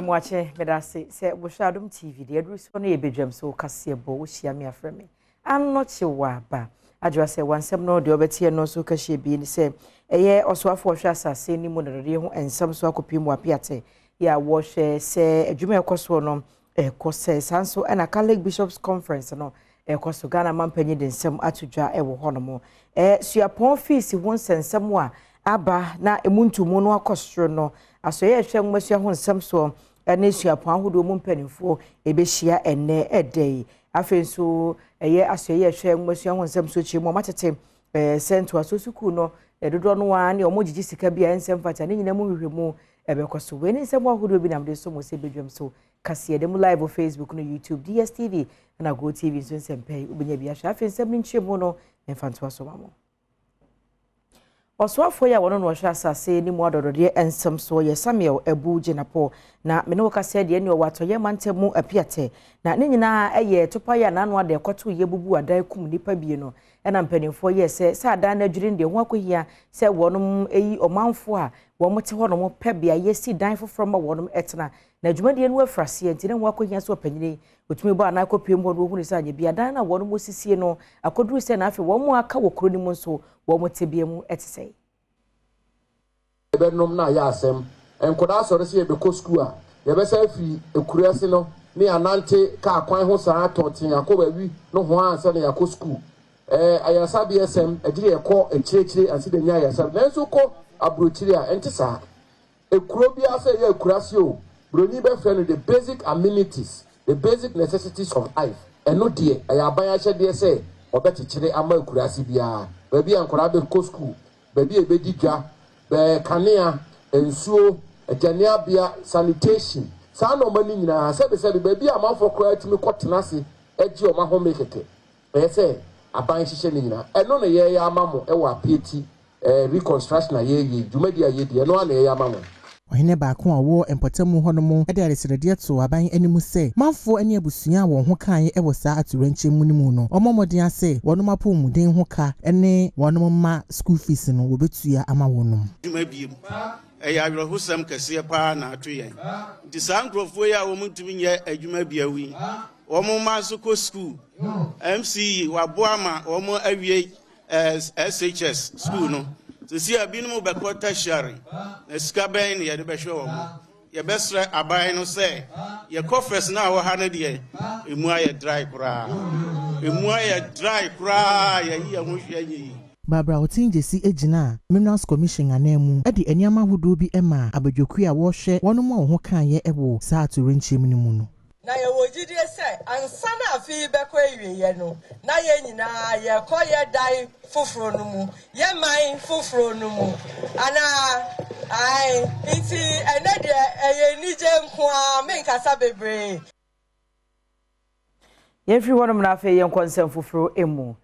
Mwache medase se Adom TV de adru so na ebedwam so kase bo wo hia me afreme anno chewa ba adwa se wansem no de obetie no so kahie bi ni se eye osoafo hwe asase ni mu nrede ho ensam so akopimu apiate ya wo hwe se adwuma ekoso no ekose sanso na Catholic Bishops Conference no ekoso Ghana mampanyi de nsem atudwa ewo hono suapon fees ho nsensem a aba na emuntumu no akosoro no asoye hwe nwasua ho nsem so ene suapon ahodo mu mpanimfo ebehia enne edei afenso eye asoye hwe nwasua ho nsem so chi mo matete sento asosuku no dodo no wa ne omogigi sika bia nsem fata ne nyina mu hwehwemu ebekoso we ne nsem ahodo bi namde so mo se bedwam so kase de mu live on Facebook no YouTube DSTV na Go TV so nsem pay ubenya bia hwa afensem ni nchemu no mfanto so mamo Oswafo ya wono no hwa asase ni mu adodode ensem so ye Samuel Ebu Jenapo na me no kase de ni watoye mantemu apiate na ne nyina eye topa ya na no ade koto ye bubu adan kum nipa bie no na mpanimfo ye se adan na dwurin de ho akohia se wonom eyi omanfo a wo mote ho no mo pebia ye si dan foforo ma wonom etena na dwumade no afrase enti ne ho akohia so panyine otumi ba na akopiem ho no hu ni sa anye bia dan na wonom osisie no akoduru se na afi wo mo aka wo kroni mu nso wo mote bia mu etese ebenom na ya asem enkoda soro se ebeko school a yebesa afi ekuriase no ne anante ka akwan ho saa tonten akoba wi no ho ansa ne yakọ school ayasa BSM agire ekọ ekyirechire ansi de nya ayasa nanso ko abrochire a ente saa ekuro bia se ya ekurase o broni be fe no the basic amenities the basic necessities of life eno de ayaban ahyede se obechichire ama ekurase bia ba bia nkora be ko school ba bia ebedidwa be kanea ensuo ejania bia sanitation saa no mani nyina sebe ba bia amafo kora atimi kotenase eji o mahome keke se aban hihye ni nyina eno na ye ya amamo ewa apeti reconstruction aye dwumadi aye de eno na ye ya amamo Ohene baako a wo empotemu honomo ede aresrede to aban animu se manfo ani abusua won ho kan e wo saa aturanche mu ni mu no omomodin ase wonom apomuden ho ka ene wonom ma school fees no wo betua ama wonom dwuma biem eya awrohosam kase pa na atoyen di sankrofo ya wo mutumi nye adwuma biawi wo mo ma so ko school MC waboama wo mo awie SHS school no so si abinum be quarter share na sika ben ye de be hwe wo ye besre aban no se ye conference na wo ha na de emu aye dry kura ye yi ho hwe yi Barbara Otinjesi ejina Minerals Commission anemu edi eniama hudo bi ema abadwoku a wo hwe wonom a ho kan ye ewo saa aturenche mu ni mu no na ye wojidie se ansa na afi beko ewiye no na ye nyina ye ko ye dai foforo no mu ye man foforo no mu ana ai iti ene de eye nije nko a menkasa bebre ye free wonom na afi ye nkonsem foforo emu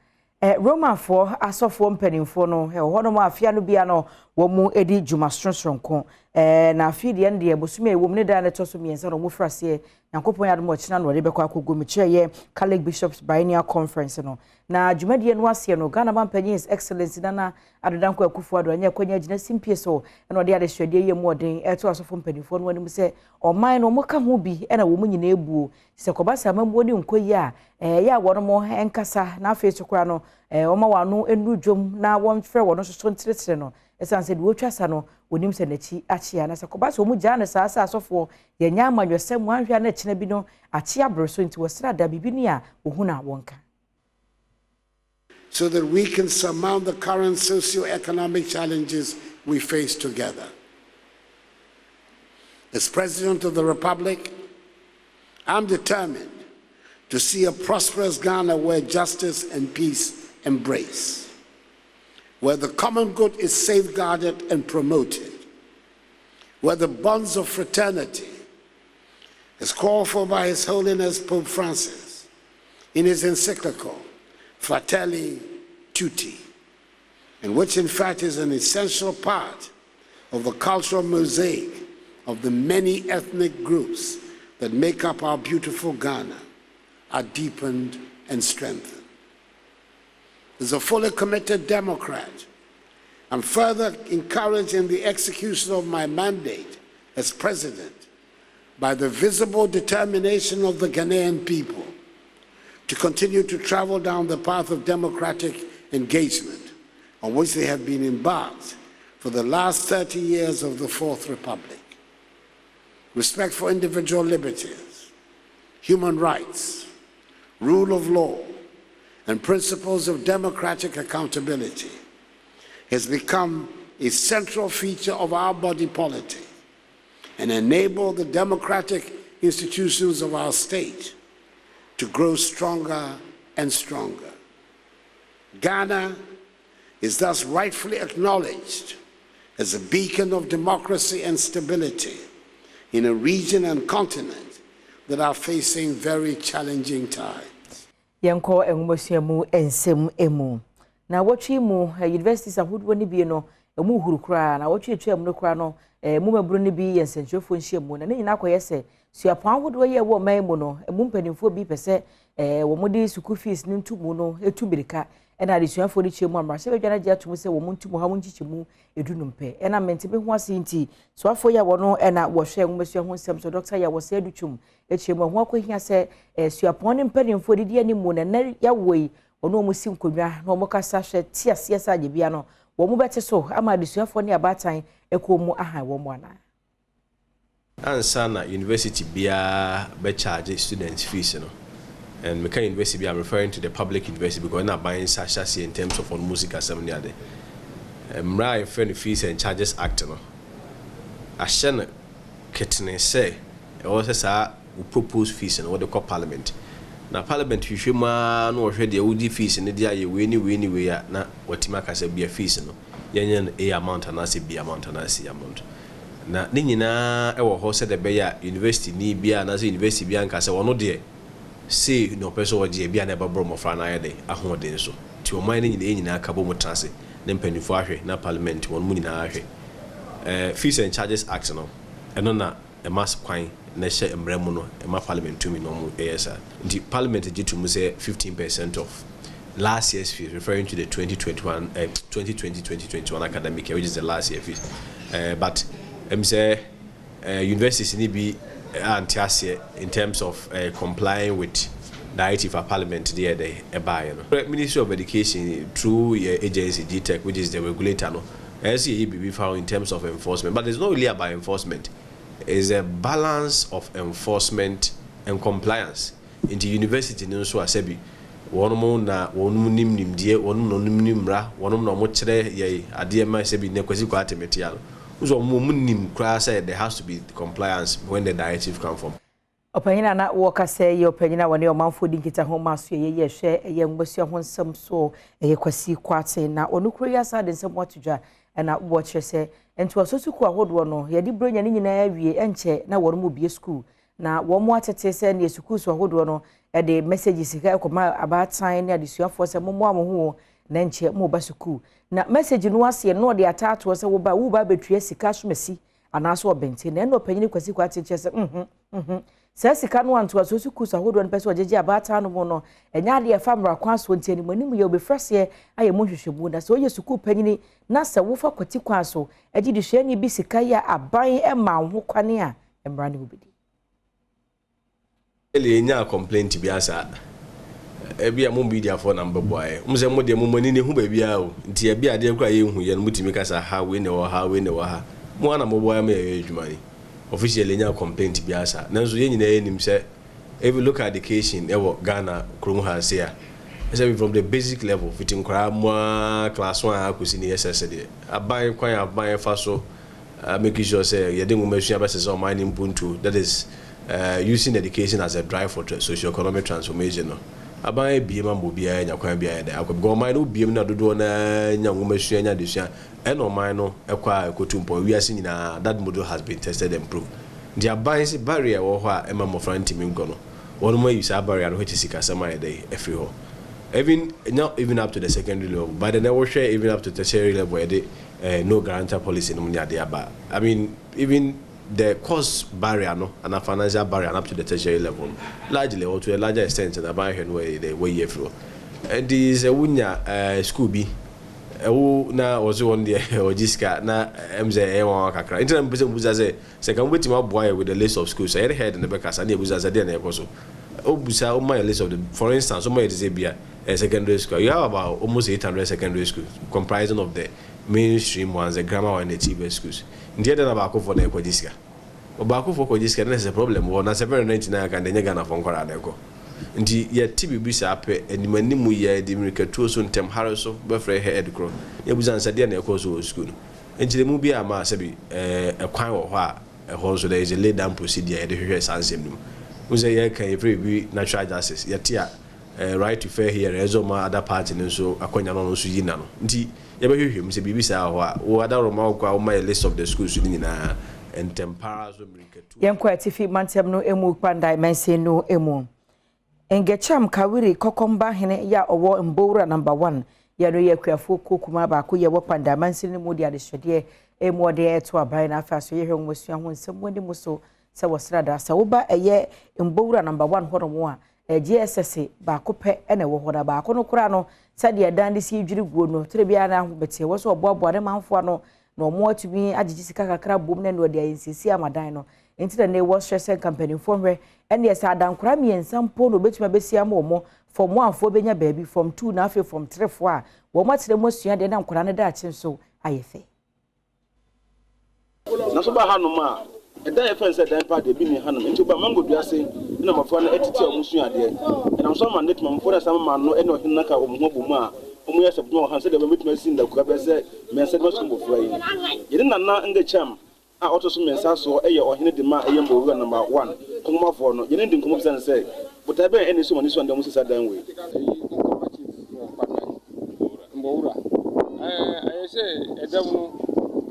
Roman for asofo mpanimfo no hono ma afia no bia no wo mu edi djuma stronstronko na afi de ende bosumi wo mu ne da ne toso miensa no mu frase yankopon ya mo china no de bekọ akogo mi cheye Catholic Bishops Biennial Conference no na djumade no ase no Ghana Mampanyin His Excellency na adodanko akufo ado anya kwanya gina simpie so na de adehwede ye mu odin eto asofo mpanimfo no anim se oman no mo ka ho bi na wo mu nyina ebuo se kobasa mambo ni nkoyi a ya wono mo enkasa na afi chukwa no oma wanu enu dwom na won frɛ wono so ntiretere no esan se de wotwasa no onim se nachi achia na se kobasa omu gya na saa asofo ye nya amanwesem anhwia na china bi no achia broso nti wosra da bibi ni a ohuna wonka so that we can surmount the current socio-economic challenges we face together. As President of the Republic, I'm determined to see a prosperous Ghana where justice and peace embrace, where the common good is safeguarded and promoted, where the bonds of fraternity, as called for by His Holiness Pope Francis in his encyclical Fratelli Tutti, and which in fact is an essential part of the cultural mosaic of the many ethnic groups that make up our beautiful Ghana, are deepened and strengthened. As a fully committed Democrat, I'm further encouraged in the execution of my mandate as President by the visible determination of the Ghanaian people to continue to travel down the path of democratic engagement on which they have been embarked for the last 30 years of the Fourth Republic. Respect for individual liberties, human rights, rule of law, and principles of democratic accountability has become a central feature of our body politic and enable the democratic institutions of our state to grow stronger and stronger. Ghana is thus rightfully acknowledged as a beacon of democracy and stability in a region and continent that are facing very challenging times. Yanko enwosiamu ensem emu. Na watchi mu universities ahodo ni bi no emu huru kra na watchi etwa mu kra no mu maburu ni bi yensentrefo nhyiamu na nyina akoyese suapon ahodo ye wo man mu no emu mpanimfo bi pese wo mudi school fees ni ntumu no etubirika ena adesuafo ni chiemu amra se bedwana gya tumu se wo mu ntumu ha mu nchichimu edunumpe ena mentebe ho ase nti soafo ya wo no ena wo hwe enwosua ho nsem so doctor ya wo se educhum echiemu ho akohia se suapon ni mpanimfo didi ani mu na ya woi ono mu si nkonwa na omo kasa hwe ti ase asa agye no wo mu bete so ama adesuafo ni abatan ekomu aha wo mu ana ansana university bia be charge students fees no. And Mecca University, I'm referring to the public university because I'm not buying such in terms of on music assembly. I'm referring to Fees and Charges Act. I shall not say, also say we propose fees and what they call Parliament. Now Parliament, you should man or ready a woody fees in the day you win way na what Timaka said be a fees no. Yan A amount and I say B amount and I see amount. Now Nina, our horse said the Bayer University ni be another university bianca say one no dear. Say no person or JB and ever brom of an idea, a holiday so. To your mind in the engine, a cabo transit, then penny for na parliament, 1 million. Fees and Charges Act, no, and on a mass quine, Nesha and Bremono, and my parliament to me normal ASR. The parliament did to say 15% of last year's fees, referring to the 2020-2021 academic year, which is the last year fees. But say universities need be in terms of complying with the IT for Parliament there the Ministry of Education through agency GTech, which is the regulator, no, be found in terms of enforcement, but it's not really about enforcement. It's a balance of enforcement and compliance. In the university, no so asebi one na one nim die one no nim ra one no mo kire ye ade ma asebi ne kwasi kwa atemetial. So there has to be compliance when the directive comes from. Opanyina na woka say ye opanyina wone omanfo di nkita ho maso ye hwe ye ngbosia ho nsem so ye kwasi kwate na onukuru ya sa de nsem watudwa na wo kire se ento asosuku ahodo no ye di bronya ni nyina awie enche na woro mu bie school na wo mu atete se na school so ahodo no e de messages ka ekoma abatan na adesuafo se mo ho na enche mo ba school na message no ase no de atato se wo ba betue sika somasi anaso obente na no panyini kwasi kwate che se se sika no anto asosu kusa hodo no pese ojeje abata no mo no enya de famra kwaso nteni manim ye obefrase aye mo hwehwebu na se oye suku panyini na se wo fa kwati kwaso eji de hwe ni bi sika ya aban e ma ho kwane a emra ne obedi ele nya complaint bi asa ebi a mo media for number boy umse mo de mo mani ne hu ba bia o nti e bia de kra ye hu ye no mutimi kasa ha we ne wo ha mo ana mo boy ma ye adwumani officially nya complaint bi asa nanso ye nyina ye nim se if you look at education ewo Ghana krom ha se a from the basic level fitting kra mo class 1 akusi ne SS de aban kwan aban fa so making sure say ye de mo masua ba se so man impuntu, that is using education as a drive for socio-economic transformation no. Aban biema mo bia nya kwan bia da akwa man no biem na dodo na nya ngomasua nya desua eno man no ekwa ekotumpo wiase nyina. That model has been tested and proved. The aban se barrier wo ho a ema mo frantimi nko no wono ma use a barrier no which is sikasama dey every ho even up to the secondary level, but then we share even up to tertiary level where they no guarantor policy no nya dey aba. I mean even the cost barrier no and a financial barrier up to the tertiary level largely or to a larger extent in the way they way through. And this wunya school be na also on the Ojiska na MZ kakra internet person buza say second wait my boy with the list of schools I head in the back as and buza say na ekoso obusa o my list of the for instance o my Zebia secondary school you have about almost 800 secondary schools comprising of the mainstream ones the grammar and the cheaper schools ndiye na ba ko for na Ojiska obako for Ojiska na is a problem wo na 799 kan de nyega na fonkora na eko nti ya tibi bisa ape animanimu ya de mirikatuo so ntem hare so befre head kro ya buzansa de na ekoso school nti mu bia ma sabi ekwan wo ho a ho so there is a lay down procedure de hwehwe sansem nim uze ya kan every be natural justice ya tia right to fair here ezo ma other party nso akonya no so yina no nti ya behwehwe mu se bibisa ho a wo adaro ma kwa wo ma list of the schools ni nyina ntem para so mirikatuo yenkwa tifi mantem no emu pandai mense no emu Engecham kawiri kokomba hene ya owo mbowura number 1 ya no yakwafu kokuma ba ko ye wopanda mansini mu dia de hwede emu de eto aban na afa so yehwe nwosu ho nsem woni mu so se wosrada sa wo ba eye mbowura number 1 hono a GSS ba ko pe ene wo hoda ba ko no kura no sade dan de si dwiri guo no tere bia na ho bete wo so oboabo ne manfo no no mo atumi agigi sika kakra bom ne no de ayensisi amadan no enti na wo stress company formwe ene yesa adankura miensa mpo no betuma besia mo from 1 fo benya baabi from 2 na afi from 3 fo a wo matere mo sua de na nkura ne da achen so ayefe na so ba hanum a eda ye fen se dan pa de bi ni hanum enti ba mango duase na mafo na etiti o musua de na so ma net mamfo na sama ma no ene ohin na ka o mo bomu a o mu yesa bdo han se de ba metuma sin da kura be se me se ma so mo fura yi yiri na ngecham a otoso mensa so eye ohene de ma eye mbowura number 1 komma for no yene ndin komma bisa say but abe ene so mani so ndam sisa dan we mbowura aye say edam no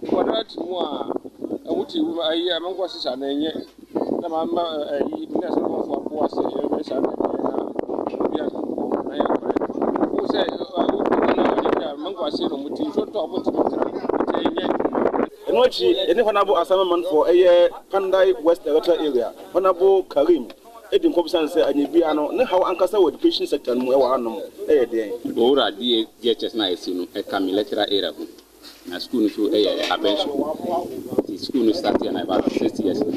kwadrat mu a amuti ayi amankwa sisa na enye na ma ayi mina so mo fo apo ase e sa na bia na ya ko say na amankwa se no muti so to abunti enye Enochi, any honorable assignment for a Pandai West Electoral Area, Honorable Karim, Edin Compson say, and you be no how Ankasa with education sector and Moanum, a day. Ora, dear, just nice, a Camilletra area. A school to a bench. The school started about 60 years ago.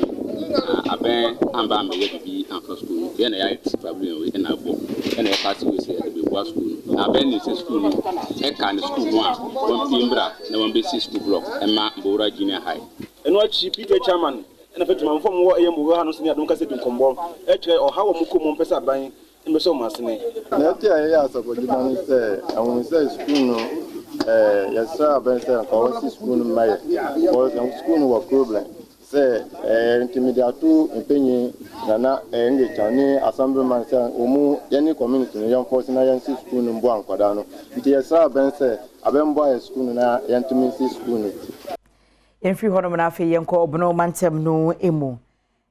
A ban and bam, be uncle school. Then I probably in a book, and a party was here to be war school. A ban is a school, a kind of school one Timbra, no one basic school block, and Mark Bora Junior High. And what she Peter Chairman, and a veteran from war, a Muganos in Adoncaset in Combo, or how a Mukum Pesa buying in the summer. Natia, yes, what you want to say, I want to say school. Yes, sir, Ben said, I school in my school was problem. Say, intimidate opinion, Nana, and the Chinese assemblyman said, Omu, any community, young force in a school in Buan Quadano. Yes, sir, Ben said, I been boy school in a intimacy school. In free Honomafe, Yanko, Bono Mantem, no emo.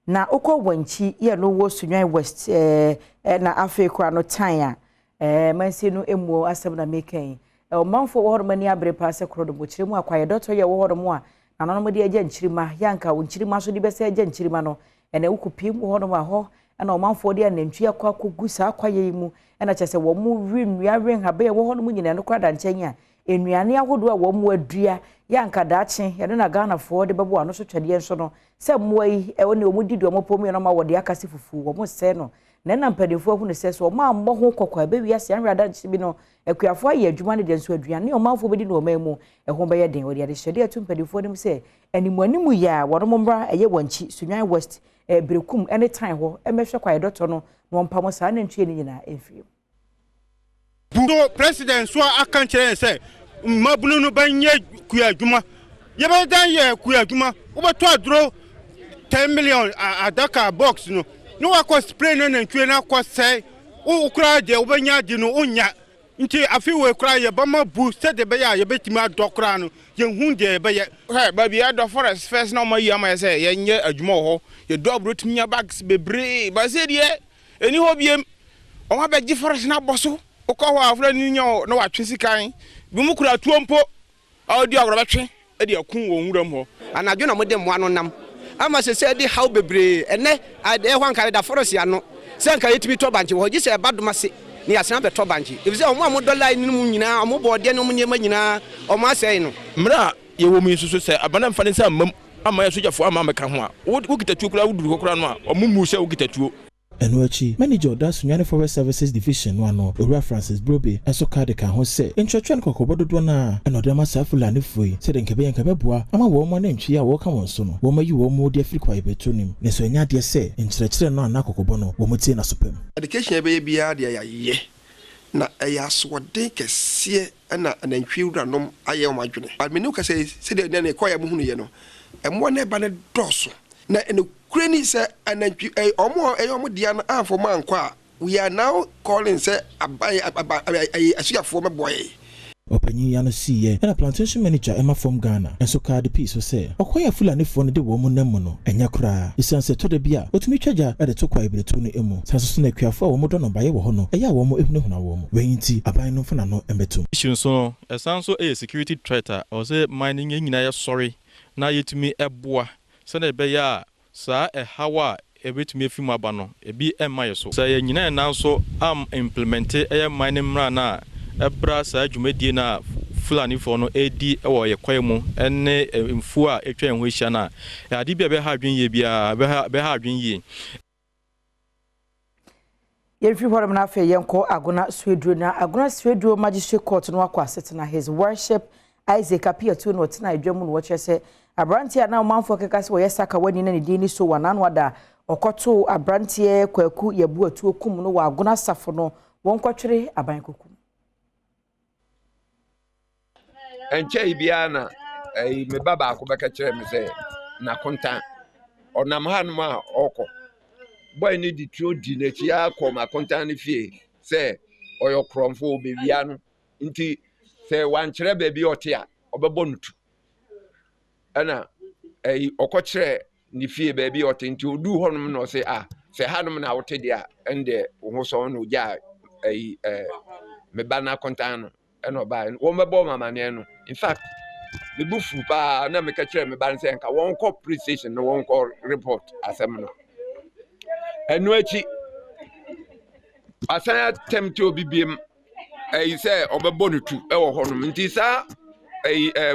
Na Oko Wenchi, ye no was to West, na Africa, no Tanya, Mansi no emo, Asabna making. O manfo wo hormani abre paase krodo bo chiremu akwaye dotto ye wo hormo a na no de agya nchirima yanka wo nchirima so de bese agya nchirima no ene wukupim wo hormo a ho na o manfo de anantwi akwakogu sa akwaye mu ena chese wo mu wi habe wo hormo nyina no kwada nkyenya enuane ahodo a wo mu adua yanka daache ye na Ghana fo de bebo ano so twede enso no se mo yi e woni o mu didi o mo pomu no ma wo de akase fufu wo mo se no na na mpadefo hu ne se so ma mmɔ ho kokwa be wi ase anwada bi no akuafo aye adwuma ne de nso aduane o manfo bedi no mamu ho be ye den wo de hyede atu mpadefo nim se animanimu ya wono mombra eye wanchi Sunwan West Brekum anytime ho emehwe kwa edoto no no mpamo sa na ntue ni nyina emfie so president so akan kire se mabunu no banye kuadwuma ye be dan ye kuadwuma wo beto adro 10 million adaka box no wakɔ spray no ntwe na akɔ sɛ wo kura de wo benya de no onya nti afi we kura ye bama bu sɛ de be ya ye betimi adɔkura no ye hu de be ye ba bia do forest first na mayi ama sɛ ye nye adwuma ho ye do abrotimi nya bags bebre ba sɛ de eni ho biem o ma be gi forest na boso o kɔ ho afra ni nya no watwe sikan bi mu kura tuompo a odi agro betwe e de akun wo nwuram ho anadwo na mo de mo anu nam ama se se di how bebre ene ade ho ankare da forest ya no se ankare timi to banche ho gi se Badwam se ni asena beto banji if say omo amodolai ni mu nyina omo bode no mu nyema nyina omo asai no mra ye wo mi susu se abana mfa ne se amam ama ya sojafo ama meka ho a wo kitatuo kura wuduru kura no a omo mu se wo kitatuo Enuachi, manager da Sunyane Forest Services Division no Owura Francis Brobe enso card ka ho se ntwetwe nkokobo dodo na enodema safula ne foi se de nkebe nkebe boa ama wo mo na ntwi a wo ka won so no wo mayi wo mo de Africa wa betonim ne so nya de se nkyerɛkyerɛ no na kokobo no wo mo tie na sopem education ebe bia de ya ye na eya asode kese na anantwi wuranom aye o madwene but me no ka se de ne koya mu hunu ye no emo na ba ne doso na ene kurani se anantwi omo dia na afo man kwa we are now calling say asuyafo meboy Openyi ya no siye na plantation manager Emma from Ghana enso card piece so say okoya fulani fo no de wo mu nam no enya kura isanse to de bia otumi twaja e de to kwa ibretu no emu sanso na kuafo wo mo do no baye wo ho no eya wo mo ehunu huna wo mo weyinti aban no fana no embetum issue so esanso a security threat or say mining nyina ya sorry na yetumi eboa se na be ya sa hawa ebetumi afimu aba no ebi emaye so sa ye nyina na so am implement mining mra na ebra sa dwumadie na fulani for no edi ewo ye kwemu ene mfu a etwa enho hia na ade bia be ha adwen ye bia be ha adwen ye Yefri horam na fe yenko agona swedro magistrate court no akwa setena his worship Isaac appear to no tena adwamu no wo se abrantia na manfo keka se wo yesaka wani na ne dini so wananu ada okoto abrantie kwaku yebu atu okum no wa agona safo no wonkotwere aban kokum enche bia na me baba akobeka kire me se na kontan onam hanu ma oko boy ni di tro di na chi akoma kontan ni fie se oyo kromfo be bia no nti se wan kire ba bi ote a obebo nutu ana okokire ni fie ba bi ote nti odu honum no se se hanum na wote dia ende wo so no ja me bana kontan no eno ba wo mebo mama ne no in fact me bufu pa na me ka kire me ban se nka won ko police station no won ko report asem no enu achi asan attempt obi biem say obebo no tu e wo honum nti sa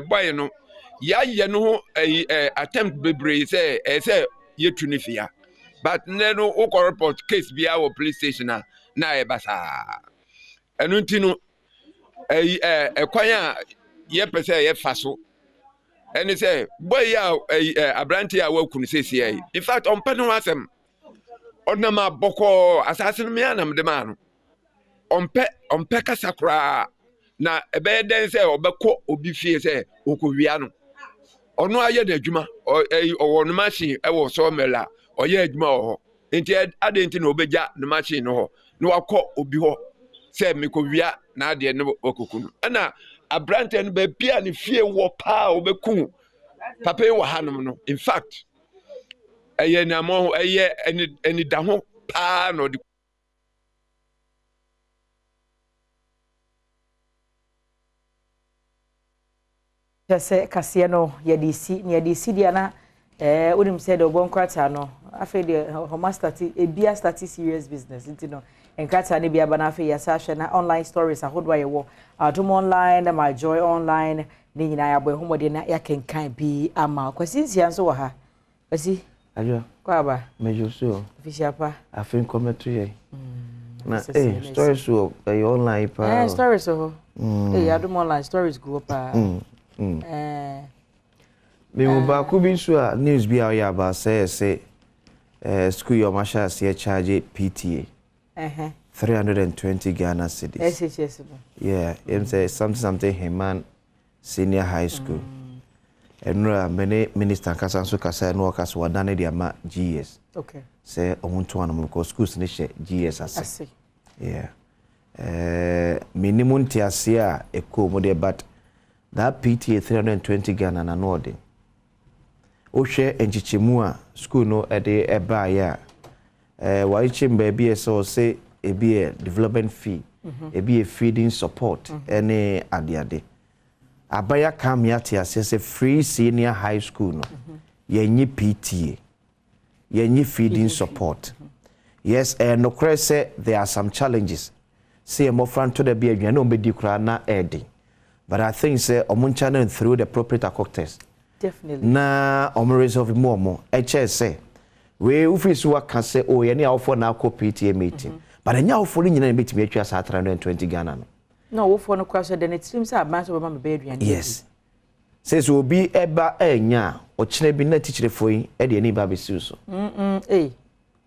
boy no ya ye no attempt bebre say yetu ni fia but ne no wo ko report case bia wo police station na e basa enu nti no kwan a ye pese ye faso eni say boy ya abranti a wakunu sesi ai in fact on pano asem onama boko assassin me anam de manu onpe kasakura na ebe den say obekọ obi fie say okowia no ono aye na adwuma o no machine e wo so mela oye adwuma ho enti adenti na obeja no machine no ho na wakọ obi ho say mekowia na ade ne okokunu na abrante no be bia ne fie wo pa obeku papa wo hanum no in fact eye na mo eye eni da ho pa no di jese kase no yedisi dia na unim said obon kwata no afi de homa start bia start serious business nti no enkrata ne bia bana afi yasa hwe na online stories ahodwa ye wo Adom online na my joy online ni nyina ya boy homode na ya kenkan bi ama kwasinsia nso wo ha kwasi ajo kwa ba mejo so officiapa afin comment ye na stories so online pa stories so Adom online stories go pa me mo ba ku bi so a news bi a ya ba say school your marshal say charge PTA 320 Ghana cedis. SHS. Yeah, it say something Heman Senior High School. And many minister kasa so kasa no kasa wadane dia ma GS. Okay. Say omuntu wana mo schools ni she GS ase. Yeah. Minimum tiasia eko mo de but that PTA 320 Ghana na no de. O she enchichemu a school no e de eba ya. Why chimba be so say e be a development fee, e be a feeding support, any adiade. Abaya come yati as a free senior high school no. Yenyi PTA. Yenyi feeding support. Yes, no say there are some challenges. say mo front to the be adwan no be di kra na edi but I think say omo channel through the appropriate cocktails definitely na omo resolve more eche say we office waka say oh ye ne awfo na akọ PTA meeting but enya awfo ni nyina betimi atwa sa 320 Ghana no awfo no kwa so the next team say aban so be ma be adwan yes says obi eba enya o kire bi na teacher foi e de ani ba be siu so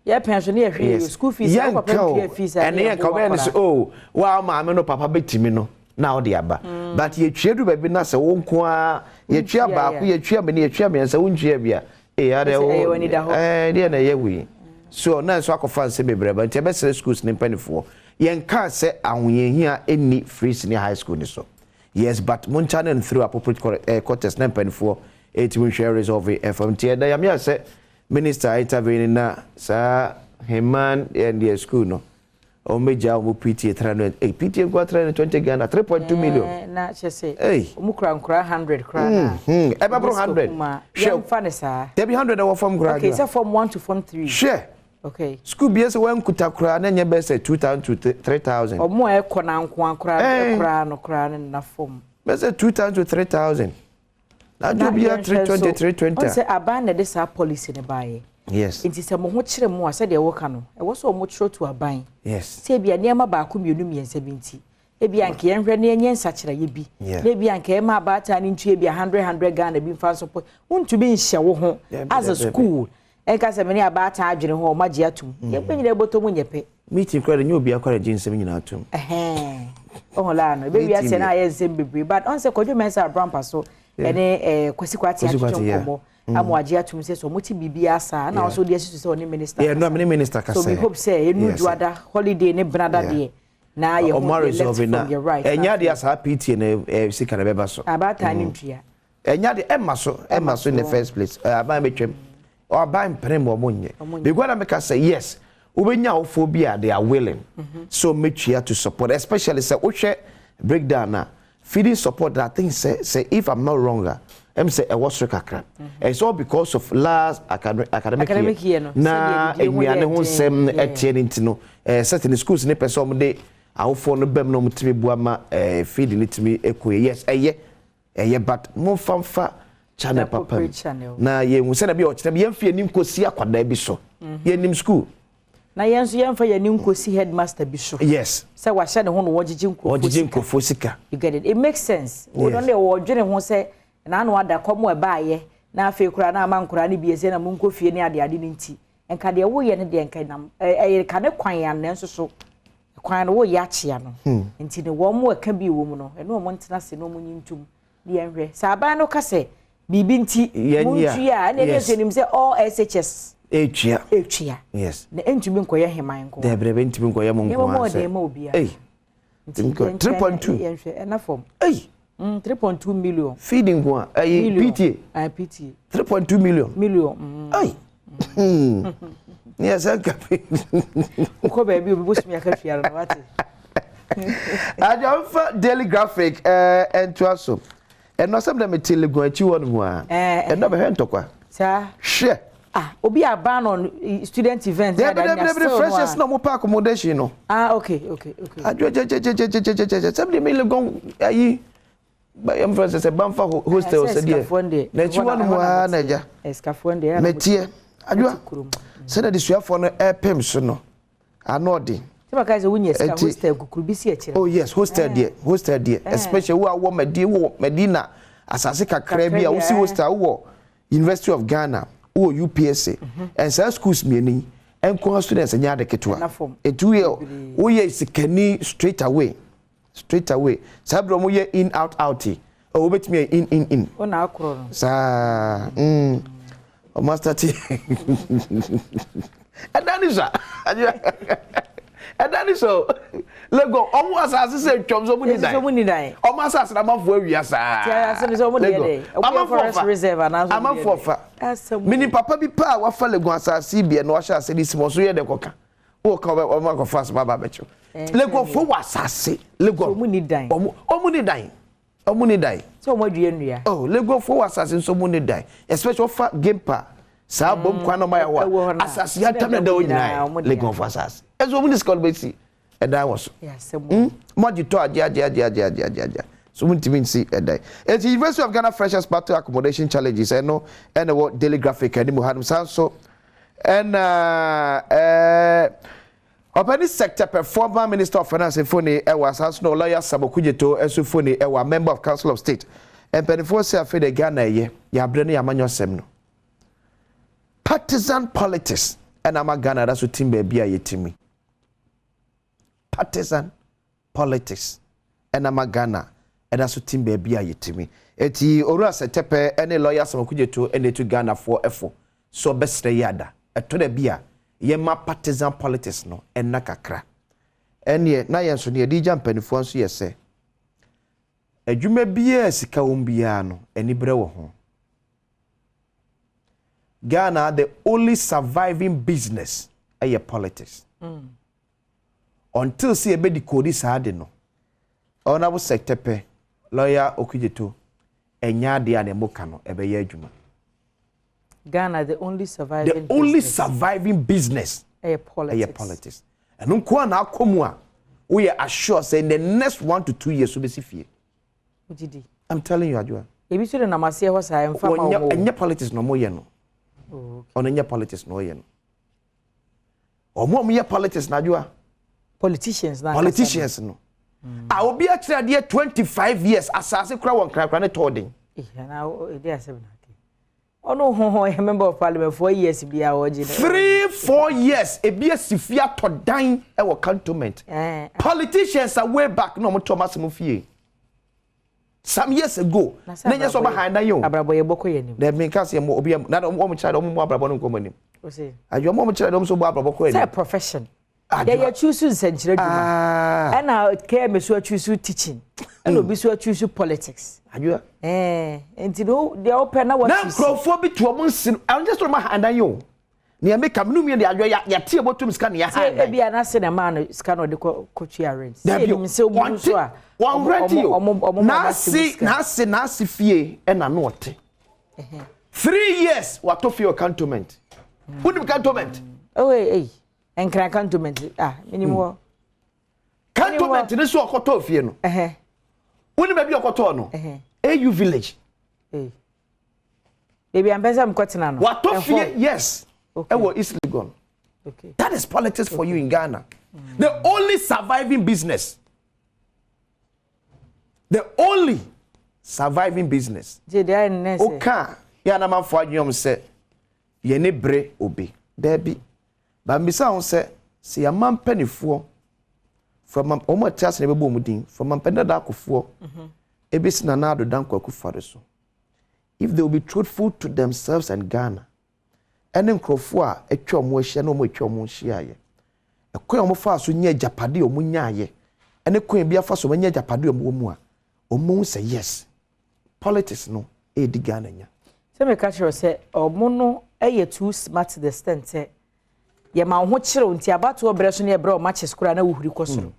yeah pension ye hwe school fees ya papa fees and ye ka be say oh wa ma me no papa betimi no na o de aba but ye twiedu ba bi na se wo nko a ye twia ba ko ye twia me ne ye twia me se wo ntwia bia ade wo de na ye wi so na so akofa se bebre ba ntia be se schools ne panifo ye nka se ahonyehia eni free senior high school ni so yes but mon channel through appropriate quarters na panifo it will share resolve from tia da ya say minister intervening na sa Heman and the school no o meja o PTA 300 PTA go 320 Ghana 3.2 million na che say o kra 100 kra na eba bro 100 share fanisa there be 100 our form grade okay so form 1 to form 3 share okay school BS when kuta kra na nya be say 2000 to 3000 o mo e ko na nko kra na form be say 2000 to 3000 na do be 320 320 o say aban na this policy ne bae yes nti se mo ho kire mo ase de wo ka no e wo so mo kire to aban yes se bia niam ba ko mienu miensa binti e bia nke yenhwe ne enye nsakira ye bi na bia nke e ma ba ta ne ntu e bia 100 Ghana bi mfa so po untu bi nhye wo ho as a school e ka se me ne aba ta adwene ho ma gye atum ye kwenyina eboto mu nyepe meeting kwara nyo bia kwara jinsem nyina atum oh la no be bia se na ye nsem bebre but on se kodwo mensa brampa so ene kwasikwati atwonko amwaji atum se so moti bibia asa na also dey so oni minister yeah no minister ka say so we hope say enu duada holiday ne brada dey na ye ho right enya dey asa PTA ne sika na beba so abata ni ntua enya dey emma so in the first place aban betwem o aban prem o monye because na make say yes ubenya ofobia they are willing so make sure to support especially say ohwe breakdown na feeding support that thing say if I'm not wrong say a was kakra it's all because of last academic year na enuane ho sem etie ntino certain schools ne person de awofo no bem no mutimi buama feed ni timi ekoye yes eye but mo famfa channel papa na ye hu se na bi o kire ye mfie nim kosi akwada bi so ye nim school na yenso yemfa ye nim kosi headmaster bi so yes say wa hye ne ho no wogigin nkofo sika you get it makes sense we don't know wo dwene ho say na no ada komo e baaye na afi kura na amankura ne biese na munko fie ne ade ni nti enka de wo ye ne de enka nam ka ne kwan ya ne so kwan no wo ya chia no nti ne wo mo eka bi wo mu no eno mo ntena se no mo nyintum de enhwe sa aban no ka se bibi nti muntu ya ne ne se nim se all SHS echia yes na entumi nkoye heman nko de brebe ntumi nkoye mo nko mo de ma obia 3.2 enhwe ena form 3.2 million feeding one PTA 3.2 million ay yes akapi ko ba bi obi sumi aka fiara na wate Adom daily graphic ento aso eno sem na metele gu achi won ho a eno be hentokwa sa hwe obi aban on student event na da freshers no mo park accommodation no okay adwo je sem me le gon ayi ba yam francis e banfa hostel se die na chi won mo ha na ja escafonde metie adwo se na disuafo no epem so no anodi se ba kai se wunye ska hostel kukuru bi si akire oh yes hostel die especially wo Medina asase kakra bi a wo si hostel wo University of Ghana wo UPSA and some schools mieni enko students nya de ketwa etu ye wo ye sikani straight away sabro mo ye in out o betimi in o na akro no sa o master t adani so lego omo asase se twom so muni dai omo asase na mafo awia sa ya asase so muni dai o forest reserve na so amafo fa mini papa bi pa wa fa lego asase bi na wa sha asase simo so ye de koka o ka o ma ko fast baba becho lego fo wa asase lego muni dai o muni dai so mo due nua oh lego fo wa asase so muni dai especially for game pa sa bom kwa no ma ya wa asase ya tam na da o nyina lego fo asase ezo muni skal be si and that was yes moji to aja so we see a day. At the University of Ghana Freshers Battle Accommodation Challenges, and what daily graphic and Muhammad Sanso and Open sector performer Minister of Finance Foni was has no lawyer Sabokujeto Esufoni a member of Council of State and Penifo say afi de Ghana ye ya brene ya manyo semno partisan politics and ama Ghana that's what team baby yetimi partisan politics and ama Ghana and that's what team baby yetimi eti orua setepe any lawyer Sabokujeto and to Ghana for effort so best yada eto de bia yema partisan politics no enna kakra ene na yenso ne di jampanifo nso yese adwuma bia sika wombia no eni bre wo ho Ghana the only surviving business aye politics until see ebe di kodi saade no ona bo sektepe lawyer Okujeto enya de ane moka no ebe ye adwuma Ghana the only surviving business politics. And unko na akomu we are assured say in the next 1 to 2 years we be sifie. I'm telling you Adwa. Ebi so na mase ho sa emfa ma wo. Enye politics no mo ye no. Onye politics no ye no. Omo ye politics na Adwa. Politicians no. A obi a kire de 25 years asase kura won kra ne todin. Na e dey asem na. Oh no, a member of parliament 4 years be our 3-4 years a be a sifia to dine our cantonment. Politicians are way back no more Thomas Mufie. Some years ago, Nanya so behind you. Abraboye boko yeni. They make us a more not a woman child or more Abrabon company. Are your mom child also Abraboko? It's a profession. They choose to century. And now care me so choose teaching. And obi so choose politics. Adwa enti no they open na what na crowdphobia to omonsin I just remember and you ne make am no me de adwa ya tie botum ska ne ya ha e bia na se na man ska no de kochi arrange say nim se obu so a one radio na si fie e na no ote 3 years what of your cantonment unim cantonment oh enkra cantonment minimum cantonment ne so okoto fie no When maybe you got no AU village. Baby, I'm better. I'm cutting on. What of yes. Okay. Ewo East Legon. Okay. That is politics for you in Ghana. The only surviving business. The only surviving business. Okay. Ya na man for you say. Ye ne bre obi. There be. But mbisa on say. See a man penny for. From omo tias na bebo mudin from ampenda da akofo ebisi na na adodan kwakufare so if they will be truthful to themselves and Ghana ene nkrofo a etwa omo ahia na omo etwa omo hia ye ekwan omo fa so nya japade omo nya ye ene kwan bia fa so nya japade omo mu a omo say yes politics no e di Ghana nya se me ka chiro se omo no eye too smart to the extent ye ma ho kire nti abato obre so ne ebre o matches kura na wuhuri koso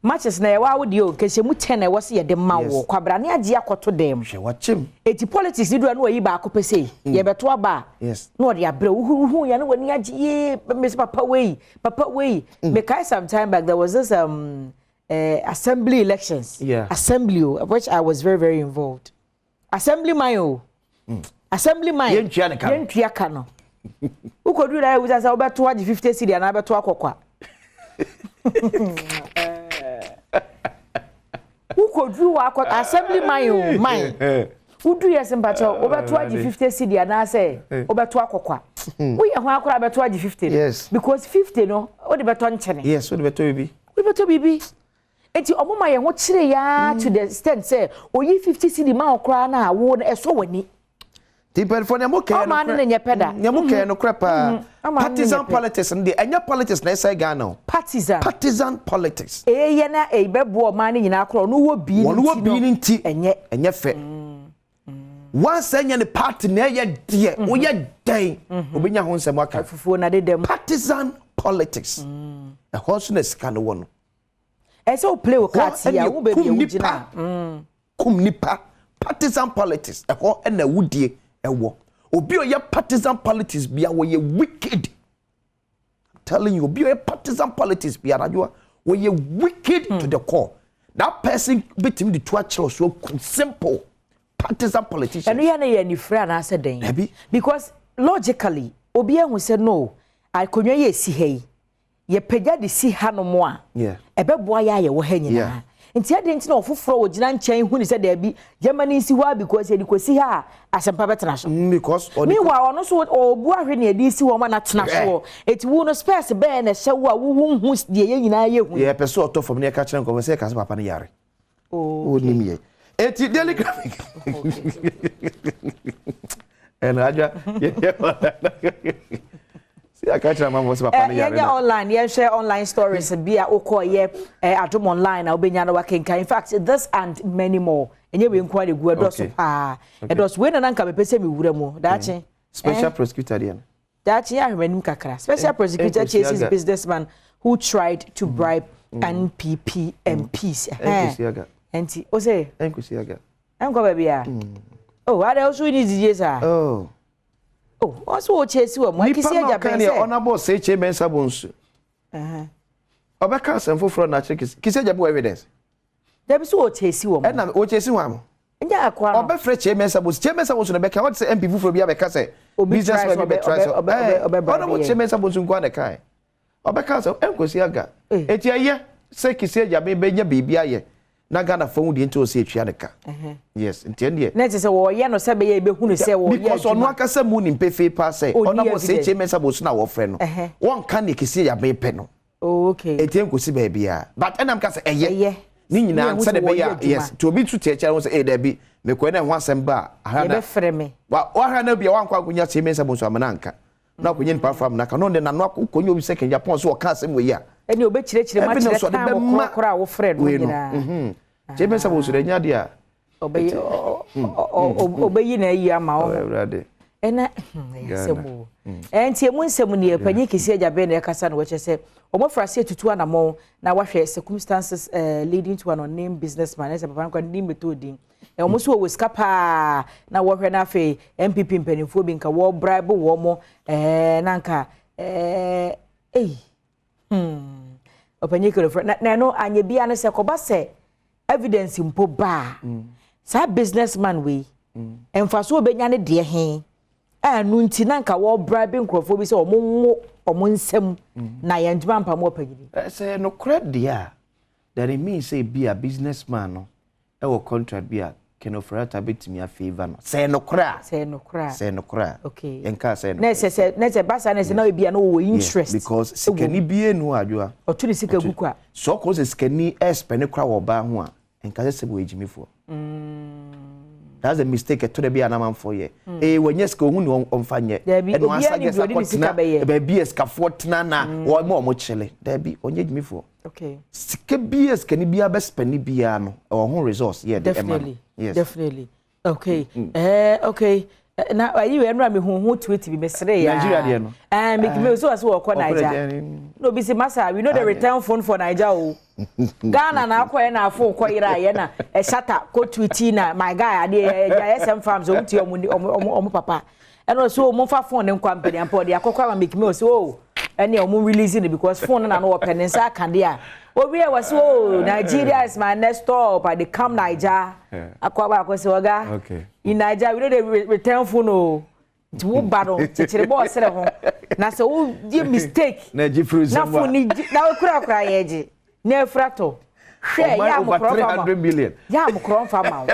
matches na ye wa wodi o kese mu 10 na wo se ye de ma wo kwabra ne age akoto dem hwe wachem eti politics di do na oyi ba akopese ye beto aba yes no de abre wuhuru ya na wani age ye miss papa way me kai some time back there was this assembly elections assembly of which I was very very involved assembly mayo assembly mayo yentua ka no ukodu na wuza sa obeto age 50 cedi na beto akokwa ukodu wa assembly mayo udu yes mpacho obeto age 50 cedi na say obeto akokwa we ye ho akora beto age 50 yes because 50 no o de beto nchene yes o de beto bibi enti omoma ye ho kire ya to the extent say oyi 50 cedi ma okra na wo na eso wani Tipper for Yamuka no crapa partisan politics and the enya politics na say Ghana partisan politics ye na e bebo man nyina akro no wo bi nti enye fe once enya the party na ye de wo ye den obenya ho nsem aka fufuo na de dem partisan politics e hoso na sika no wono e so play o card ya wo be bi ugina kum nipa partisan politics e ho na wudie ewo obi o ye partisan politics bia wo ye wicked. I'm telling you obi o ye partisan politics bia radwa when you wicked to the core. That person beat him the 2 children so simple partisan politician. And we are any friend I said then. Because logically, Obia who said no, I could ye see hey. Ye pega the see hano moi. Yeah. Ebe boy ya wo hanging. Yeah. Nti ade nti na ofoforo wo gina nchen hu ni se da bi Germany si wa because ye si ha asempa betena so because meanwhile ono so obu ahwe na edi si wo ma na tena so eti wo no space be na hye wo a wo hu de ye nyina ye hu ye person auto from ne ka kire nko se ka se papa ne yare o ni mi ye eti daily graphic and aja I catch my mom was about online, yeah, share online stories be a oko ye Adom online na obenya working. In fact, this and many more. And you inquire go dos pa. It was when an anka be say me wura mu. Dachi special prosecutor there. Dachi ya hwenim kakra. Special prosecutor chases businessman who tried to bribe NPP MPs. Enti o say enkusiaga. Enko ba bia. Oh, what else we need this ah? Oh. Oh, also what chase you mo kisi aja ben say honorable say chairman sabonsu. Obeka sem foforo na kisi aja bo evidence. There be so what chase you mo. E na o chase hu am. Nja akwa no. Obefre chairman sabonsu na beka what say MP foforo bia beka say businessman be try so. Honorable chairman sabonsu nkwa na kai. Obeka say enkosi aga. Eti aye say kisi aja be nya bibia ye. Na Ghana phone di into say twa neka. Yes, ntende. Na say wo ye no say be ye be hunu say wo ye. Because onu akasa mu ni pefe pa say honorable say chairman sabonsu na wo frɛ no. Won kan ne kisi aja be pe no. Oh, okay. Eti enkosi ba bia. But enam ka say eye. Ni nyina nsa de be ya. Yes, to obi tu teacher won say eh da bi me ko na ho asem ba. Aha na. Be frɛ me. Wa aha na bia wan kwa akunya chairman sabonsu amana nka. Na akunya ni pa from na ka no de na no akonya obi second Japan so o ka asem we ya. Eni obechirechire ma chire ta mo kora wo frɛ no nyina. Chairman sabonsu de nya dia. Obeyi na yi ama o. Ena yasemu. Enti emu nsemu ne panyi kisi aja be na yakasa na wache se omofrase tutu anamo na wahwe circumstances leading to an unnamed businessman ese papa nkwa ni methoding. Omuso wo skapa na wahwe na afi MPP mpanimfo bi nka wo bribe wo mo na nka opanyi kero na no anye bia na se koba se evidence mpo ba sa businessman we emfaso obenya ne de he anu nti na nka wo bribe nkrofo bi se omo nsem na ya nduma mpa mo opanyini say no credit dia that it means say be a businessman no e wo contract bi a kenofrata betimi a favor no say no kra okay enka say no na say basa na say na bia no wo interest because sikani bie no adwoa otuni sika gukwa so ko say sikani expend kra wo ba ho a enka say bo ejimifo that's a mistake to the be anaman for ye when yes ko hu ni onfanye and one sage support na be BS ka fortna na wo mo chele there be onye ejimifo okay sika BS kan bia be spend bia no o ho resource yeah definitely definitely okay okay na ayi we nra me hu tweet bi mesre ya Nigeria de no make me so as wo ko Nigeria no be say massa we know the return phone for Nigeria o Ghana na akoye na afo ko ira ye na e shata ko tweet na my guy ade SM farms o ti omo papa and also mo fa phone ne company ampo de akokwa make me so any omo releasing because phone na no open nsa kan dia obi e was Nigeria is my next stop at the Camp Niger akwa akwese oga okay in Nigeria we know the return phone o ti wo ba no chechire bo sere ho na so wo di mistake na ji fruit na phone na kura yeji na frato hwe ya mo 300 million ya mo kro fa ma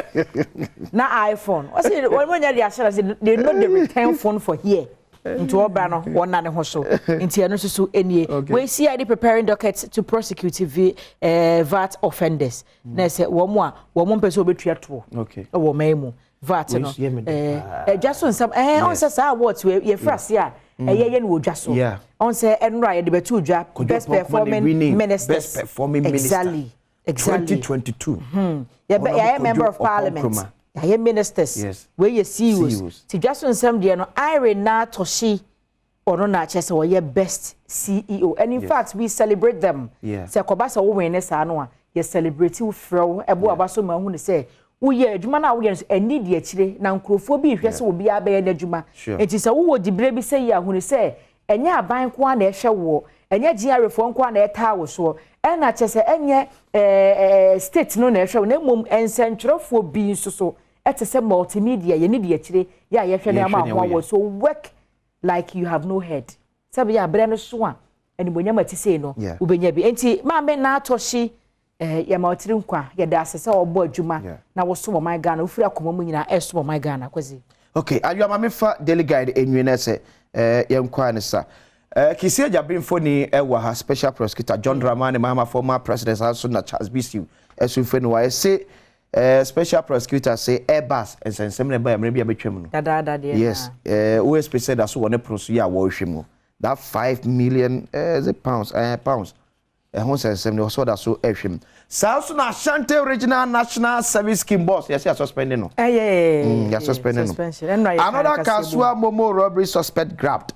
na iPhone o say when you dey assure they know the return phone for here into oba no wona ne ho so nti eno so enie we see ID preparing dockets to prosecute VAT offenders na say wo mo mpese obetua to okay wo maimu VAT no just on some on say say what we frase a ye no odwa so on say enra ye de betu odwa best performing ministers exactly 2022 yeah member of parliament yeah ministers where you CEOs ti just on some there no Irene na toshi ono na chese wo ye best CEO and in fact we celebrate them say kobasa wo win sa no a ye celebrate wo fro ebo abaso ma hu ne say wo ye adwuma na wo ye eni de akire na nkrofo bi hwese wo bia ba ye na adwuma enti say wo dibre bi say ya hu ne say enya aban ko na ehwe wo enye GRA fo nko na eta wo so e na chese enye state no na ehwe na mom ensentwerefo bi nso so etese multimedia ye ni de akire ya ye hwe na ma ho so work like you have no head sabe ya bre no so a enibonyam atise no ubenya bi enti ma me na atoshi ya ma otiri nkwa ya da asese obo adwuma na wo so my Ghana ofiri akoma mu nyina eso my Ghana kwazi okay ayo ma me fa daily guide enwi na se ye nkwa ne sa kisi Jabrimfo ni ewa ha special prosecutor John Dramani Mahama former president also na Charles BC eso fe no wa say special prosecutor say Airbus ensensem ne ba ya mre betwam no dada yes OSP said that so one pursue ya wo hwemu that 5 million is it pounds who says no so that so ehwem South na Ashanti Regional National Service Scheme boss yes you suspending no yeah suspending no another Kasua Momo robbery suspect grabbed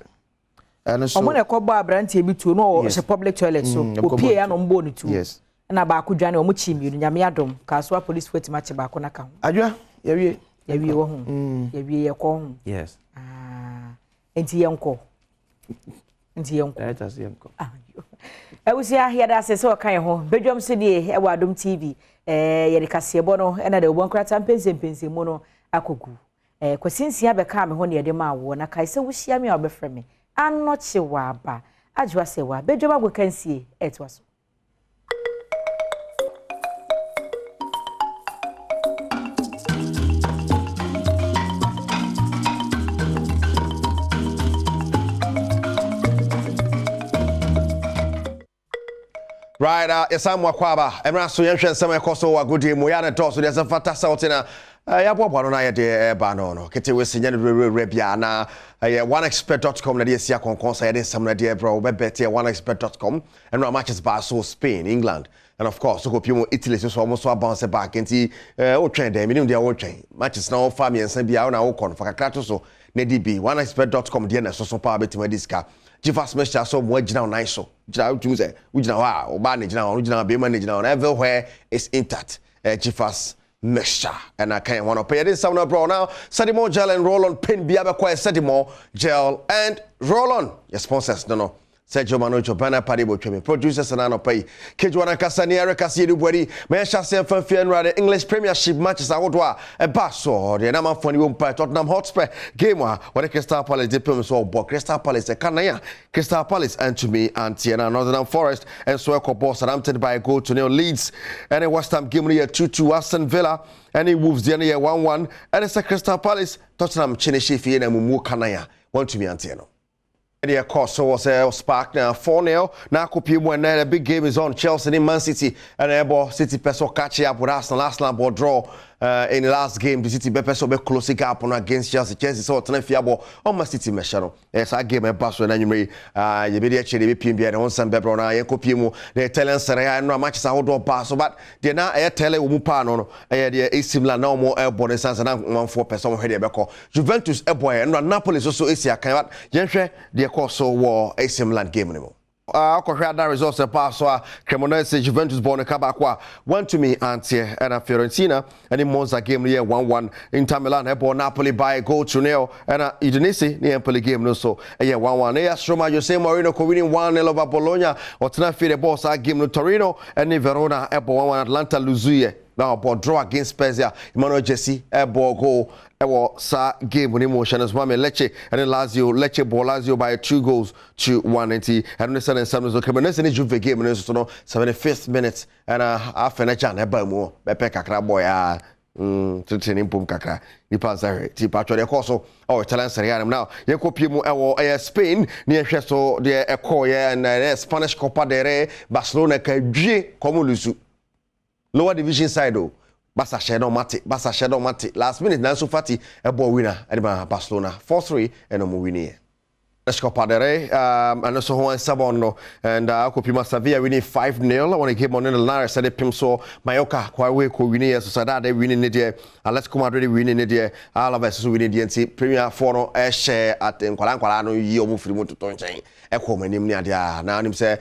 and so omo na kobo abrantie bi tuo no o public toilet so opie ya no mbo ni tuo yes na ba ko dwane omo chimi nyame adom Kasua police force match ba ko na ka ho adwa ya wie wo ho ya wie ye ko ho yes enti yenko that is yenko ewusia here da se so kan ho bedwam se die e wa Adom TV ye de kasebo no e na de obon krata mpense mu no akogu kwasinsia be ka me ho ne de ma wo na kai se wusia me obefre me anoche wa aba ajwa se wa bedwam agwakansie etwa so right yesam wakwaba emra so yenhwe nsem ekoso wa gudi mu ya na toso de fata sautina ya bobo no na ye de ba no kete we sinya re bia na onexpert.com na de sia konkonsa ye de nsem na de bro be bet onexpert.com and no matches ba so Spain England and of course so kopimo Italy so almost so bounce back nti o twen dem minim de o twen matches na o fa mi nsem bia na o kon fa kakra so na DB onexpert.com de na so pa betima diska Jifas Mesha so mo gina on so gina tu say we gina wa oba na gina on gina be man gina on everywhere is intact Jifas Mesha and I can't want to pay this sound bro now Sedimo gel and roll on pin bia be kwa Sedimo gel and roll on your sponsors no Sergio Manocho Bana Paribo Twemi producers and pay Kejwana Kasani Erica Siedubwedi Mesha se fanfie and English Premiership matches awodwa e baso de na manfoni wo mpa Tottenham Hotspur game wa Crystal Palace depem so bo Crystal Palace kanaya Crystal Palace and to me and Tiana Northern Forest and so boss Southampton by a goal to nil Leeds and West Ham game here 2-2 Aston Villa and Wolves the here 1-1 and it's Crystal Palace Tottenham Chineshi fie na mumu kanaya want to me and Tiana the course so was spark now 4-0 now kopie and the big game is on Chelsea and Man City and Ebo City person catch up with Arsenal ball draw in the last game the City be person be close up on against Chelsea so tena fiabo on Man City meshano yes I game e pass when anyway you be there chede be pin bia de on san bebro na ye kopie mu the Italian Serie A no matches how do pass but they na e tele wo mu pa no the AC Milan na mo e bonus sans na 1-4 person he dey be call Juventus e boy and Napoli so AC akan but ye hwe the course so war AC Milan game no akɔhwɛ ada results pass so Cremonese Juventus born kabakwa went to me antie and Fiorentina and Monza game here 1-1 Inter Milan born Napoli by a goal to nil and Udinese near Empoli game no so 1-1 Roma Jose Mourinho winning 1-0 over Bologna or tonight the boss game no Torino and Verona born 1-1 Atlanta lose now ball draw against Spezia Emmanuel Jesse ball goal sa game with emotion as well Lecce and then Lecce ball Lazio by 2-1 and the second some so Cremonese ni Juve game no so no 75th minute and half an hour na ba mu be pe kakra boy tutini mpum kakra ni pasare ti patro de course Italian Serie A now ye kopie mu Spain ni ehwe so de ekoye and Spanish Copa del Rey Barcelona ka dwie komulusu lower division side Basa Shadow Mati last minute Nansu Fati a ball winner at Barcelona 4-3 and no winning. Copa del Rey and also Juan Sabono and Copima Sevilla winning 5-0 when he came on in the Lara said it Pimso Mallorca Kwawe ko winning Sociedad winning it Atletico Madrid winning it Alaves winning the Premier 4 share at Nkwala no yi omu firi moto tonchen e ko manim ni ade na nim say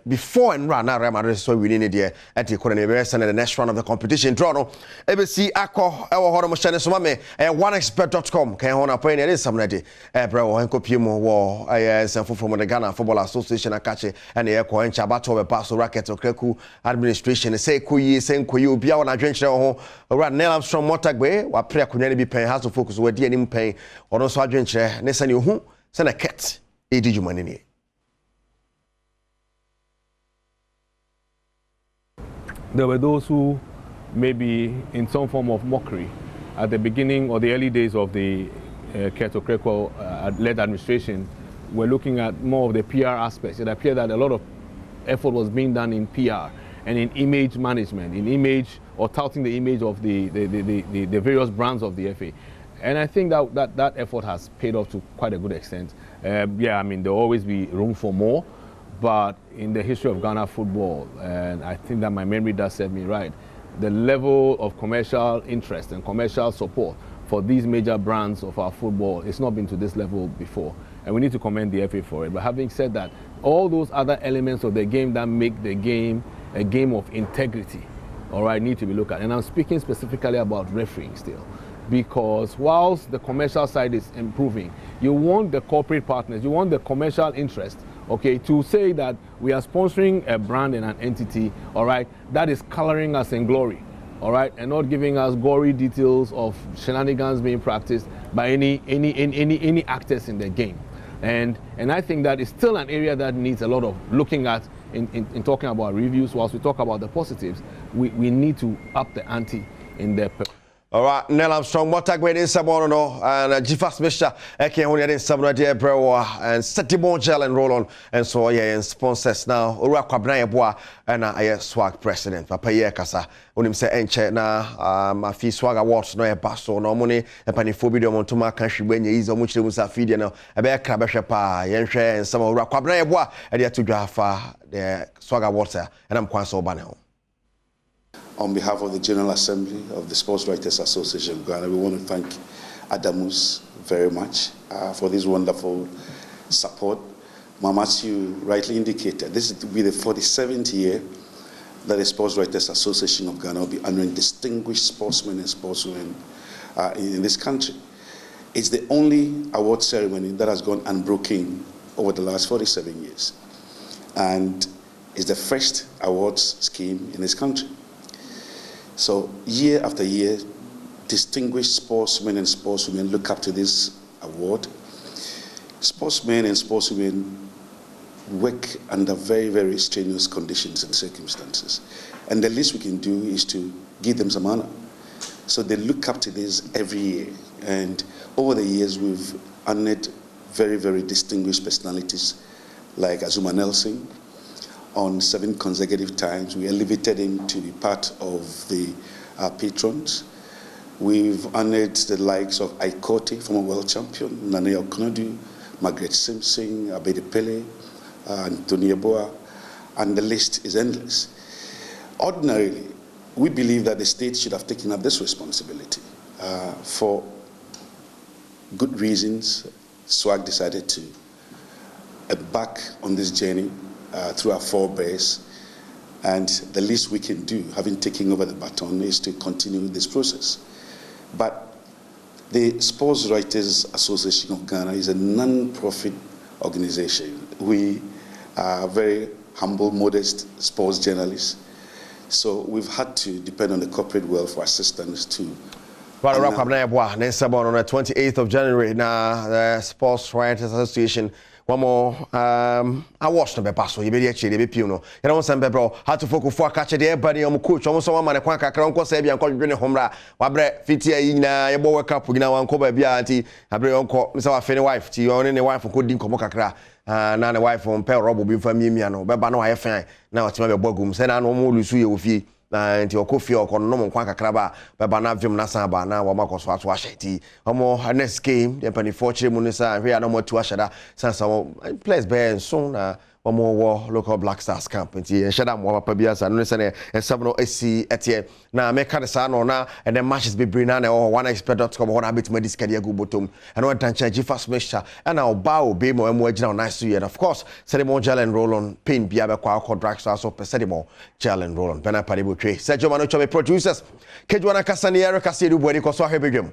before and run Real Madrid so winning it there at the corner the next round of the competition draw no ABC akọ e wo horo mo hyene so ma me onexpert.com kan ho na point e dey samnade bro hen copy mo wo nsefo from the Ghana Football Association akache and ye ko encha bato be pass racket okreku administration say koyi obi a wona dwenkyere ho owura Neil Armstrong Motagbe wa pre akonya ne bi pen has to focus wadi anim pen ono so adwenkyere ne sane ohu sane ket edi jumani ni. There were those who maybe in some form of mockery at the beginning or the early days of the Keto Kreko-led administration were looking at more of the PR aspects. It appeared that a lot of effort was being done in PR and in image management, in image or touting the image of the various brands of the FA. And I think that effort has paid off to quite a good extent. Yeah, I mean, there will always be room for more, but in the history of Ghana football, and I think that my memory does serve me right, the level of commercial interest and commercial support for these major brands of our football, it's not been to this level before. And we need to commend the FA for it. But having said that, all those other elements of the game that make the game a game of integrity, all right, need to be looked at. And I'm speaking specifically about refereeing still. Because whilst the commercial side is improving, you want the corporate partners, you want the commercial interest, okay, to say that we are sponsoring a brand and an entity, all right, that is coloring us in glory. All right, and not giving us gory details of shenanigans being practiced by any actors in the game, and I think that is still an area that needs a lot of looking at in talking about reviews. Whilst we talk about the positives, we need to up the ante in the. All right, Neil Armstrong, Motagbe in Sabono, and Jifas Misha, Eke Honia in Sabono, dear Brewa, and Setibon Gel and Roll On, and so yeah, and sponsors now, Ura Kwabna Bois, and I swag president, Papa Kasa, Unim se Enche na, my fee swag awards, no a basso, no money, a panifobia Montuma country when you is a much feeding, a bear crabashapa, Yenche, and some Ura Kwabna Bois, and yet to Jaffa, the swag awards, and I'm quite so banal. On behalf of the General Assembly of the Sports Writers Association of Ghana, we want to thank Adamus very much for this wonderful support. Mama, as you rightly indicated, this will be the 47th year that the Sports Writers Association of Ghana will be honoring distinguished sportsmen and sportswomen in this country. It's the only award ceremony that has gone unbroken over the last 47 years. And it's the first awards scheme in this country. So year after year, distinguished sportsmen and sportswomen look up to this award. Sportsmen and sportswomen work under very, very strenuous conditions and circumstances. And the least we can do is to give them some honor. So they look up to this every year. And over the years, we've honored very, very distinguished personalities like Azuma Nelson. On 7 consecutive times, we elevated him to be part of the patrons. We've honored the likes of Aikote, former world champion, Nane Okonodu, Margaret Simpson, Abedi Pele, Anthony Eboa, and the list is endless. Ordinarily, we believe that the state should have taken up this responsibility. For good reasons, SWAG decided to embark on this journey through our forebears, and the least we can do, having taken over the baton, is to continue this process. But the Sports Writers Association of Ghana is a non-profit organization. We are very humble, modest sports journalists, so we've had to depend on the corporate world for assistance to. On the 28th of January, now the Sports Writers Association. One more, I watched the pass. You be actually be puno. You know, some bro had to focus for catch the everybody on coach. Almost one man a quack around Cosebi and call you homra. Wabre fitia ina your boy cup. You know, one cover bianti. Abre uncle, Mr. Afeni wife. Ti only the wife who could dim comokakra. Now the wife from Pel Robo be from Mimiano. But no, I find now it's my bogum. Send no more Lucy Ufi. And your coffee or no quanka craba, but Banavim Nasaba now, Wamako Swat Washeti. Omo, next game, the penny fortune Munisa, and we are no more to Ashada, Sansa, place bear and soon. One more war local Black Stars camp and shut up Wama Pabias and listen and 7 SC Etienne. Now make a son or now and then matches be brinana or one expert.com or a bit medicadia go bottom and one time change fast measure and our bow be more and more nice to you. And of course, Sedimo gel and roll on pin Biaba contracts also Sedimo gel and roll on Pena Paribu Tree. Sergio Manucho producers Kejuana Casaniera Casidu Bueni Coso Hebigum.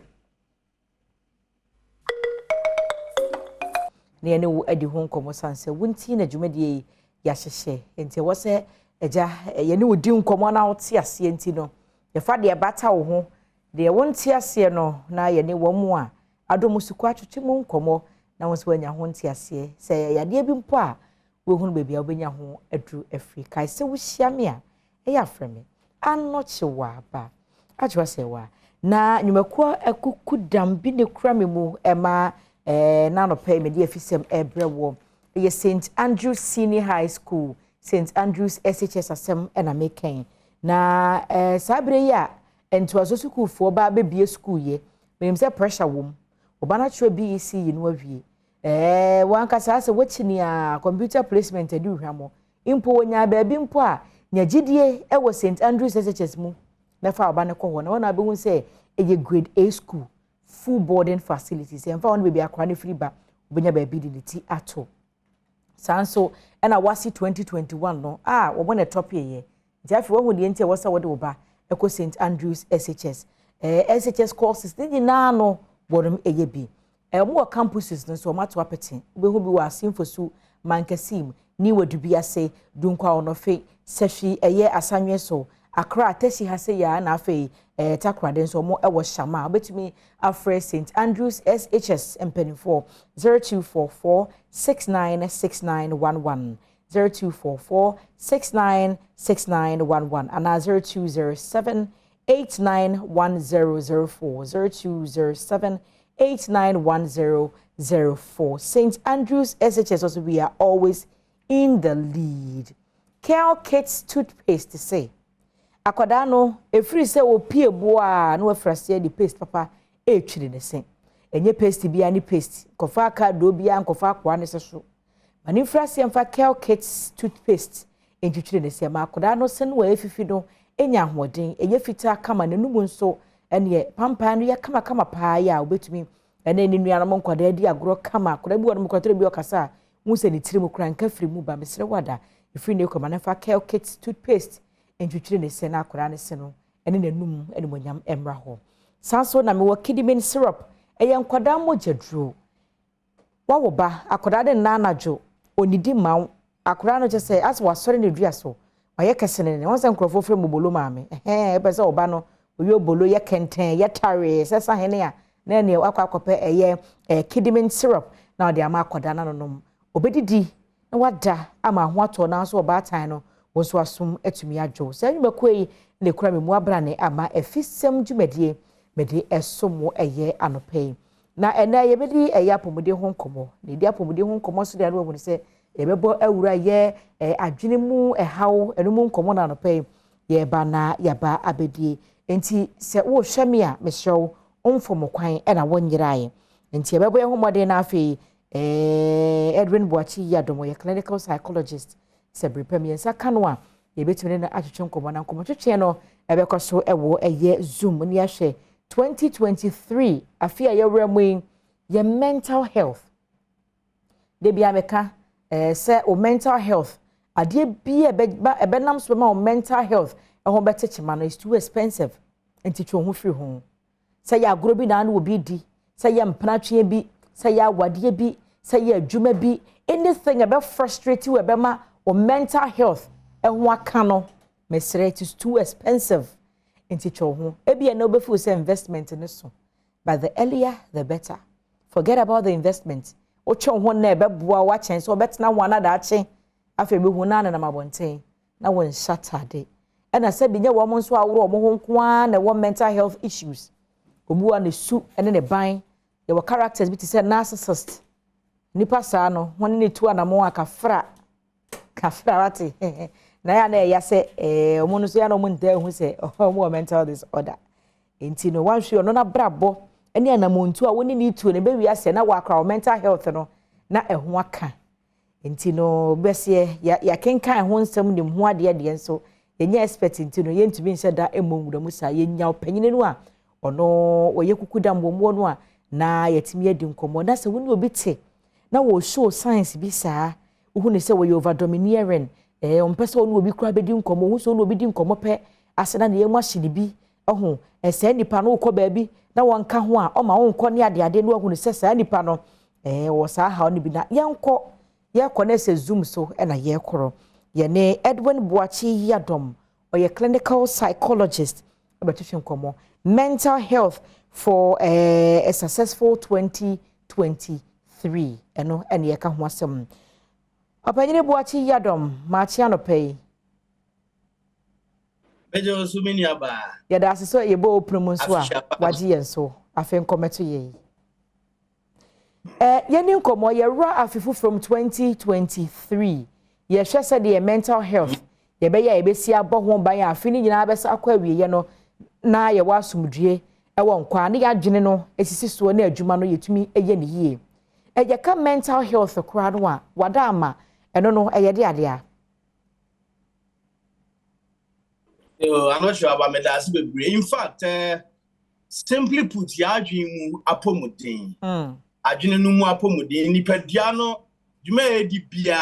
na ye ne wo adi ho nkomo sanse wonti na dwumadie ya hyehye enti wo se eja ye ne wo di nkomo na wo te ase enti no ye fa de bata wo ho de wonti ase no na ye ne wo mu a Adom suku atwetwe mu nkomo na wo se wanya ho nti ase se ya de bi mpo a wo hunu bebi a obenya ho adru Africa se wo hia me a eya freme anoche wa ba ajwa se wa na nyumakua ekuku dambi ne kura me mu ema na no pay me de afisem ebrewo ye St Andrews Senior High School St Andrews SHS asem na meken na sabre ya ento asosuku fo ba bebie school ye menim se pressure wom oba na tro BEC yi no awie wanka sa se wachini a computer placement edi hwamo impo wonya ba bi mpo a nya gidie e wo St Andrews SHS mu na fa oba ne ko ho na wona be hu se eye grade A school full boarding facilities en fa wona be bi akwa ne free ba obenya ba bi diliti ato sanso na wasi 2021 no wo bona top ye jafi wo hu de ntia wo sa wo de oba eko St Andrews SHS SHS courses ni na no bodum eye bi mo campuses no so mato apete we hu bi wa simfosu mankasim ni wadubi ase dunkwa onofe sefi eye asanwe so Accra teshi hase ya na afi takra den so mo ewo shama obetumi afre St Andrews SHS mpenifo 0244 696911 0244 and 0207 891004 0207 St Andrews SHS also we are always in the lead. Kel Kids toothpaste say akwada no efiri se opie bo a no afrase di paste papa etwiri ne sen enye paste bia ni paste kofa aka do bia nkofa akwa ne so mani frase emfa Kel Kids toothpaste entwiri ne sen ma akwada no sen wa efifi no enya hoden enye fita kama ne numu nso ene pampa no ya kama paa ya obetumi ene ni nua no nkwada di agro kama akwada bi wo no kwatire bi okasa mu se ni tirimu kran ka firi mu ba mesre wada efiri ne koma na fa Kel Kids toothpaste entwitwire ne se na akora ne se no ene nanum ene monyam emra ho sanso na me wo kidimin syrup eye nkwada mojaduro wawo ba akora de na anajo onidi maw akora no je se as wasore ne dua so waye kesene ne won se nkrofo fre mu bolo maame pese oba no oyo bolo ye kenten ye tare se sa hene ya na ne akwakope eye kidimin syrup na de ama akoda na no obedidi na wada ama ho ato na so oba tan no wonso asum etumi adwo se nyumakoi ne kura me mu abrane ama efisem dwumadie mede esomo eye anopei na ena ye bedi eye apomode ho nkomo ne di apomode ho nkomo so de anu wonu se ye bebo awura ye adwene mu ehawo enu mu nkomo na anopei ye ba na ya ba abedie enti se wo hweme a mehyew omfom kwan ena wonyirae enti ye bebo ye homode na afei Edwin Boachi Yadomo ye clinical psychologist Sebri Premier Sakanwa ye betune na atwetwe nkomo na nkomo twetwe no ebekoso ewo eye zoom ni ahwe 2023 afia ye wramu ye mental health de bia meka se o mental health ade bia ebenam so ma o mental health ho betechima no is too expensive entitwe ho firi ho se ya agoro bi na na obi di se ya mpratwe bi se ya wade bi se ya adwuma bi anything about frustrate you about or mental health and what cano mesre it is too expensive in teacher ho ebi no be full investment in this but the earlier the better forget about the investment ocho ho na be boa wa chen so betna wana da chen afa be hu na na mabonten na won Saturday and I said binye wo mo nso aworo mo ho nko na wo mental health issues obuwa ne su ene ne ban there were characters bi to say narcissist nipa saa no won ne tu anamo akafra wati na ya na ya se omo no so ya no mo nta hu se omo mental disorder enti no wan hwe no na brabo ene anamontu a woni ni tu ne be wi ase na wa akra mental health no na eho aka enti no bese ya kenkan ho nsam nim ho ade ade nso yenya expert enti no yentumi nse da emomura mu sa yenya opanyine no a ono woye kukudam bomo no a na yetimi adi nkomo na se woni obi te na wo show science bi saa uhu ne se wo over domineering ompese onu obi kura bedi nkomo hu so onu obi di nkomo pe asena ne yemu ahye ne bi ohu ese nipa no ukọ baabi na wonka ho a o ma wonko ne ade no ahu ne se saa nipa no was a how ni bi na yenko na se zoom so na yekoro ye ne Edwin Boachi Adom or your clinical psychologist about komo mental health for a successful 2023 and ye ka ho asem Apanyine Boachi Adom machi anope Bejo so many aba ye da so ye bo promo so a waji yen so afen kometo ye yeni nkomo ye ra afifu from 2023 ye hwe se de mental health ye be ya ebesi abo ho ban afini nyina besa akwa awiye no na ye wasumdue ewo nkwa ne ya dwene no esisi so na adwuma no yetumi eye ne yie ye ka mental health kura no a wada ama eno no eye de ade a I'm not sure about medals bebre. In fact, simply put, ya dream apomodin. Adwene no mu apomodin nipadua no dwuma edi bia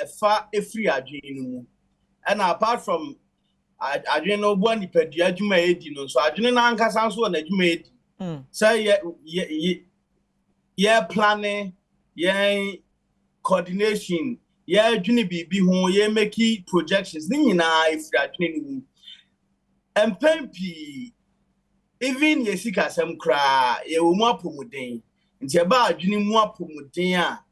efa efri adwene no mu. And apart from adwene no bo nipadua dwuma edi no so adwene na ankasa so na dwuma edi. Say ye planning, ye coordination, ye adwene bibi ho ye make projections ni nyina efri adwene no mu. Empempi even yesika sem kra ye wo mu apomodin nti eba adwene mu apomodin a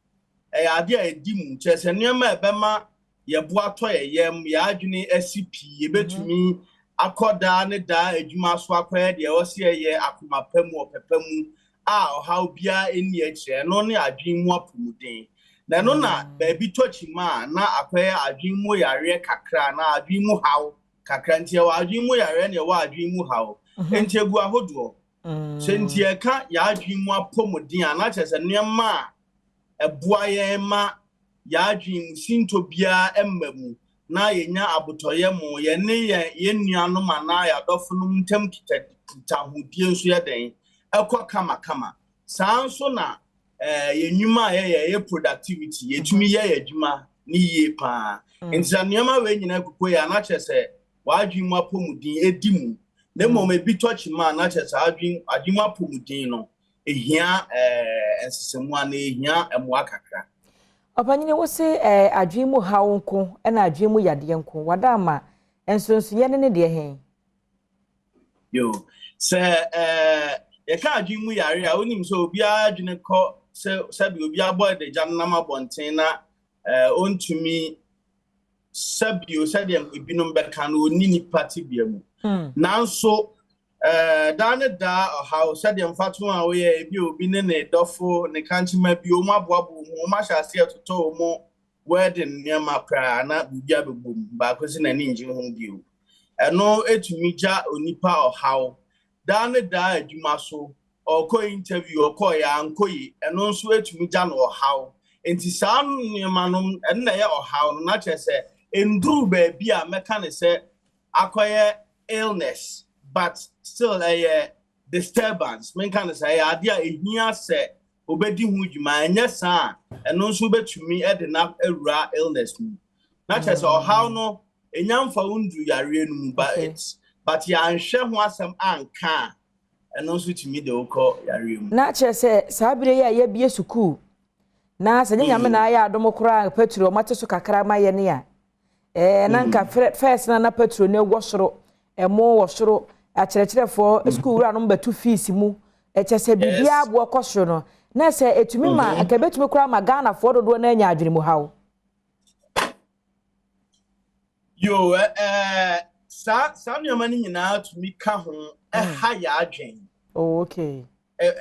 ade a edimu chese nneema ebema ye bo ato yem ya adwene asipi ye betumi akoda ne da adwuma so akoye de wo se ye akomapam opepamu a how bia eni akire no ne adwene mu apomodin na no na ba bi tochima na akoye adwene mu yare kakra na adwene mu haw kakra nti wa adwene mu yare ne wa adwene mu haw enti egu ahodo senti eka ya adwene mu apomodin ana chese nneema eboa ye ma ya adwene sinto bia emmamu na yenya abotoye mu ye ne ye nuano ma na ya dofo no ntam kita hodie nso ye den ekwa kama sanso na ye nyuma ye productivity ye tumi ye adwuma ni ye pa enti nneema we nyina kuko ya na chese wa adwene mu apomodin edimu ne mo me bi touch man na chese adwene mu apomodin no ehia ensesemu ana ehia emu akakra Opanyine wo se adwene mu hawo nko na adwene mu yade nko wada ama ensonso ye ne de hen yo se ye ka adwene mu yare a onim so obi adwene ko se bi obi abo de janna ma bonten na ontumi sabio sadem ebinom beka no oni ni party bia mu nanso da how sadem fatu a we ebi obi ne dofo ne kanchima bi o maboabo mu ma sha se toto mu wedding nyama pra na bibia bebom ba kwesi na ni nji ho bio eno etumi ja onipa o how da adwuma so o interview o ya ankoyi eno nso etumi ja no o how enti saa nyama no enne ye o how no na chese enduru ba bia meka ne se akoye illness but still a disturbance men can say adia ehia se obedi hu djuma enya sa eno nso betumi e de na awura illness mu na chese o how no enyamfa undu yare nu but ya anhwe ho asem anka eno nso tumi de okọ yare mu na chese sabire ya ye bie suku na se nyame na ya adom kora petro mate so kakra ma ye ne ya nanka first na petro ne wosoro emo wosoro akyerɛkyerɛfo school ra no betu fees mu ɛkyɛsɛ bibia abo kɔsoro no na sɛ etumi ma akabetumi kora ma Ghana fo dodo na anya adwene mu hawo yo sa nyama ni nyina tumi ka ho ha ya adwen oh okay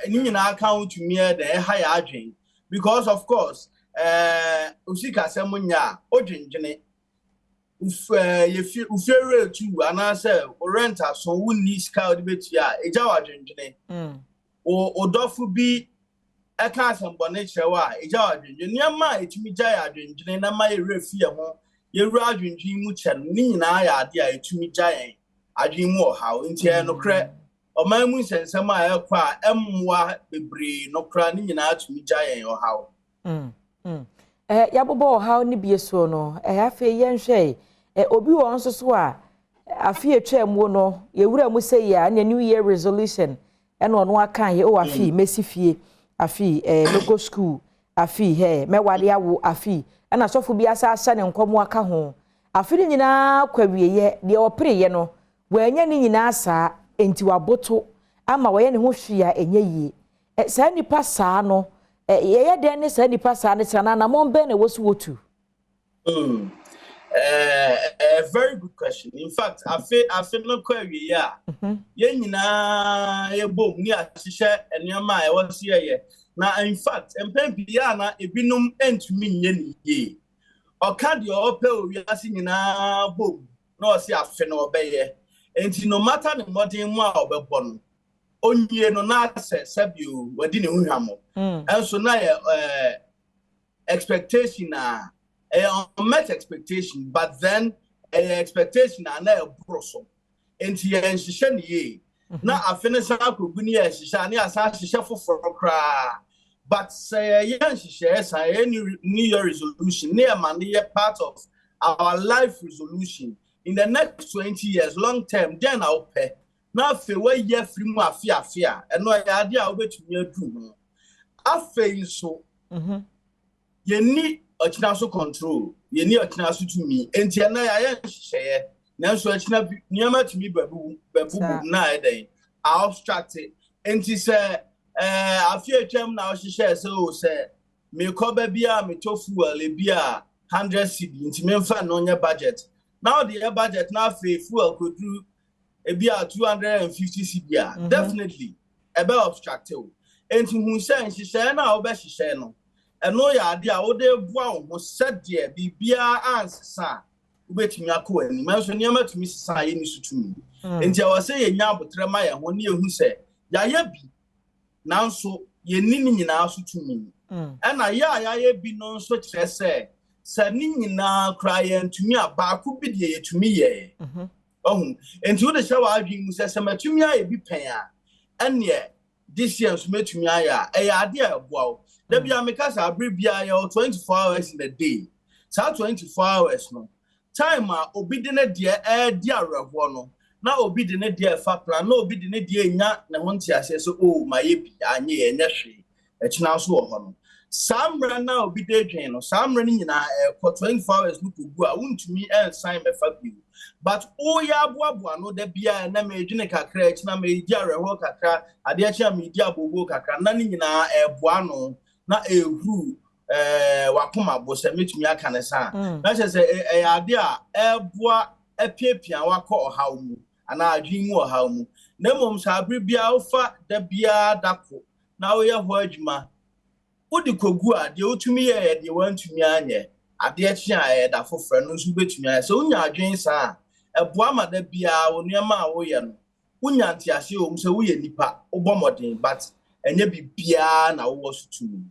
ni nyina ka ho tumi e de ha ya adwen because of course usika sɛ munya odwendwene ufere tu anase renta so wonni sika de betua eja wadwendwene odofu bi eka asembone chewa eja wadwendwene niam etumi ja ya adwendwene na ma yerefi ye ho yewura adwendwene mu che ni nyina ya ade a etumi ja yen adwen mu ohaw nti e no kre oman mu nsensem a ekwa emwa bebre no kra ni nyina atumi ja yen ohaw yabobo ohaw ni bieso no afa yenhwe obi won so a afi etwam no yewura mu say ya new year resolution eno no aka ye o afi mesifie afi logo school afi he mewade awo afi na sofo bi asa asa ne nkomo aka ho afi ni nyina kwawieye de opereye no wanya ni nyina asa enti waboto ama waye ne ho hwia enye yie saa nipa saa no ye de ne saa nipa saa ne sana na mombe na wosu wotu. A very good question. In fact, I feel no query, yeah. Yenina, a boom near Shisha and your my was here. Now, in fact, and Pempiana, a binum end to me ye. Or can't your opel we are singing a boom, no, see a fen or bay. And no matter what in wow, but one. Only no not said you were didn't hamo. And so now, expectation unmet expectation, but then expectation and a broso. And she and she shen ye. Now I finish up with Gunia, she shall near she shuffle for a cry. But say, yes, she shares any New Year resolution near money part of our life resolution in the next 20 years, long term, then I'll pay. Now, if we year free more fear, and no idea I'll wait to near do. I feel so. You need a chance to control. You need a chance to me. And Tiana, I share. Now, so it's not near to me, babu, night day. I abstract it. And she said, I fear Jam now, she shares. So, say, me cover beer, me tofu, a beer, 100 cedi, into me fan on your budget. Now, the budget now, fuel could do a beer 250 cedi. Definitely, a better abstracted. And to who saying she share now, best she share no. And no idea what they was said there, be beer answer. Wait me a coin, mention near to Miss Saying to me. And I was saying, now, but Tremaya, one year who said, Yayabi. Now, so ye ninny in answer to me. And I be known such as say, Sending now crying to me about could be ye to me, ye. Oh, and to the show I dream says, to me, I be paying. And yet, this year's met to me, a idea of wow. There be a because I bring beer 24 hours in a day. So 24 hours no. Time obedient dear dear Ravono. Now obedient dear Fapla, no obedient dear not na huntia says, oh, my epi, I near nursery. It's now so on. Some run now be daydream or some running in for 24 hours look go. I want to me and sign my fabu. But oh, ya boa, no, there be a name, Jinica Crate, na me dear Roca, a dear media boboka, none in a buano. Na who wakuma bo se metumi aka ne sa na che se idea boa epiapia wako ohaw mu ana adwin mu ohaw mu na mom sa bibia ofa da bia dako na wo ye ho adwuma odi kogu a de otumi ye de wantumi anye ade a chia da fofra no nso betumi anye so unya adwin sa boa ma da bia wo nuama a wo ye no unya ntiase o se wo ye nipa obomodin but enye bibia na wo so tumi.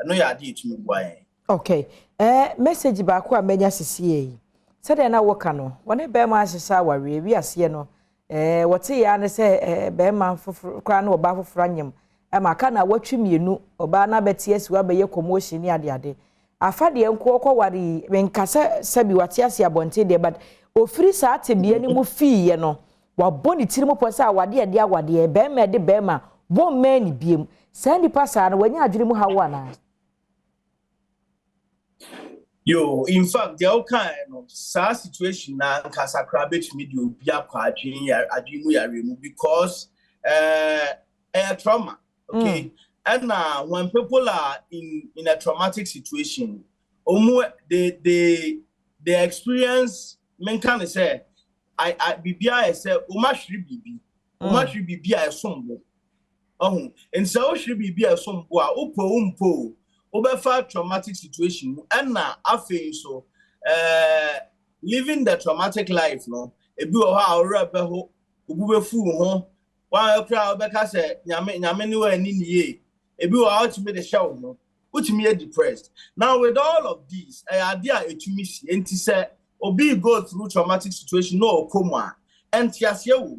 No ya di to me why. Okay. Message back wa menya sisi said na woka no. Wone be ma asesa ware wi ase no. Wote ya ne se be ma foforo kwa na oba foforo anyem. Ma ka na watwi mienu oba na beti asiwa be ye commotion ni ade. Afade enko okọ ware menkasa sabi wate ase abonte de but ofiri sa atebie ni mu fi ye no. Wa boni tirimu posa awade ade awade be ma de be ma bon man biem. Sandy Passar, when you are dreaming how one. Yo, in fact, the all kind of sad situation now, Casa Crabage media be a dream because a trauma. Okay. And now when people are in a traumatic situation, they experience men can say, I be say, much be a sombo. And so should be a some boy, umpo, over traumatic situation, and now I feel so living the traumatic life, no, a bit of how rebel who fool, while crowd Becca said, Yamenu and in ye, a bit out to be the show, no, put me depressed. Now, with all of these, I idea to miss, and he said, or be go through traumatic situation, no, coma, and Tiasia,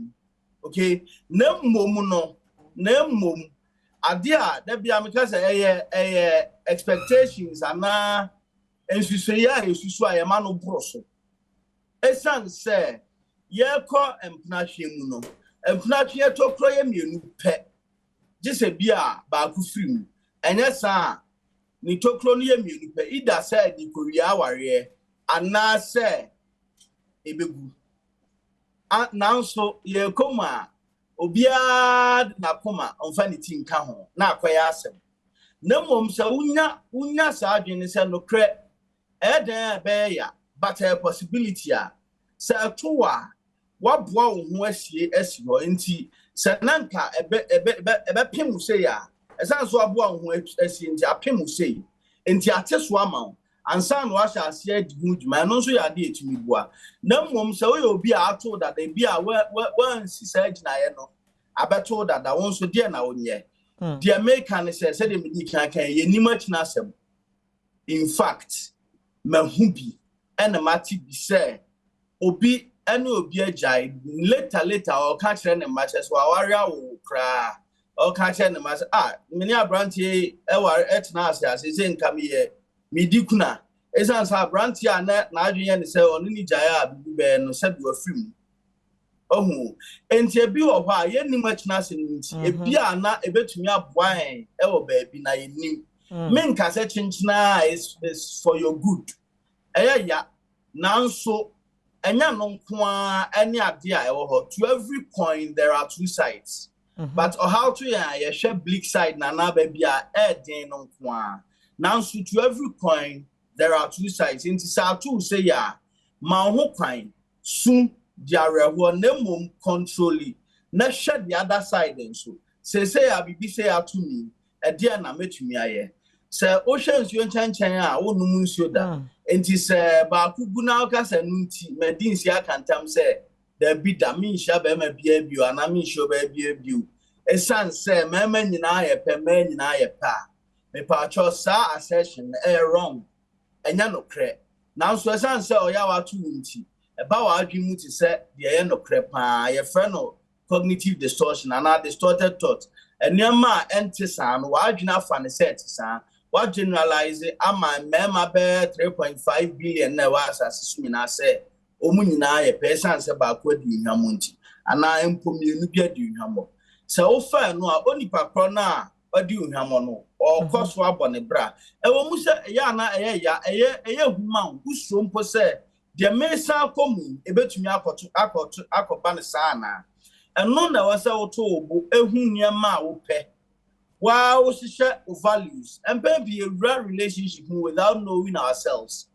okay, no more. Name idea that be because expectations are na ensusuya man no broso esan say ye ko empnahwe mu no empnahwe to kroye mienu pe je se bia ba ku firi mu ɛnyɛ saa ni tokro no ye mienu pɛ ida sɛ di korea aware ana sɛ ebegu nanso ye koma obia na koma onfa ne ti nka ho na akoya asɛm na mom sɛ unya saa adwene sɛ no krɛ ɛdan ɛbɛya but a possibility a sɛ towa waboa wo ho asie asi hɔ nti sɛ nanka ebe pemu sɛ ya ɛsan so aboa wo ho asie nti apemu sɛ nti ate so ama wo ansa no ahya ase adi ho dwuma no nso ya de etumi boa na mom sɛ wo obi a ato dada bi a wansi sa gyinaye no abeto dada won so de na wonyɛ the American says the medical can ye much nasem. In fact, mahubi and a mati be say obi any obi a jai later or catch any matches while warrior will cry or catch any match. Many a branty ever et nasa is in come here. Midikuna is answer branty and that Nigerian say on any jaya be no said you a free. Oh, and ye be of why ye ni much nothing. If be na ebetumi aboan ewo baby na ye nim. Men ka se chinchina is for your good. Ya nanso enya no kwa any idea ewo ho. To every coin there are two sides. But how to ye share bleak side na baby a den no kwa. Nanso to every coin there are two sides. Inti sa two say ya ma ho kwan soon diare ho na mom controlly na hwe the other side nso say abibi say atumi e dia na metumi aye say o hwe nsuo nchanchan a wo num nsuo da enti say ba kugu na ka say nti medin si akantam say da bi da mi hia ba ma bia bio ana mi hio ba bia bio esan say mama nyina ye pe ma nyina ye pa me pa cho sa assertion wrong enya no kre na nso esan say oya wa tu nti eba wa adwemu ti se de ye no krepa ye frɛ no cognitive distortion and distorted thought enema entisa no wa adwena fa ne set sa wa generalize ama mema be 3.5 billion na wa asase su nyina se omu nyina ye person se ba ko di nhamo nti ana empomienu bia di nhamo se wo fa no a onipa kro na odi nhamo no o koso abone bra e wo mu se ya na eye huma uso mpo se the mesa komu ebetumi akoba ne saa na eno na wasa woto obo ehu niam a wo pe wa wo hihye values and be a real relationship without knowing ourselves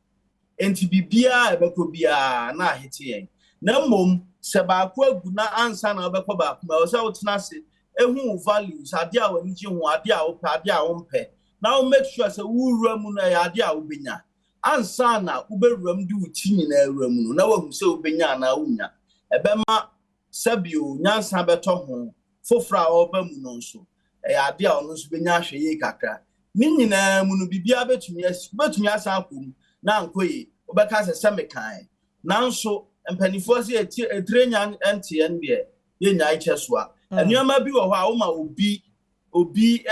enti bibia ebeko bia na ahete na mom se ba ko aguna ansa na obeko ba kuma wasa wotena se ehu values ade a wani ji ho ade a wo pe ade a wo mpe na wo make sure se wo wura mu na ya ade a wo benya ansa na uberuam di uti nyina awuram no na wahu se ubenya na unya ebema sabio nyansa beto ho fofra oba mu no nso ade a ono nso benya hweye kakra ni nyina mu no bibia betumi asa akom na ankoye obeka se semekan nanso empanifo se etrenya ente ende ye nya ichesoa enuama bi wo ho a wo ma obi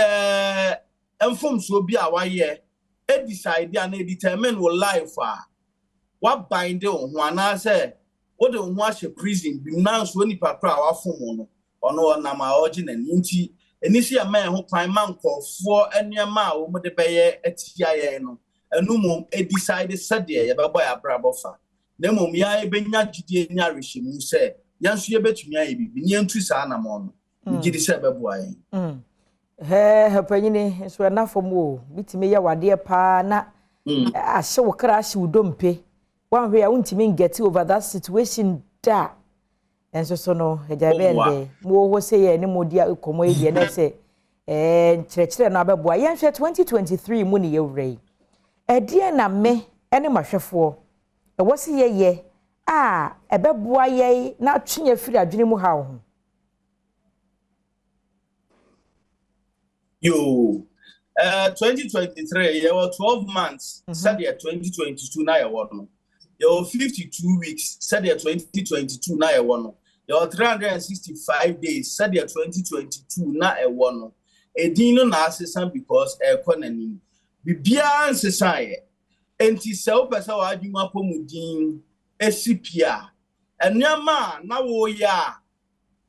emfom so obi a waye decide and determine your life what bind on one say what the wash a prison be now so any papra our phone or no nama origin and inti and a man who find man call for any amount over the bay at TIN and no mum a decided Sadia by a brabofa. The mum ya benya gidi nyarish mu say yansu ye betumi be near to sanamon gidi sebe boy Panyini so na for mo bitime ya wade pa na ahye wo kra ahye wo dompe wan hwe ya untimi get over that situation da enso so no eja bende mo wo se ye ne modia komo ye na se kyerɛkyerɛ na abɛboa yɛn hwɛ 2023 mu ne yɛwrɛ ɛdeɛ na me ene mahwɛfoɔ ɛwɔ se yɛyɛ ɛbɛboa yɛn na twenya firi adwene mu ha ho. Yo, 2023, there were 12 months, said 2022, now you want. There were 52 weeks, said 2022, now you want. There were 365 days, said 2022, now you want. A dino narcissism because economy. Bibia society. And tis so person argument pomudin, SCPR. And your man, now ya,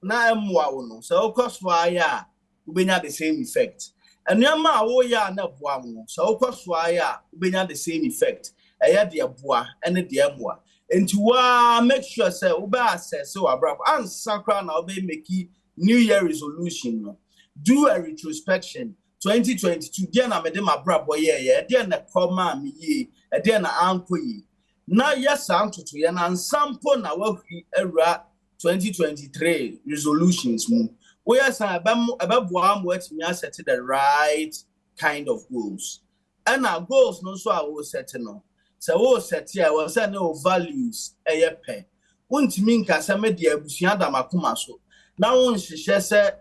na emwa no. So, of course, why ya. We have the same effect. Enyama a wo ya na boa mo. So okosua ya ubenya the same effect. Eya de boa ene de amoa. Enti wa make sure say uba assess so abrab ansa kra na obe make new year resolution no. Do a retrospection 2022 dia na mede mabrabo ye dia na koma me ye dia na anko yi na yes antoto ye na sample na wa ewra 2023 resolutions mu we yes abeboa mo atimi set the right kind of goals and our goals no so I will set no so we set here we set no values eyepe untimi nka se me de abusua da makoma so na won hihye se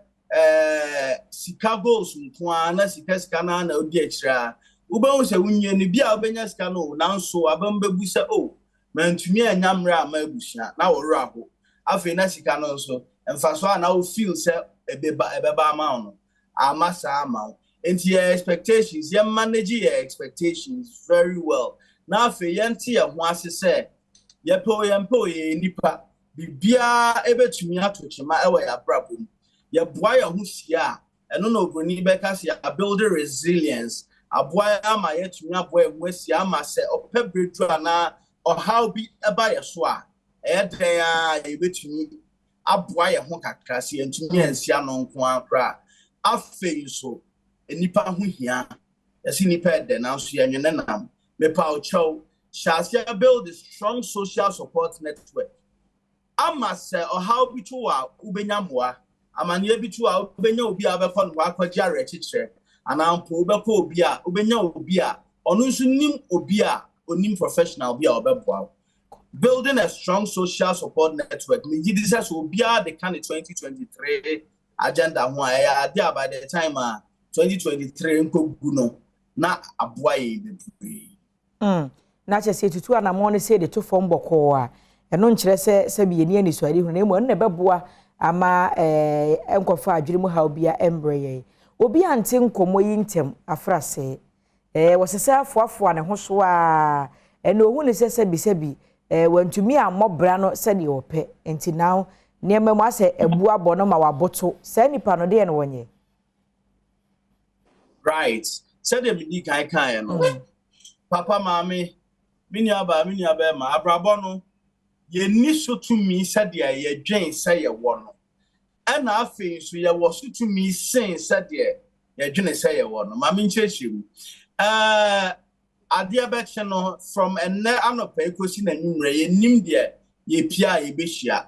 sika goals nko na sika na na odi akira uba se wunye ni bia obenya sika no na nso abambebu se mantumi anyamra ama abusua na woro aho afi na sika no nso emfaso na wo feel se ebeba ama no amasa ama enti your expectations you manage your expectations very well na afi yenti ye ho ase se yempo ye nipa bibia ebetumi atochema ewe ya brabo ya boa ya husia eno no broni beka se ya build resilience aboa ama yetumi aboa enwasia ama se opebredu ana or how be eba ya so a eden ya ebetumi aboa ya ho kakra se entumi ansia no nko akra afei so enipa ho hia yesi nipa de na so ya nwene nam mepa ocho shasia build a strong social support network ama se or how be to a ubenyamoa amanye bi to a ubenya obi a be kon wa kwaja rechiche anampo ubekọ obi a ubenya obi a onu nso nim obi a onim professional bi a obeboa building a strong social support network me gidi say so obi a the kind of 2023 agenda ho a dey by the time 2023 nkogu no na aboa ye be na chese tutu anamo ne say de to form boko a eno nkyere se bi yeni ani so ade hu na emu ne beboa ama enkofa adwiri mu ha obi a embreye obi ante nkomo yi ntem afrase wosese afoafo ne ho so a eno ohu ne sese bi wantumi amobra no se de ope enti now niema mu ase ebu abo no ma waboto se nipa no de ne wonye right said dem di kai no papa mami mini aba ma abrabo no ye ni so tumi said ye dwen say ye wo no ana afi so ye wo so tumi sen said ye dwen say ye wo no mami nchechim adia beche no from enne anopa ekosi na nwumre ye nim de ye pia ye behia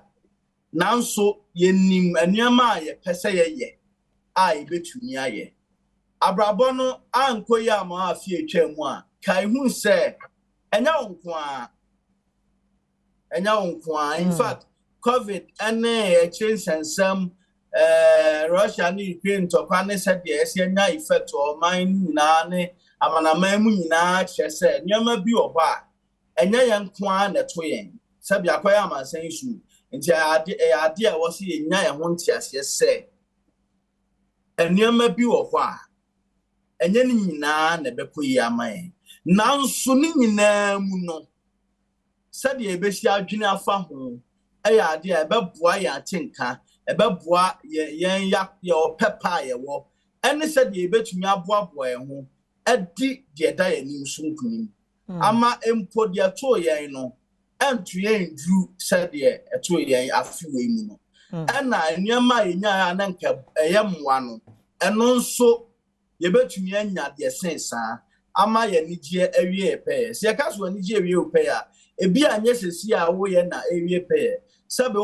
nanso ye nim anuama ye pese ye a betumi aye abrabo no ankoyi ama afi etwam a kai hu se enya unkwa in fact covid and change and some Russia and Ukraine to kwane said yes enya effect or mine na ne amanama mu nyina che se nyama bi oba enya yankwa na to yen sabi akoya amansan isu nti ade a wo se enya ye ho ntiase se nyama bi oba enya ni nyina na bekoyi amaye nanso ni nyina mu no said ye besi adwene afa ho eya ade a beboa ya tenka ebeboa yen ya opepa ye wo ene said ye betumi aboaboa ye ho edi de da ye nim sunkunim ama empo de to ye no entu ye ndru said ye eto ye afiwe mu no ena enyama ye nya na nka eye mwa no eno nso ye betumi anya de sensa ama ye nigye awie pe se ka so nigye awie pe ya ebi anye sesi a wo ye na awie pe sabe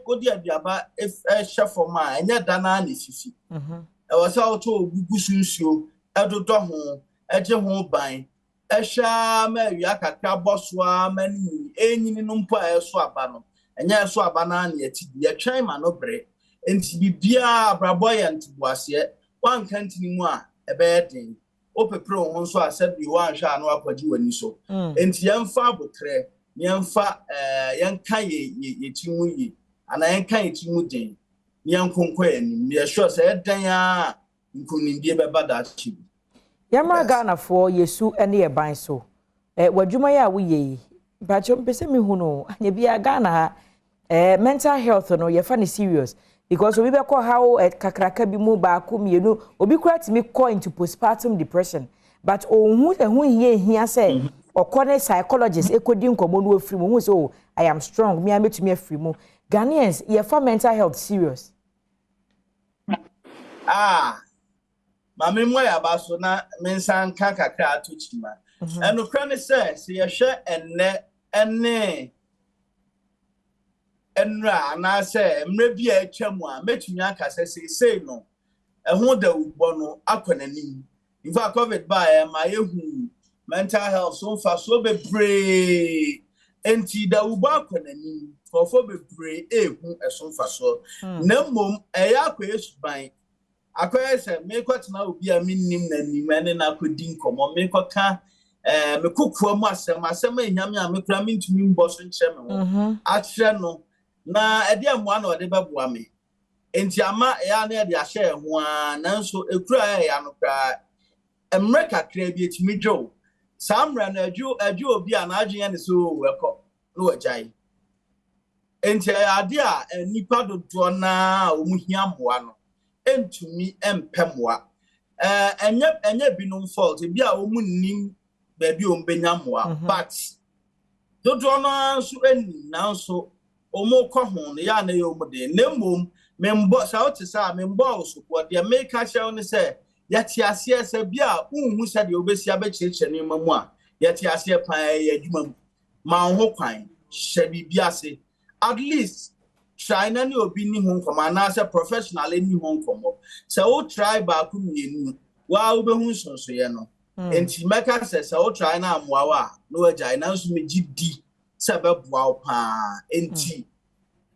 odi aduaba chefom a enya dana na fifi e wo sa auto ogugu sunsuo edodo ho eje ho ban ehwa ma awia kakra boso a mani enyini no mpo a eso aba no enya eso aba na na yati ye twen ma no bre enti bibia abrabo ye ntibuase wan kantini mu a ebe den opepre ho nso asabi wan hwa no akwaji wani so enti yemfa abotre yemfa yenka ye timu yi ana yenka ye timu den yankonkwa ni ye sure say den a nkunindie beba da chi yamra Ghana for yesu ene ye ban so wadwuma ya wo ye ba chom pese mi hu no anya bia Ghana mental health no ye fa ni serious because obi be call how kakraka bi mu ba ko mienu obi kura timi call into postpartum depression but ehun hia say okone psychologist ekodi nkomo no afiri mu hu so I am strong me ametumi afiri mu Ghanaians ye for mental health serious mame mo ya ba so na mensan kakakra atochima eno kra ne se ye hwe enne enra na se mre bia atwamu a metumi aka se no ehun da ubo no akonanim in fact covid by my mental health so far so be pray enti da ubo akonanim for be pray ehun eso fa so na mom eya akwesuban akoye se me kwatena obi a minnim na nimane na akodi nkomo me kwaka me kokua mu asem enyame a me kura mentumi mboso nche me ho ahre no na ede amoa na ode beboa me enti ama ya na ede ahye ho a nanso ekura ya no kra emreka kra bi etimi dwo samra na aju obi a na adwen ne so weko no wajai enti ade a nipa dodo na omuhia moa no entumi empemwa enye binum fault bi a omunnim ba bi ombenya moa but dodo no so eni nanso omokọ ho ne ya na ye omude nemmom membo sa otisa membo osopọ de make sure ne say yati ase se bi a unhu se de obesi abekyeche ne mamu a yati ase pan ye adwuma ma ho kwan hye bi ase at least China ni obi ni ho nkomo na se professional ni ho nkomo se o try ba ku mienu wa obehu sonso ye no enti meka se o try na amoa wa no agya na nso megidi se beboa pa enti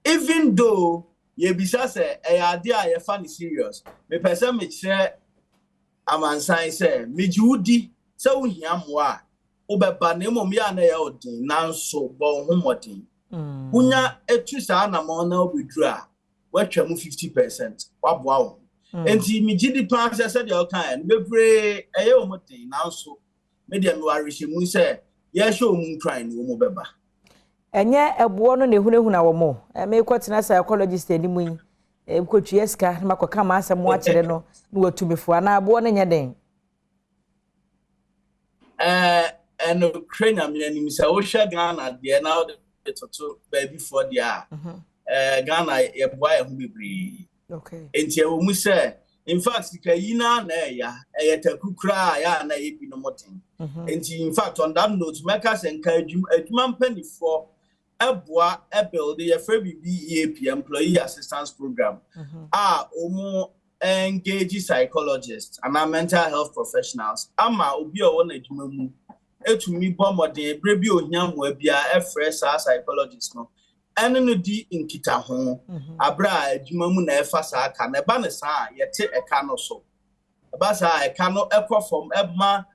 even though ye bisa se ade a ye fa ni serious me pese me kire amansan se mejiudi se wo hia amoa obeba na emom ya na ye odin na nso bo ho modin Unya etu sa na mo na obedura watwa mu 50% waboa wo enti mi gidi pa se de okan bebre eye o motin na so me de no arehye mu se ye show mu nkran no mo beba enye ebo no ne hunahuna wo mo me kwatena psychologist ani mu kwatue ska na makoka ma asem wa kire no na watumefo na abo no nya den eno krenya me ani mi se wo hwe Ghana de na to baby for dia Ghana ye boy hu bibri okay enti wo mu se in fact kayina na ya takukra ya na ye bi no motin enti in fact on that note make us encourage adwuma mpani for eboa build ye free BEAP employee assistance program omo engage psychologists and mental health professionals ama obi o na adwuma mu etumi bomode brebi ohiamwa bia efresh psychologist no ene no di nkita ho abra adwuma mu na efa sa aka na ba ne sa yete eka no so ba sa eka no ekofom ema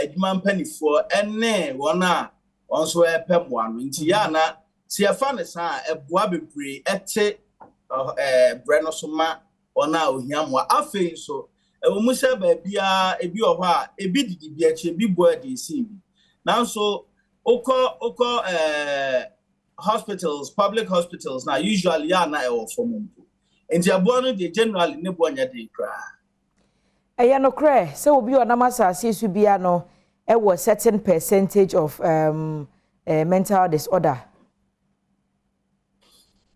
adwuma mpanifo ene wona onso epemwa no nti ya na se efa ne sa eboa bebre ete bre no so ma ona ohiamwa afei so ewomu se ba bia ebi oho a ebi didi bia che ebi bo ade si now so oko hospitals public hospitals now usually are na e for mum enti abo no de generally ne bo nya de kra eya no kra se obi ona masase su bia no e was certain percentage of mental disorder.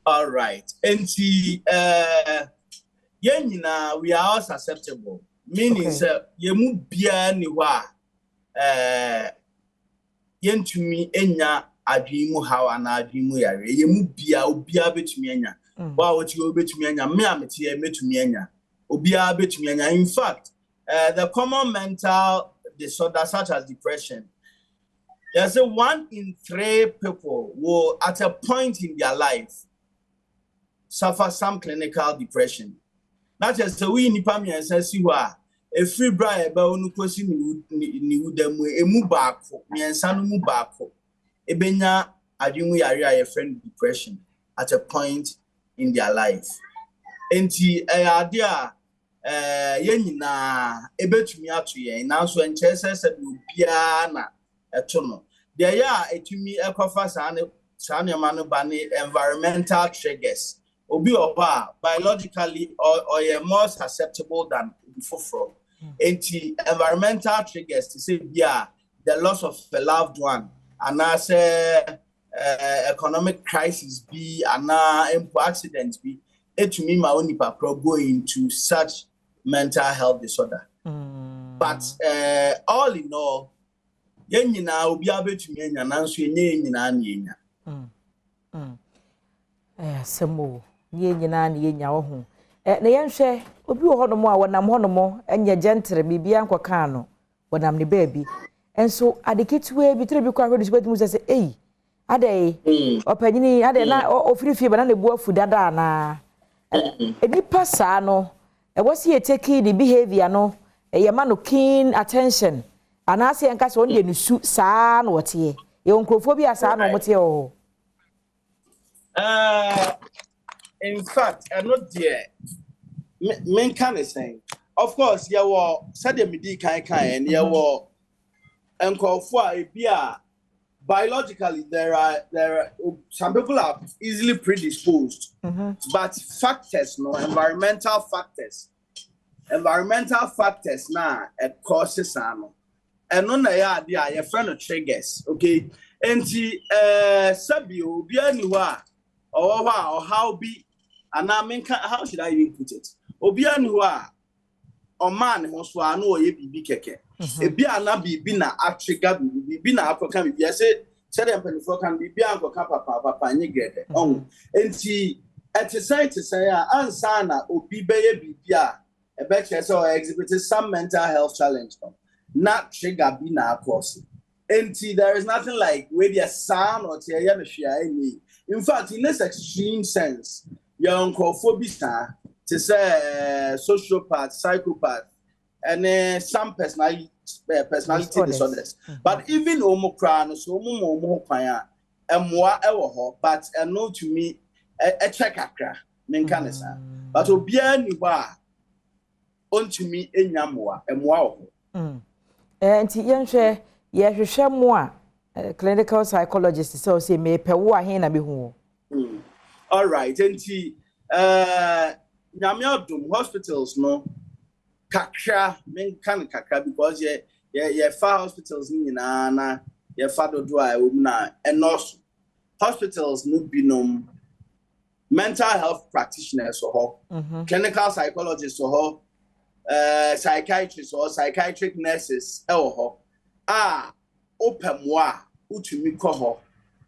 All right enti yenyina we are all susceptible meaning say yemu bia ni wa yentumi enya adwimu hawa na adwimu yare yemu bia obia betumi enya wa woti obetumi enya me amete e metumi enya obia betumi enya in fact the common mental disorder such as depression, there's a 1 in 3 people will at a point in their life suffer some clinical depression. Not just the way nipa mi ansasi wa a free bribe ba onu kosi ni udemu emu baako mi ansanu mu baako ebenya adwemu yare a friend depression at a point in their life. Enti ade a yenyina ebetumi ato yen nanso enchese se bia na eto no de ya etumi ekofa saa ne ma no ba ne environmental triggers obi oba biologically or more susceptible than before. Environmental triggers to say the loss of a loved one and economic crisis be and accidents be it to me my only papa go into such mental health disorder. But all in all, yen na obi abetumi anya nanso enye nyina na enya. Semo nye nyina na enya wo ho. Na yenhwe obi wo hono mo a wonam hono mo enye gentle bibia nkoka no wonam ne baabi. Enso adeketuwe bi tre bi kwa hwedu betu se ei ade opanyini ade na ofirifie bana na bu afu dada na enipa saa no e wasi take the behavior no ye ma no keen attention anase enka se onde nusu saa no wote ye nkrofo bi asa no mote o in fact I'm not there men can say of course you were said the midi kan and you were nkrofo a bia biologically there are some people are easily predisposed but factors environmental factors na causes ano eno na ya ade a your friend triggers okay enti sabio bia ni ho a or how be and I mean how should I even put it obia ni ho a o man ho so ano o ye bibi keke ebi ana bibi na trigger bibi na akoka bibi say the employee can be ankoka papa nye grade enti at the same to say answer na obi beye bibi a ebe chese or exhibited some mental health challenge not trigger be na cause enti there is nothing like where the sound or tear ya any in fact in this extreme sense your oncophobia to say sociopath psychopath and some personality disorders but even omokran so omo kwan emwa ewo ho but no to me a check akra menkanesa but obia ni ho a onto me enyamoa emwa ho enti yenhwe yehwehwe mo a clinical psychologist so say me pewo ahe na be hu all right enti nyame odum hospitals no kakra men kan kakra because ye far hospitals ni na ye fado do a na enough hospitals no binom mental health practitioners or clinical psychologists or psychiatrists or psychiatric nurses or open moi utumi ko ho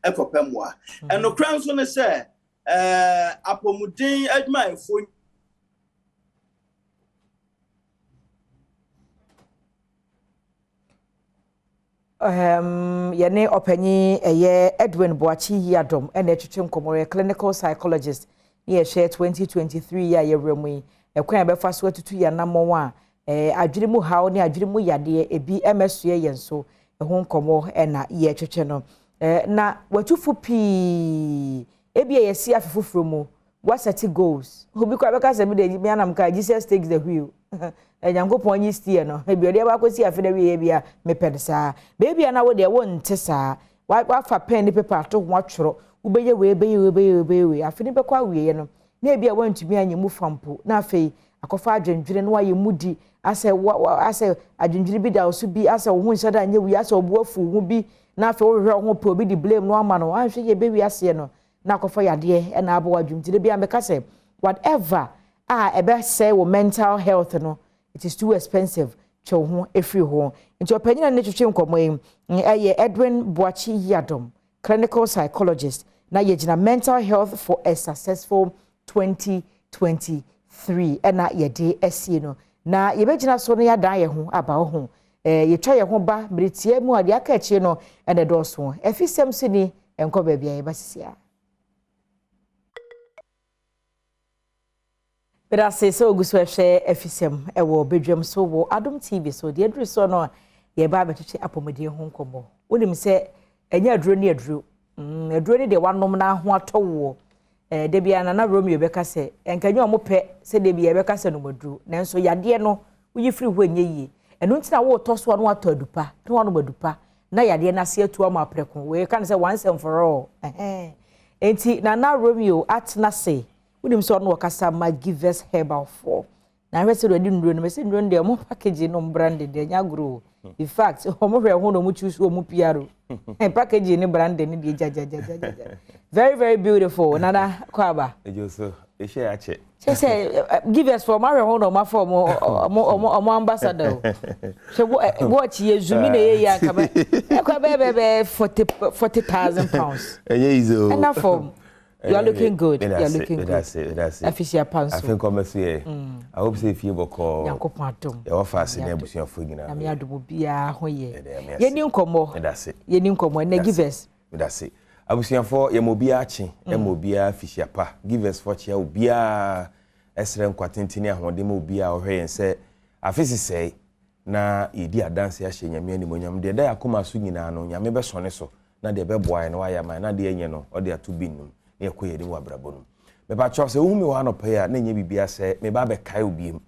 ekopem moi and no crown so na say apomudin adwuma efo yene opanyi eye Edwin Boachi Adom ene etwetwe nkomore clinical psychologist ye share 2023 ya yewremu ekwan abefa so atutu ya namon a adwirimu hawo ne adwirimu yade ebi emesue yenso eho nkomo na ye etwetwe no na watufu pi ebi yesi afufufuro mu what set goals obi kwa beka se mi de mi anam ka Jesus takes the wheel enyankopon yi steer no ebi ode ba kwesi afede we bia mepedesa baby na wo de wo ntesa wa fa pen ni paper to ho atworo ubeye we afede be kwa we no na ebi a wantumi anyimu fampo na afei akofa adwendwere no waye mudi ase adwendwere bi da osu bi ase wo hu nhyada anye wi ase obu afu hu bi na afei wo hwe ho po bi di blame no ama no anhwe ye be wi ase no na akofa yade na abo adwendwere bi ameka se whatever ebe say wo mental health no it is too expensive cho ho efri ho nti opanyina ne twetwe nkomo eye Edwin Boachi Adom clinical psychologist na yegina mental health for a successful 2023 ena yede esie no na yebegina so no yada ye ho aba ho yetwa ye ho ba britie mu ade aka achie no ene do so efisem sini enko ba bia ye basisia But say so gusu share efisem ewo Badwam so wo Adom TV so de adru so no ye ba betete apomodie ho nkomo wonim se enya adru ne adru adru ne de wanom na ho atowo de bia na Romeo beka se enkanyo mo pe se de bia beka se no madru nanso yade no uyifiri ho enye yi eno ntina wo to so no ato adupa ne wano madupa na yade na se atu am apreko we kan se once and for all enti na Romeo atna se Unim so no kasa ma give us herbal for. Na we say do nduro no me say nduro dey mo package no branded dey nya grow. In fact, omo hwe ho no mo choose omo piaro. Package ni branded ni dey jajajajaja. Very very beautiful. Nana kwaba. Ejoso, e share ache. Say give us for marry ho no ma for omo ambassador. So watch ye zoom in ye ya ka ba. E kwa be 40,000 pounds. Ezo. Enough for you are looking good. You are looking good. That's it. Official pants. I think come here. I hope say if you boko. Yankopon adom. Your offers in ebusia fo nyina. Na me adom bia ho ye. Ye ni nkomo. That's it. Ye ni nkomo na give us. That's it. Abusia fo ye mo bia achi, e mo bia official pa. Give us for chia obia esre nkwatentini ahode mo bia ohwe yen se afisi sei na yedi adanse ahye nyame animonyam de da yakoma so nyina no nyame be sone so na de be boa no waya man na de enye no ode atu binum na yakoye ni wabrabonum me ba cho se ohumi wa no pe ya na nye bibia se me ba be kai obiem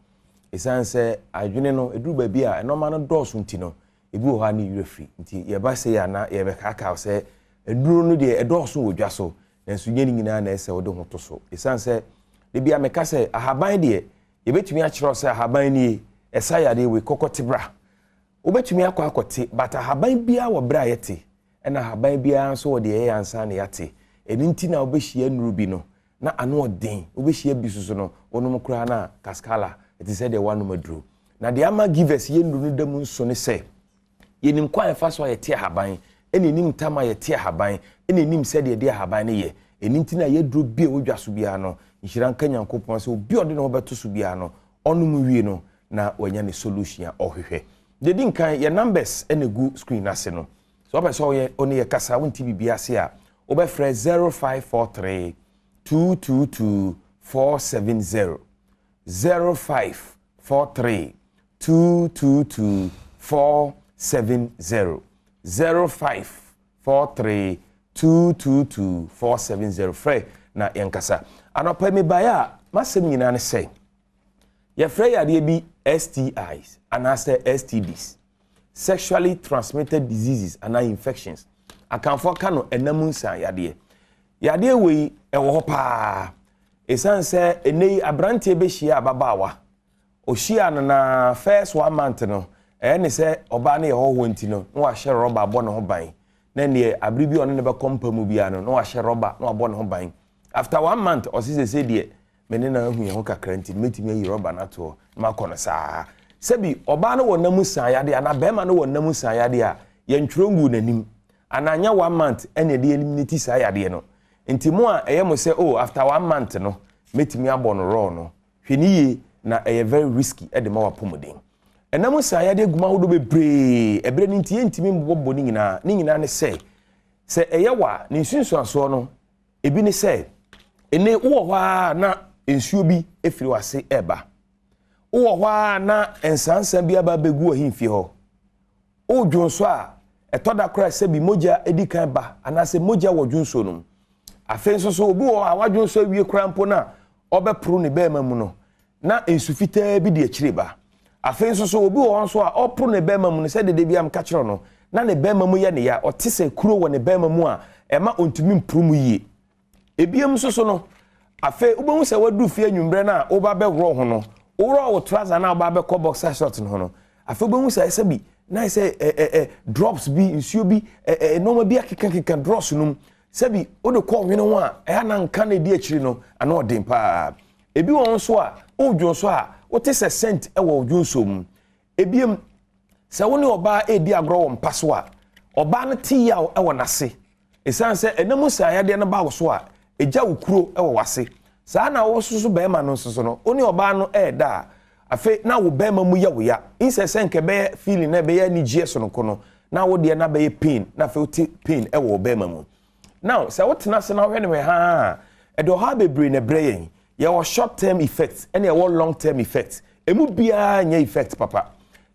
esan se adwene no eduru ba bia enoma no dɔɔso nti no ebi wo ha ne yurefri nti ye ba se ya na ye be kaka se eduru no de edɔɔso wodwa so nanso nye ni nyina na ese wode hoto so esan se de bia me ka se ahaban de ye betumi a kyerɛ se ahaban ni esa ya de we kokotibra obetumi akote but ahaban bia wo bra yete ena ahaban bia so wo de ye ansa na yate eni nti na obehia nuru bi no na ano odin obehia bisusu no wonom kura na kaskala it is said the one madru na de ama givers ye nuru no dam nso ne se yenim kwa efa so yete ahaban eni nim tama yete ahaban eni nim se de ahaban ne ye eni nti na ye dru bi wodwa so bia no nhira nka nyankopon se obi ode no obeto so bia no onum wie no na wanya ne solution ohwehwe de din kan ye numbers enegu screen ase no so obe so ye oni ye kasa won tv bia se a obe frɛ 0543 222 470 0543 222 470 0543 222 470 frɛ na yankasa anopa me baya masem nyina ne sɛ ye frɛ yade bi STIs and STDs sexually transmitted diseases and infections akanfo ka no enamu nsan yade we ewo ho pa esan se enei abrante be hia ababawa ohia no na first 1 month no ne se oba na ye ho nti no na wa hye rubber abo no ho ban na ne abribi ono ne be kompamu bia no na wa hye rubber na abo no ho ban after 1 month osise se de mene na hu ye ho kakra nti metimi ayi rubber na to ma kono saa sebi oba no wo namu san yade ana bema no wo namu san yade a ye ntwrongu nanim ananya 1 month ene de eliminate saa yade no nti mo a eyemo se oh after 1 month no metimi abo no raw no hweniye na eye very risky e de ma wapomoden enamu san yade guma hodo bebre ebre ni nti entimi mbobbo ni nyina ne se eye wa ni nsunsuaso no ebi ne se ene wo ho na ensuo bi efiri wase eba wo ho na ensansa bi aba begu ohimfi ho o dwonso a etoda kra se bi moja edikan ba anase moja wo dwonso no afenso so obi wo a wadwonso awie kra mpo na obepro ne bema mu no na ensufita bi de akire ba afenso so obi wo nso a opro ne bema mu no se de bi am ka kire no na ne bema mu ye ne ya otise kuro wo ne bema mu a ema ontumi mpro mu yie ebiem so no afe ubehu se wadu fie nwumbre na oba be wro ho no oro wo trouser na oba be ko boxer short no no afe ubehu se bi na se drops bi nsuo bi no ma bi akeka drops num se bi o de ko hwene ho a na nka na di akiri no ana odin pa ebi won so a odwo so a wo te se scent e wo odwo so mu ebiem se wo ne oba edi agro wo mpa so a oba no ti ya e wo nase esan se enamu sa ya de no ba wo so a eja ukuro e wo wase saa na wo susu be ma no susu no oni oba no da afe na wo be ma mu ya wo ya insese nke be feeling na be ya ni gs no kono na wo de na be pain na fe uti pain e wo be ma mu now se wo tena se na hwe ne ha e do ha be brain e brain ye wo short term effects and ye wo long term effects emu bia nya effect papa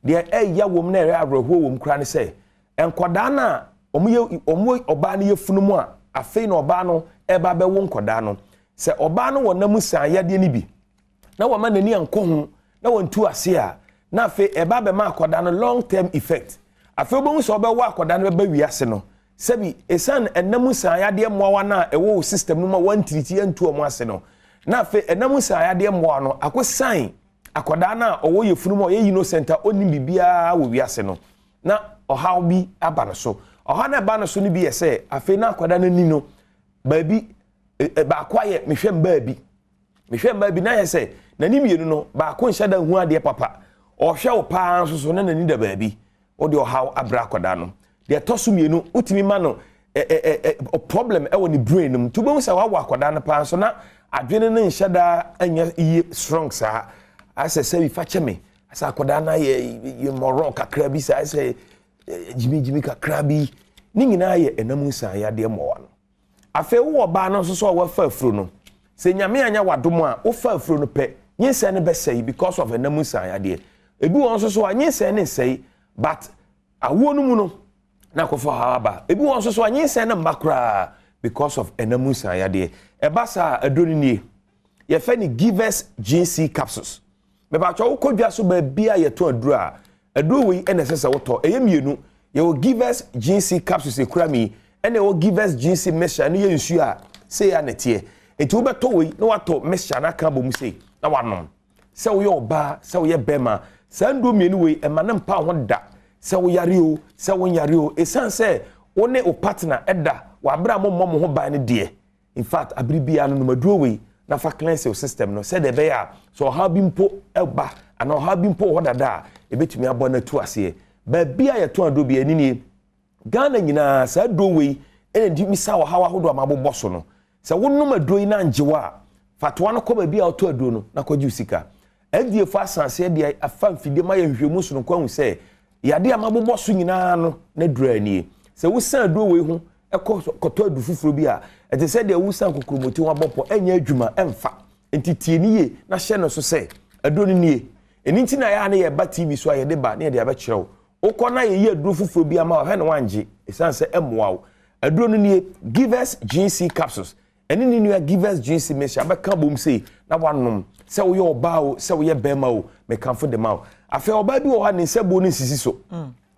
de ya wo mu na re abroho wo mu kra ne se enkoda na omu oba na ye funumu a afe na oba no eba be wo nkoda no se oba no wo namu san yade ni bi na wo ma nani anko ho na wo ntu ase a na afe eba be ma akoda no long term effect afe obo so oba wo akoda no be wiase no sebi esan enamu san yade moawa na ewo system no ma wan triti antu omo ase no na fe enam sa ya de mmoa no akosan akoda na owo ye funu mo ye innocent oni bibia wo wiase no na ohaw bi aba no so oha na ba no so ni bi ye se afe na akoda na ni no baabi ba kwaye mehwem baabi na ye se na ni mienu no ba ko nhada hu ade papa ohwe wo pa so na nani da baabi o de ohaw abra akoda no de toso mienu utimi ma no problem e woni brain no to bo se wa akoda no pa so na adwene ne nhada anya iye strong sa ase se bi fa cheme asa akoda na ye moro kakra bi sa ase jimi kakra bi ni nyina ye enam nsan ya de mo wa no afe wo ba no so wa fa afuro no se nyame anya wadom a wo fa afuro no pe nyinse ne be sei because of enam nsan ya de ebi won so anyinse ne sei but awo no mu no na kofa haba ebi won so anyinse ne makra because of enam nsan ya de eba sa adoni nie ye fa ni givers GC capsules me ba cho kodwa so ba bia ye to aduru a aduru wi ene sese woto eyemienu ye wo givers GC capsules e kura mi ene wo givers GC mixture ne ye nsu a se ya netie enti wo beto wi na wato mixture na kan bom se na wanom se wo ye oba se wo ye bema sando mienu wi e manem pa ho da se wo yare o se wo yare o esan se wo ne o partner eda wa bra mo ho ban ne de in fact abribia no maduro wi na fa cleanse your system no said be ya so how bimpo eba and how bimpo ho dada e betumi abo na tu ase ba bia ye to ado bia ni Ghana nyina sa do we ene di misa wa hawa hodo amabobɔ so no sa wonnom ado yi na njewa fatwa no ko ba bia to ado no na kwaji usika adie fa asanse de afa mfide ma ye hwehwemu so no kwahu se yade amabobɔ so nyina no na dura ani se wo san ado we ho ekoto adu fufuro bi a ete se de wo san kokromoti wa bɔpɔ enya adwuma emfa entitie niye na hye no so se ado ni nie eni nti na ya na ye ba TV so aye de ba na ye de abɛkyerɛw okona ye adu fufuro bi ama hwe no wanje esanse emmoa wo ado ni nie givers GC capsules eni ni nua givers GC mesha abɛka bom sei na wanom se wo ye oba o se wo ye bema o me kanfo de ma o afa oba bi wo ha ne se bo ni sisi so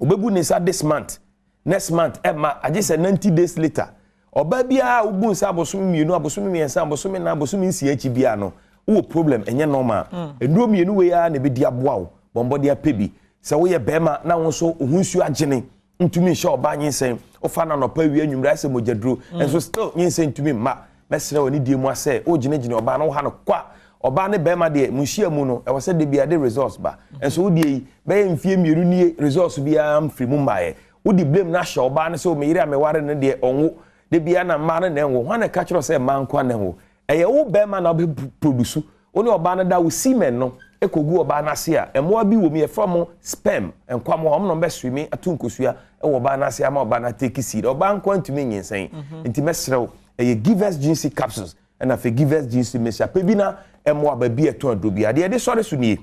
obebu ni sa this month next month Emma ajise 90 days later oba bia ubu nsa abosom mienu abosom miensa abosom na abosom nsi achi bia no wo problem enye normal enduo mienu we ya na be di aboa wo bombo dia pebi se wo ye bema na wo so ohunsu agene ntumi hye oba nyinsen ofa na no pa wi anwumra se mogyaduro enso still nyinsen ntumi ma mesere woni die mu ase o gine oba na wo ha no kwa oba ne bema de munhia mu no e wo se de bia de results ba enso wo die be mfie mienu nie results bia mfiri mu mbae wodi blame na hye oba ne se o meyire ameware ne de onwo de bia na ma ne enwo hwana ka kiro se ma nkwa ne ho eye wo bema na be produce oni oba ne da wo semen no ekogu oba na se a emoa bi wo mi e from sperm enkwa mo hom no be swimi atunkosua e wo oba na se ama oba na take seed oba nkwa ntumi nyinsen nti mesrew eye givers GC capsules and afa givers GC mesha pe bi na emoa ba bi eto adobi ade de sore so nie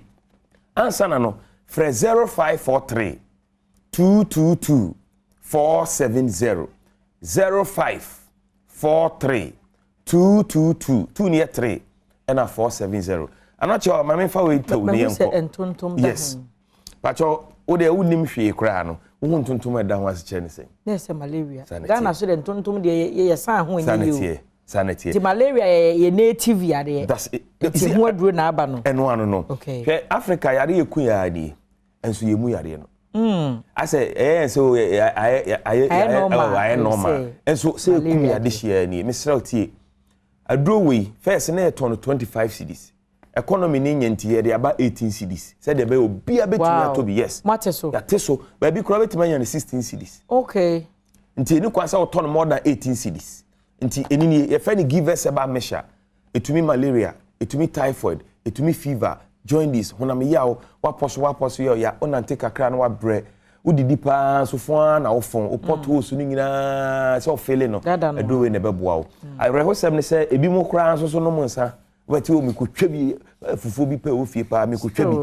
ansa na no fre 0543 222 470 0543 222 2 near 3 and a 470 anacho mama fa we to ni enko yes pacho o de unim hwe kra no wo ntontom da ho ase ne sei na se malaria Ghana so de ntontom de ye san ho nyi sanity the malaria ye native yade that's it ho aduro na aba no eno ano no hwe Africa yade ye ku yade enso ye mu yade no I say so I normal enso say ku yade hia ni mesra tie aduro we first na ton 25 cedis economy ni nyanti ye de aba 18 cedis say de be obi abetumi to be yes mateso ya teso ba bi kura betumi nya 16 cedis okay nti ni kwansa ton more than 18 cedis nti enini ye fa ni give us about measure etumi malaria etumi typhoid etumi fever jaundice honam yawo waposo ya onante kakra na wa bre udidi pa so fo na wo fon opoto so ni nyina so fele no edo we ne beboa wo I rehosem ne say ebi mo kra so no monsa wati o mi ko twabi fufu bi pa o fie pa mi ko twabi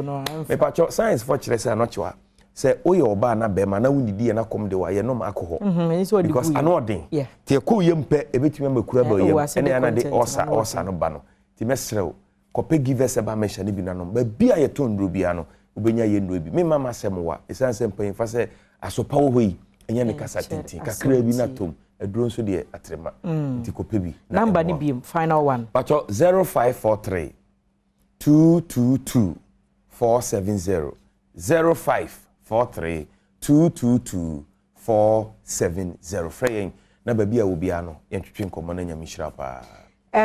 me pa cho science for kire say no chewa say oye oba na be ma na wunidi na kom de wa ye no ma akọ because anodin te ko yempe ebetumi makura ba yem ene ana de osa no ba no ti mesrew kope givers eba mesha ni bi na no ba bia ye tondro bia no obenya ye no bi me mama semwa esanse mpan fa say asopa wo hoyi enye ne kasa tintin kakra bi na tom aduro nso de atrema nti kope bi number ni bi final one pacho 0543 222 470 0543 222 470 frame na baby a obi ano yentwetwe nkomo na nyamishira pa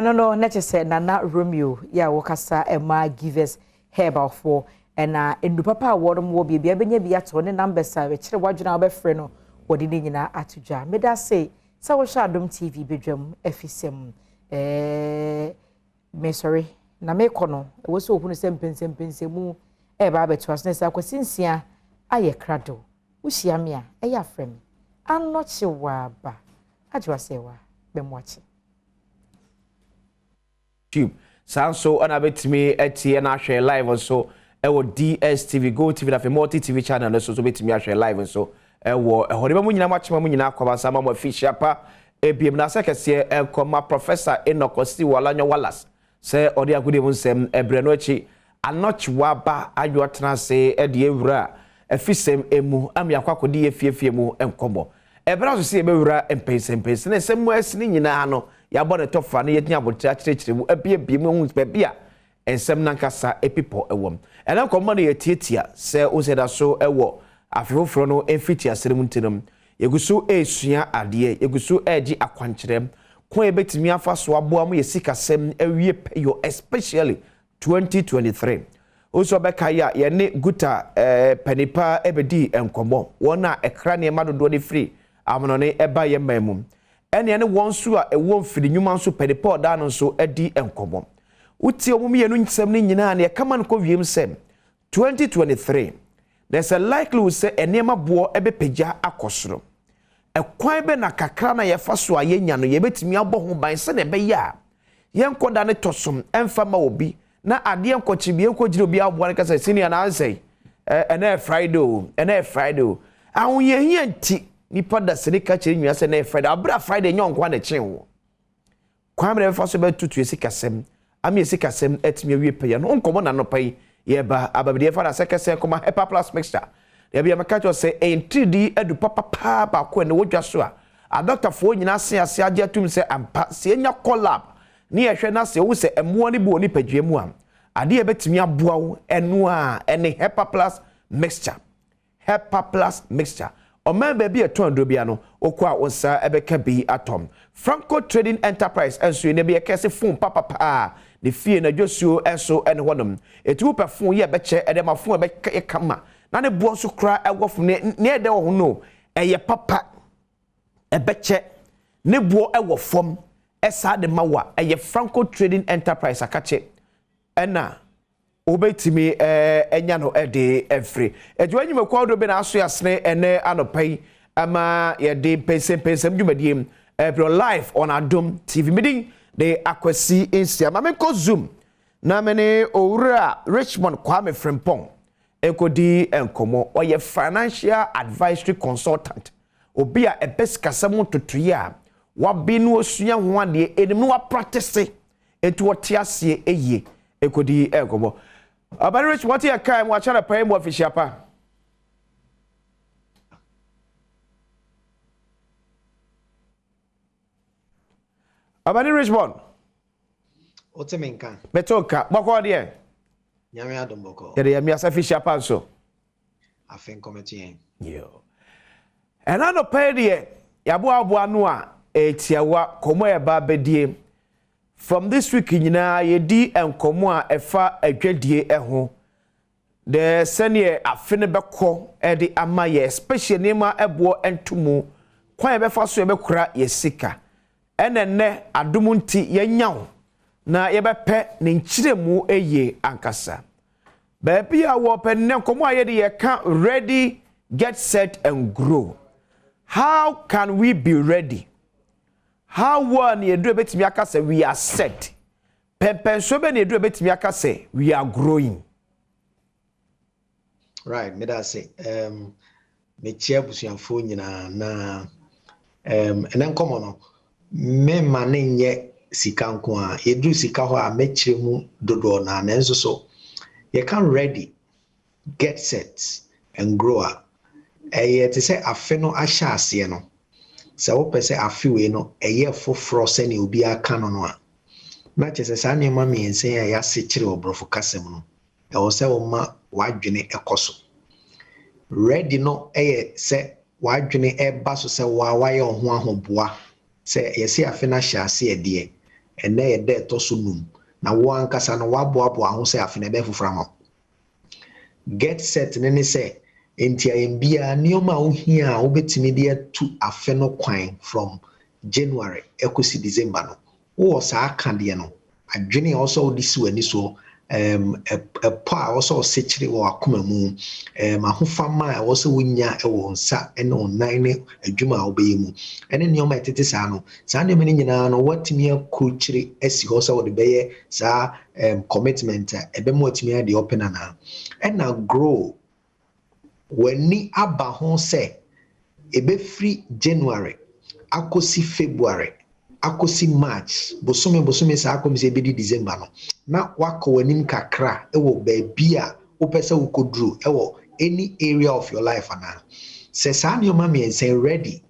no na chese Nana Romeo ya wokasa ema givers herbal for na endu papa awodom wo bia benya bia to ne numbers a kire wadwuna obefre no wodi ne nyina atudwa meda say sa wo sha Adom TV bedwam afisem me sorry na me kono wo so ohunu se mpensempensemu ba beto asne sa kwasinsia aye krado wo hia me a eya frem anoche wa ba ajwa sewa bemwachi tube sanso ana betimi etie na hwe live so ewo DSTV Go TV na fe multi TV channel so betimi ahwe live so ewo ehoreba mu nyina machema mu nyina akwaba sama mo official pa ebiem na sekese enkoma professor Enokosi Walanyo Wallace se odi agudi mu nsem ebre no achi anoche waba adwo transe ede ewura efisem emu am yakwakodi efiefie mu enkomo ebra so se ebewura empensempens na semu asini nyina no ya bone tofa na yetia abotra kirekire mu ebie mu hu bebia ensem nankasa epipo ewom ena nkomo na yetietia se useda so ewo afefofro no emfiti aserem ntinam yegusu esua ade yegusu eji akwankyerem ko ebetimi afa so aboa mu yesikasem ewie peyo especially 2023 oso beka ya ye ne guta panipa ebedi enkomo wona ekra ne madodo ne free amono ne eba ye mamum ene ne wonsu a ewo mfiri nyuma nso panipa da no nso edi enkomo uti omum ye no nsem ne nyina ne kama no ko wiem sem 2023 there's a likelihood say enema bo ebepeja akosoro ekwan be na kakra na ye faso a yenya no ye betimi abo ho ban se ne be ya ye nkoda ne tosom emfa ma obi na ade enkochi bi enkogire obi abo ne kasa senior na ansei ene Friday ahun ye hia nti nipa da serika kire nwia se na Friday abra Friday nyonkwa na chenwo kwan be faso be tutu esikasem ami esikasem etimi awie pe ya no nkomo na no pai ye ba ababide fa na sekese koma Hepa Plus mixture ya bia makacho se entridi edu papa ba ko ne wodwa so a doctor fo nyina se ase age atum se ampa se enya collab ne ye hwe na se wo se emo ne bo ni padwe mu am ade ye betimi aboa wo enu a ene Hepa Plus mixture o man baby eton do bia no okwa wonsa ebeka bi atom Franco Trading Enterprise enso ne bia kese phone papa the fee na Josuo enso ene honom etu perform ye beche edema phone be kama na ne bo so kra ewofu ne ede wo no eye papa ebeche ne bo ewofom esa de mawa eye Franco Trading Enterprise akache ena obetimi enya no ede every edwanyim kwa do be na aso yasne ene anopai ama ye de pensem dwumadiem every live on Adom TV meeting the akwasi insia ma menko zoom na mene owura Richmond Kwame Frimpong ekodi enkomo oye financial advisory consultant obi a ebesikasam totoya wabinu osua ho ade enemu wa practice etu otiasie eye ekodi enkomo abani Rich what ya kai mo achara pa mo official pa abani Richmond otemenka betoka bako de nyame Adom boko yede ya mi official pa so afen committee yo ena no pa de yabo abo anu a etiawa komo e ba bedie from this week nyina yedi enkomo a efa adwadie eho the senior afene beko e de ama ye especially nema ebo entumu kwan befa so ebekura yesika enenne Adom nti yenyawo na yebepe ne nchiremu eye ankasa baby a wo pe ne enkomo a yede ye ka ready get set and grow. How can we be ready? How one you do betimi aka say we are set. Pempen so be na do betimi aka say we are growing. Right, me that say me chia busuanfo nyina na enen komo no me mane nye sika nko a yedu sika ho a mechire mu dodo na nenso so you can ready get set and grow up. Te say afe no ahya ase no sɛ wopɛ sɛ afe wei no ɛyɛ foforɔ sɛnea obi aka no no a na kyerɛ sɛ saa nneɛma mmiɛnsa a yɛase kyerɛ ɔborɔfo kasɛm no ɛwɔ sɛ woma w'adwene ɛkɔ so ready no ɛyɛ sɛ w'adwene ɛba so sɛ wayɛ wo ho ahoboa sɛ yɛse afe no ahyɛ ase ɛdeɛ ɛnɛ yɛda ɛtɔ so num na wo ankasa no waboaboa ho sɛ afe no ɛbɛyɛ foforɔ ama get set ne sɛ nti ayɛm biara nneɛma a wohia a wobɛtumi de atu afe no kwan from January ɛkɔsi December no wowɔ saa kadeɛ no adwene a ɔsɔ wode si w'ani so ɛpɔ a ɔsɔ ɔse kyerɛ wɔ akoma mu ahofama a ɔsɔ wonya ɛwɔ nsa ɛne ɔnan ne adwuma a wobɛyɛ mu ɛne nneɛma ɛtete saa no saa nneɛma no nyinaa no watumi akɔkyere asi hɔ sɛ wode bɛyɛ saa commitment a ɛbɛma watumi ade ɔpɛ anaa ɛna grow w'ani aba ho sɛ ɛbɛfiri January akɔsi February akɔsi March bosome saa akɔmi sɛ ɛbɛdi December no na wakɔ w'anim kakra ɛwɔ baabi a wopɛ sɛ wokɔduru ɛwɔ any area of your life anaa sɛ saa nneɛma mmiɛnsa ready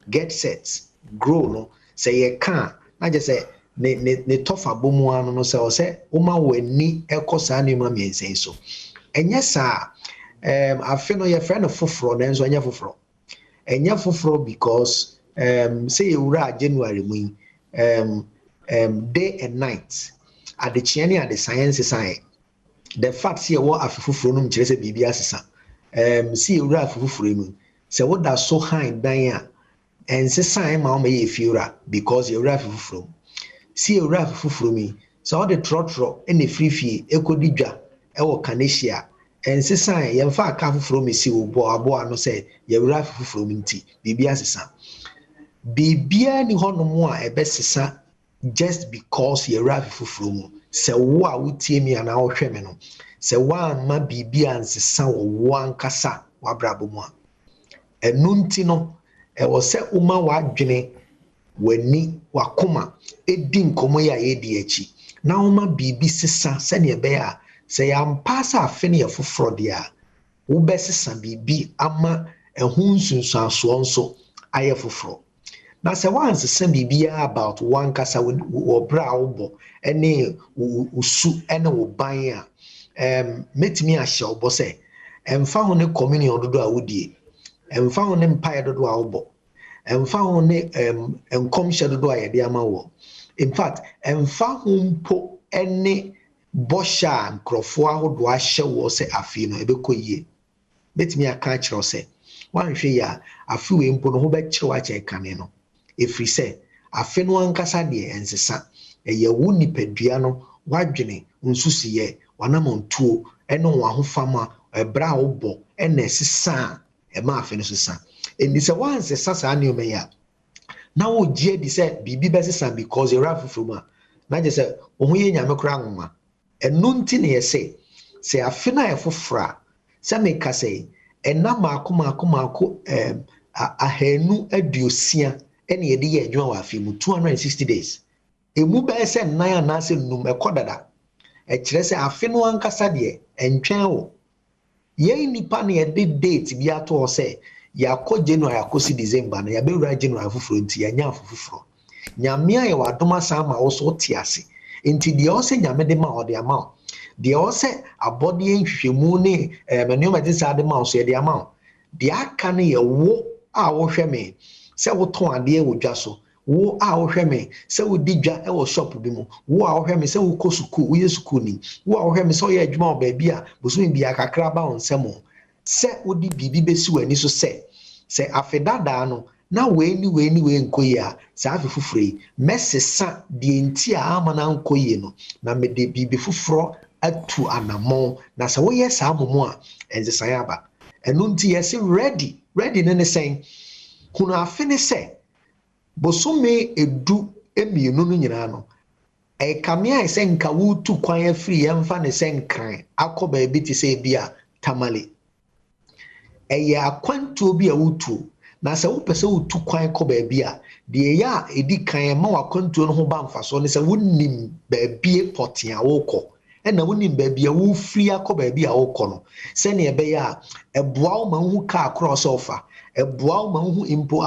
get set grow no sɛ yɛka a na gye sɛ ne tɔfa bɔ mu ano no sɛ ɔsɛ woma w'ani ɛkɔ saa nneɛma mmiɛnsa so ɛnyɛ saa afe no yɛfrɛ no foforɔ nanso ɛnyɛ foforɔ because say yɛwura January mu yi day and night adekyeɛ ne ade science science the fact sɛ yɛwɔ afe foforɔ no mkyerɛ sɛ biribi asesa sɛ yɛwura afe foforɔ mu sɛ woda so han dan a ɛnsesan ma woma yɛ efiewura because yɛwura afe foforɔ mu sɛ yɛwura afe foforɔ mu sɛ wode trɔtrɔ ɛna firifie ɛkɔdi dwa ɛwɔ kanehyia ɛnsesan yɛmfa aka foforɔ mu si wo aboa no sɛ yɛwura afe foforɔ mu nti biribi asesa bibia ni hɔnom a ɛbɛsesa just because yɛwura afe foforɔ mu sɛ wo a wotie mi anaa wohwɛ me no sɛ woamma bibia nsesa wɔ wo ankasa wabrabɔ mu a ɛno nti no ɛwɔ sɛ woma w'adwene w'ani wakoma ɛdi nkɔmmɔ yi a yɛdi akyi na woma biribi sesa sɛnea ɛbɛyɛ a sɛ yɛampa sɛ afe no yɛ foforɔ deɛ a wobɛsesa biribi ama ɛho nsunsuasoɔ nso ayɛ foforɔ na sɛ wansesa biribiara about wankasa wɔ berɛ a wobɔ ɛne wo su ɛne wo ban a mɛtumi ahyɛ wo bɔ sɛ ɛmfa ho ne communion dodo a wodie ɛmfa ho ne mpaeɛ dodo a wobɔ ɛmfa ho ne nkɔmhyɛ dodo a yɛde ama wɔ in fact ɛmfa ho mpo ɛne bɔhyɛ a nkurɔfoɔ ahodoɔ ahyɛ wɔ sɛ afei no ɛbɛkɔ yie mɛtumi aka akyerɛw sɛ woanhwɛ yi a afe wei mpo no ho bɛkyerɛw akyɛ kane no ɛfiri sɛ afe no ankasa deɛ ɛnsesa ɛyɛ wo nipadua no wadwene nsusiyɛ wanamantuo ɛne wɔn ahofama ɛbrɛ a wobɔ ɛna ɛsesa a ɛma afe no sesa ɛnni sɛ wansesa saa nneɛma yi a na wogye adi sɛ biribi bɛsesa because yɛwura foforɔ mu a na gye sɛ wo ho yɛ nyame koraa nwoma ɛno nti ne yɛsɛ sɛ afe no ayɛ foforɔ a sɛ meka sɛ ɛna maako ahanu aduosia ɛne yɛde yɛ adwuma wɔ afe mu 260 days emu bɛyɛ sɛ nnan anaasɛ num ɛkɔ dada ɛkyerɛ sɛ afe no ankasa deɛ ɛntwɛn wɔ yɛn nipa ne yɛde date bi ato hɔ sɛ yɛakɔ January akɔsi December no yɛbɛwura January foforɔ nti yɛanya afo foforɔ nyame a yɛwɔ adom asa ama wo so wote ase nti deɛ ɔsɛ nyame de ma ɔde ama wo deɛ ɔsɛ abɔdeɛ nhwehwɛmu ne nneɛma de saa de ma wo so yɛde ama wo deɛ aka no yɛ wo a wohwɛ me sɛ wotɔn adeɛ wɔ dwa so wo a wohwɛ me sɛ wodi dwa ɛwɔ shop bi mu wo a wohwɛ me sɛ wokɔ sukuu woyɛ sukuu ni wo a wohwɛ me sɛ woyɛ adwuma wɔ baabi a bosomi bia kakra ba wo nsɛm o sɛ wodi biribi bɛsi w'ani so sɛ afe dadaa no na wei nkɔ yie a saa afe foforɔ yi mɛsesa deɛ nti a ama na nkɔ yie no na mede biribi foforɔ atu anammɔn na sɛ woyɛ saa momo a ɛnsesan aba ɛno nti yɛse ready ne sɛn hunu afe ne sɛ bosome edu emienu no nyinaa no ɛkamea sɛ nka wotu kwan afiri yɛmfa ne sɛ nkran akɔ baabi te sɛ bi a tamale ɛyɛ akwantuo bi a wotu na sɛ wopɛ sɛ wotu kwan kɔ baabi a deɛ yɛ a ɛdi kan ma wakwantuo no ho ba mfasoɔ ne sɛ wonim baabi pɔte a wokɔ ɛna wonim baabi a wofiri akɔ baabi a wokɔ no sɛnea ɛbɛyɛ a ɛboa wo ma wohu kaa korɔ sɛ wofa ɛboa wo ma wohu mpo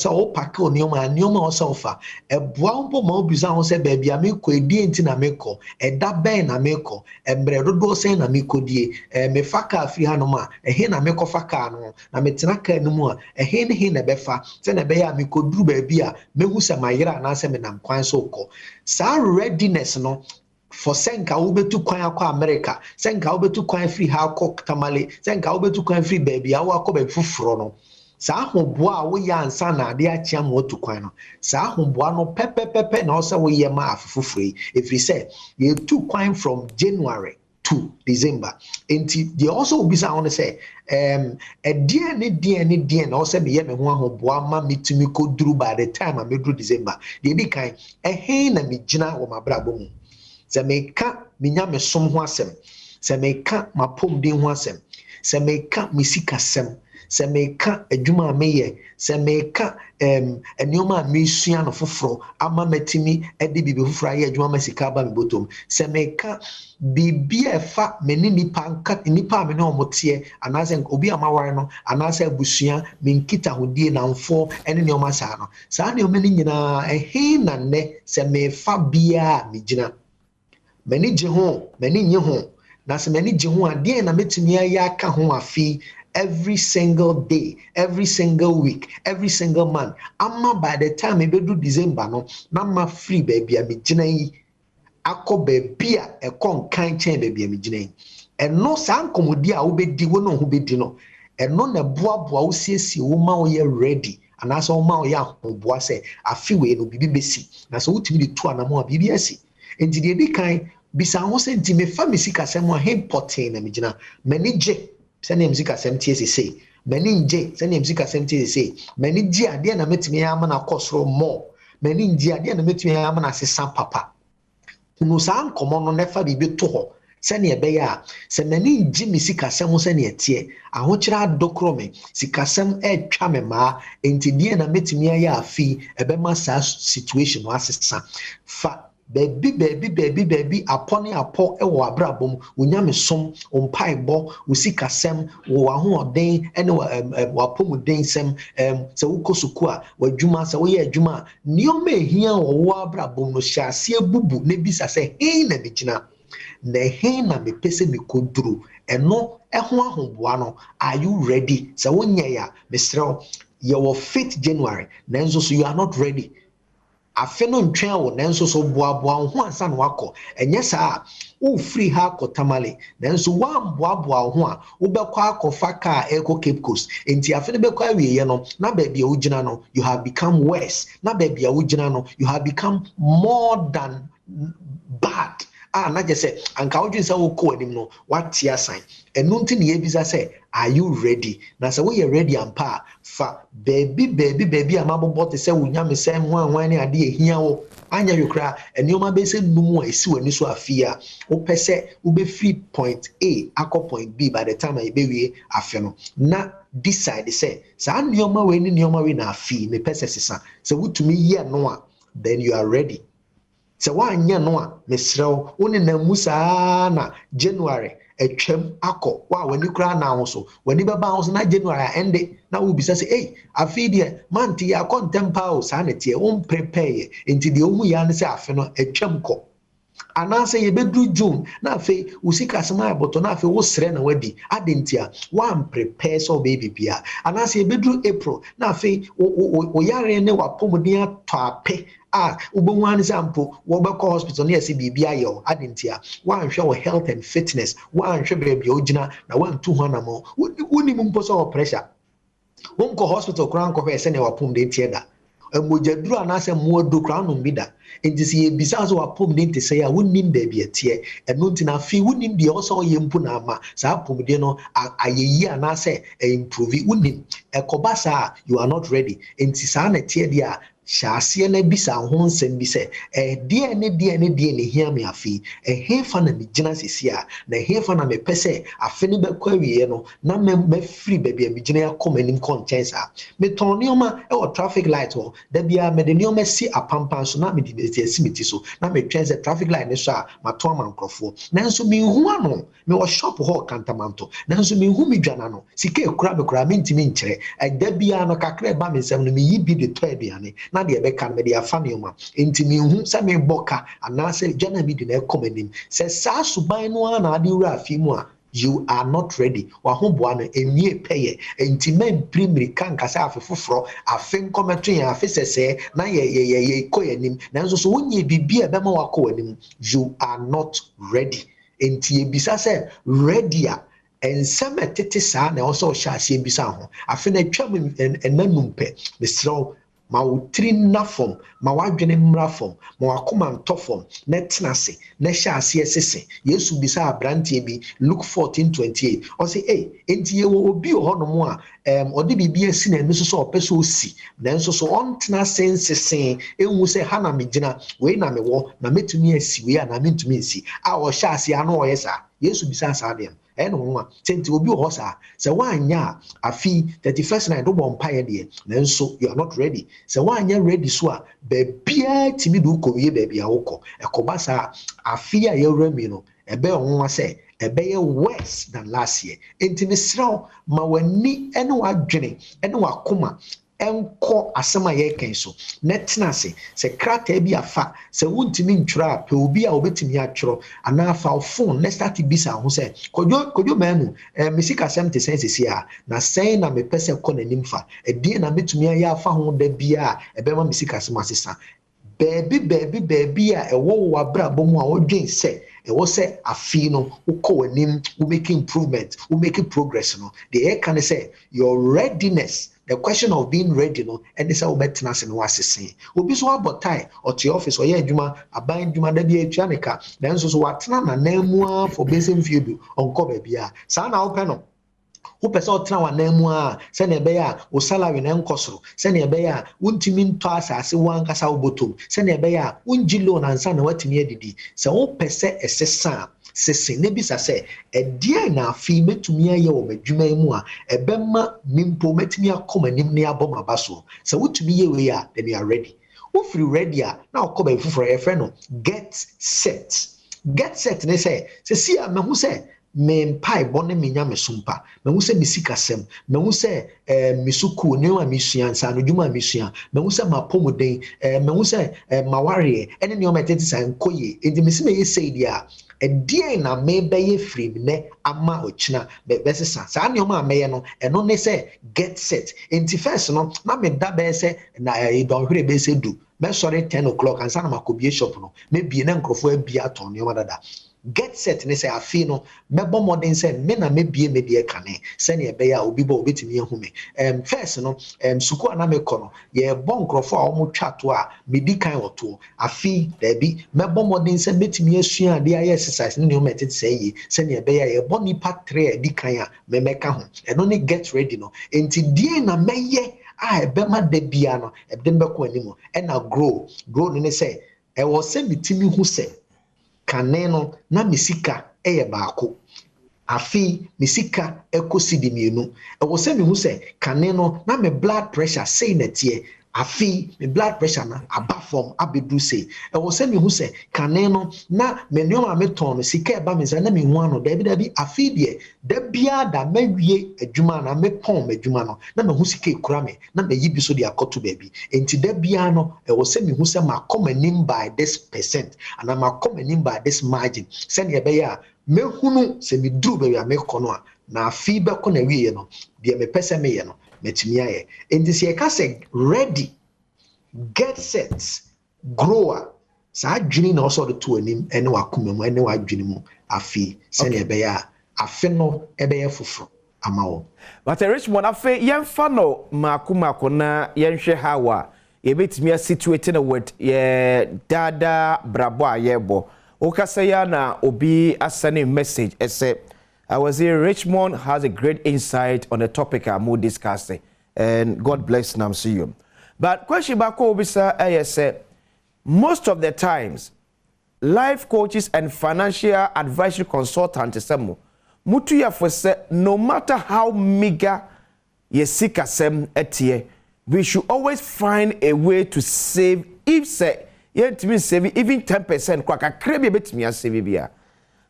sɛ wopake wo nneɔma a nneɔma wɔ sɛ wofa ɛboa wo mpo ma wobisa ho sɛ baabi a mekɔ ɛdie nti na mekɔ ɛda bɛn na mekɔ mmerɛ dodoɔ sɛn na mekɔdie mefa kaa firi hanom a ɛhe na mekɔfa kaa no na metena kaa no mu a ɛhe ne he na ɛbɛfa sɛnea ɛbɛyɛ a mekɔduru baabi a mehu sɛ mayera anaasɛ menam kwan so kɔ saa readiness no for senka wobetu kwan akɔ America senka wobetu kwan free ha akɔ Tamale senka wobetu kwan free baby a wakɔ baabi foforo no saa ahoboa a woyɛ ansa na ade akyea ma otu kwan no saa ahoboa no pɛpɛpɛpɛ na ɔsɛ woyɛ ma afoforo yi ɛfiri sɛ yɛtu kwan from January to December enti deɛ also obisa ho no sɛ ɛdeɛ na ɔsɛ meyɛ me ho ahoboa ma metumi kɔduru by the time a meduru December deɛ di kan ɛhe na megyina wɔ mabrabɔ mu sɛ meka menya me som ho asɛm sɛ meka mapɔmden ho asɛm sɛ meka me sikasɛm sɛ meka adwuma a meyɛ sɛ meka nneɔma a mesua no foforɔ ama matumi de biribi foforɔ ayɛ adwuma ma sika aba me bɔtɔm sɛ meka biribi a ɛfa me ne nipa a me ne ɔmo teɛ anaasɛ obi a maware no anaasɛ abusua menkitahodie namfoɔ ne nneɔma saa no saa nneɔma no nyinaa ɛhe na nnɛ sɛ mefa biaa a megyina mani gye ho mani nye ho na sɛ mani gye ho a deɛ na metumi ayɛ aka ho afi every single day every single week every single month ama by the time ebedu December no na ma free baabi a megyina yi akɔ baabi a ɛkɔ nkan kyɛn baabi a megyina yi ɛno saa nkɔmmɔdi a wobɛdi wo no ho bɛdi no ɛno na boaboa wo siesie wo ma woyɛ ready anaasɛ wo ma woyɛ ahoboa sɛ afi wei no biribi bɛsi na sɛ wotumi de to anamo a biribi asi enti deɛ di kan bisa ho sɛ nti mefa me sikasɛm a he pɔtee na megyina m'ani gye sɛnea me sikasɛm tie sesei m'ani ngye sɛnea me sikasɛm tie sesei m'ani gye adeɛ na mɛtumi ama no akɔ soro mmɔ m'ani ngye adeɛ na mɛtumi ama no asesa papa hunu saa nkɔmmɔ no nɛfa biribi to hɔ sɛnea ɛbɛyɛ a sɛ m'ani ngye me sikasɛm sɛnea ɛteɛ ahokyerɛ adɔkorɔ me sikasɛm ɛtwa me maa enti deɛ na mɛtumi ayɛ afi ɛbɛma saa situation no asesa fa baby apɔ ɛwɔ abrabom wonyame som ompaebɔ wosikasɛm wo ahoɔden ɛne wapɔmuden sɛm sɛ wokɔ suku a wadwuma sɛ woyɛ adwuma a nneɔma ehia wɔ wo abrabom no hyɛ aseɛ bubu na bisa sɛ he na megyina na he na mepɛ sɛ mekɔduru ɛno ɛho ahoboa no are you ready sɛ wonyɛ ya mesrɛ yɛwɔ 5th January nanso so you are not ready afe no ntwɛn wo nanso so boaboa wo ho ansa na wakɔ ɛnyɛ saa wo free ha akɔ Tamale nanso wamboaboa wo ho a wobɛkɔ akɔfa kaa ɛkɔ Cape Coast enti afe no bɛkɔ awieyɛ no na baabi a wogyina no you have become worse na baabi a wogyina no you have become more than bad na gye sɛ anka wodwen sɛ wokɔ anim no wate asan ɛno nti ne yɛbisa sɛ are you ready na sɛ woyɛ ready ampa a fa baabi a mabobɔ te sɛ wonyame sɛ hwan ne adeɛ ehia wo anya yokra nneɔma bɛsɛ num a ɛsi w'ani so afie a wopɛ sɛ wobɛfiri point A akɔ point B by the time a yɛbɛwie afe no na decide sɛ saa nneɔma wei ne nneɔma wei na afie mepɛ sɛ sesa sɛ wotumi yɛ no a then you are ready sɛ woanyɛ no a mesrɛ wo ne nam mu saa na January atwam akɔ wa w'ani koraa na ho so w'ani bɛba ho so na January a ɛnde na wobisa sɛ ei afei deɛ mante yɛ akɔ ntɛm paa o saa ne teɛ womprepare enti deɛ wohu yɛ ne sɛ afe no atwam kɔ anaasɛ yɛbɛduru June na afei wo sikasɛm ayɛbɔtɔ na afei wosrɛ na wadi ade nti a woamprepare sɛ wobɛyɛ bibia anaasɛ yɛbɛduru April na afei woyare ne wapɔmuden atɔ apɛ wobɛhu ane sɛ mpo wɔbɛkɔ hospital ne yɛsɛ biribi ayɛ wo ade nti a woanhwɛ wɔ health and fitness woanhwɛ baabi a wogyina na woantu ho anamɔ wonim mpo sɛ wɔ pressure wonkɔ hospital koraa nkɔhwɛ sɛnea wapɔmuden teɛ da mogyaduru anaasɛ mmoado koraa nom bi da enti sɛ yɛbisa sɛ wapɔmuden te sɛ a wonim baabi ɛteɛ ɛno nti na afei wonim deɛ wɔ sɛ ɔyɛ mpo na ama saa apɔmuden no ayɛyi anaasɛ improve wonim ɛkɔba saa you are not ready enti saa na ɛteɛ deɛ a hyase na bisa ho nsɛm bi sɛ deɛ ne hia me afi hefa na me gyina sisi a na hefa na me pɛ sɛ afe ne bɛkɔ awie no na me free baabi a me gyina akɔ m'anim kɔnkyɛn saa me tɔn nneɛma ɛwɔ traffic light hɔ da bia me de nneɛma si apampan so na me de esi me ti so na me twɛn sɛ traffic light ne so a matɔn ma nkrɔfoɔ nanso me hu ano me wɔ shop hɔ kantamanto nanso me hu me dwana no sika ekura me kura me ntimi nkyerɛ da bia no kakra ba me nsɛm no me yi bi de tɔ aduane na de ɛbɛka no me de afa nneɛma enti me hu sɛ me bɔka anaasɛ dwana bi de na ɛkɔ m'anim sɛ saa suban no a na ade wura afi mu a you are not ready wahoboa no enwie pɛyɛ enti men primary kan kasa afi foforɔ afi nkɔmɛto yɛn afi sɛsɛ na yɛ kɔ yɛn nim nanso so wonye bibi a bɛma wakɔ wɔn nim you are not ready enti ebisa sɛ ready a ensɛm ɛtete saa na ɔsɛ ɔhyɛ aseɛ bisa ho afi na atwa mu ɛnanum pɛ mesrɛw ma wotiri na fam ma wadwene mmra fam ma wakoma ntɔ fam na tena se na hyɛ aseɛ sese yesu bisa abranteɛ bi Luke 14:28 ɔsɛ enti ye wo obi hɔ no mo a ɔde bibi asi na no so ɔpɛ sɛ osi nanso so ɔntena sensesen ehu sɛ ha na me gyina wei na me wɔ na metumi asi wei a na mentumi nsi a ɔhyɛ aseɛ ano ɔyɛ saa yesu bisa saa deɛ ɛno ho a sɛnti obi wɔ hɔ saa sɛ woanya a afi 31st night wobɔ mpaeɛ deɛ nanso you are not ready sɛ woanya ready so a baabiaa timi de wokɔ wie baabi a wokɔ ɛkɔba saa afi a yɛwura mi no ɛbɛyɛ ɔnwa sɛ ɛbɛyɛ worse than last year enti mesrɛw ma w'ani ɛne w'adwene ɛne w'akoma ɛnkɔ asɛm a yɛrekɛn so na tena ase sɛ krataa bi afa sɛ wontumi ntwerɛ a pɛ obi a wobɛtumi atwerɛ anaa fa phone na start bisa ho sɛ kodwo manu mesika asɛm te sɛn sesi a na sɛn na mepɛ sɛ kɔ n'anim fa ɛdeɛ na metumi ayɛ afa ho da bia a ɛbɛma mesika asɛm asesa baabi a ɛwɔ wɔ abrabɔ mu a wodwen sɛ ɛwɔ sɛ afi no wokɔ w'anim wo make improvement wo make progress no deɛ ɛka ne sɛ your readiness. The question of being ready, no, and this is what tenants and was saying. Obi so about tie or to office or yeah, Juma, a buying Juma, the be a chanica, then so what na name for basing view on Kobe Bia. Sana open. Who person try wa name send a bear or salary and cosro, send a bear, untimin toss as one cassa bottom, send a bear, unjilon and son what near didi. So all per se a sessan. Sese nebisa sɛ ɛdeɛ na afi metumi ayɛ wɔ m'adwuma mu a ɛbɛma mimpo metumi akɔ m'anim ne abɔ m'aba so sɛ wotumi yɛ wei a then you are ready wofiri ready a na ɔkɔ baabi foforɔ yɛfrɛ no get set ne sɛ si a mahu sɛ me mpaebɔ ne menya me so mpa mahu sɛ me sikasɛm mahu sɛ me so kuo nneɛma mesua nsa no dwuma mesua mahu sɛ mapɔmuden mahu sɛ mawareɛ ɛne nneɛma ɛtete saa nkɔ yie enti mesi na ɛyɛ sei deɛ a ɛdeɛ na mebɛyɛ firi ne ama ɔkyena bɛsesa saa nneɛma a mɛyɛ no ɛno ne sɛ get set enti first no na meda bɛyɛ sɛ na dɔnhwere bɛyɛ sɛ du mɛsɔre 10 o'clock ansa na makɔbie shop no mebie na nkurɔfoɔ abie atɔn nneɛma dada get set ne sɛ afi no mɛbɔ mmɔden sɛ me na mebie me deɛ kane sɛnea ɛbɛyɛ a obi bɔ obɛtumi ahu me first no sukuu a na mekɔ no yɛbɔ nkurɔfoɔ a wɔn twa to a medi kan wɔ toɔ afi daabi mɛbɔ mmɔden sɛ mɛtumi asua adeɛ ayɛ exercise ne nneɛma ɛtete sɛ yie sɛnea ɛbɛyɛ a yɛbɔ nipa 3 a ɛdi kan a mɛmɛka ho ɛno ne get ready no enti deɛ na mɛyɛ a ɛbɛma da bia no ɛde mbɛkɔ anim ɛna grow no ne sɛ ɛwɔ sɛ metumi hu sɛ kane no na mesika ɛyɛ baako afi mesika ɛkɔ di mmienu ɛwɔ sɛ mehu sɛ kane no na me blood pressure sei na tie afi me blood pressure na aba fam abedu sei ɛwɔ sɛ mehu sɛ kane no na me nneɛma a metɔn no sika ɛba me nsa na mehu ano dabi afi deɛ da biara da mawie adwuma na mepɔn m'adwuma no na mehu sika ekura me na mayi bi so de akɔto baabi enti da biara no ɛwɔ sɛ mehu sɛ makɔ m'anim by this percent ana makɔ m'anim by this margin sɛnea ɛbɛyɛ a mehunu sɛ meduru baabi a mekɔ no a na afi bɛkɔ na wieɛ no deɛ mepɛ sɛ meyɛ no metumi ayɛ enti sɛ yɛka sɛ ready get set grow a saa adwene na ɔsɔ de to anim ɛne wakoma mu ɛne wadwene mu afi sɛnea ɛbɛyɛ a afi no ɛbɛyɛ foforɔ ama wo but Richmond afi yɛmfa no maako na yɛnhwɛ how a yɛbɛtumi asituate no with yɛ dada brabo a yɛbɔ wokasa ya na obi asane message ɛsɛ I was here. Richmond has a great insight on the topic I'm discussing, and God bless Namsuyo. But question back obisa say most of the times life coaches and financial advisory consultants say mutu ya for say no matter how meager ye sika sem etie, we should always find a way to save. If say yentimi save even 10% kwa kakra bi betimi asave bia.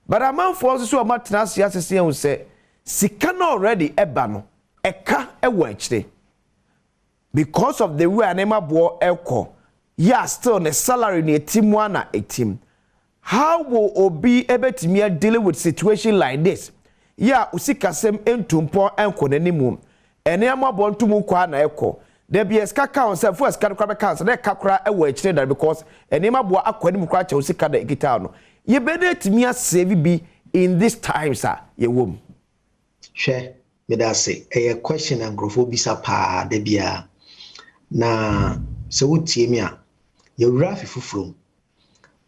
But amount for so amatna siasese hu say sika no already eba no eka ewo akire. Because of the way anema bo elko, yeah, still the salary ni team one na a team. How will obi ebetimi deal with situation like this? Yeah, usika sem entumpo enko nanimu. Enema bo ntumu kwa na eko. There be a skaka on self first can crab cancer, that kakra away because enema bo akwani mukra usika da gitano. Ye better me save be in this time, sir. Ye wom. Share, me that say a question and grophobisa pa debia. Na se wotie me a ye wura fifufuro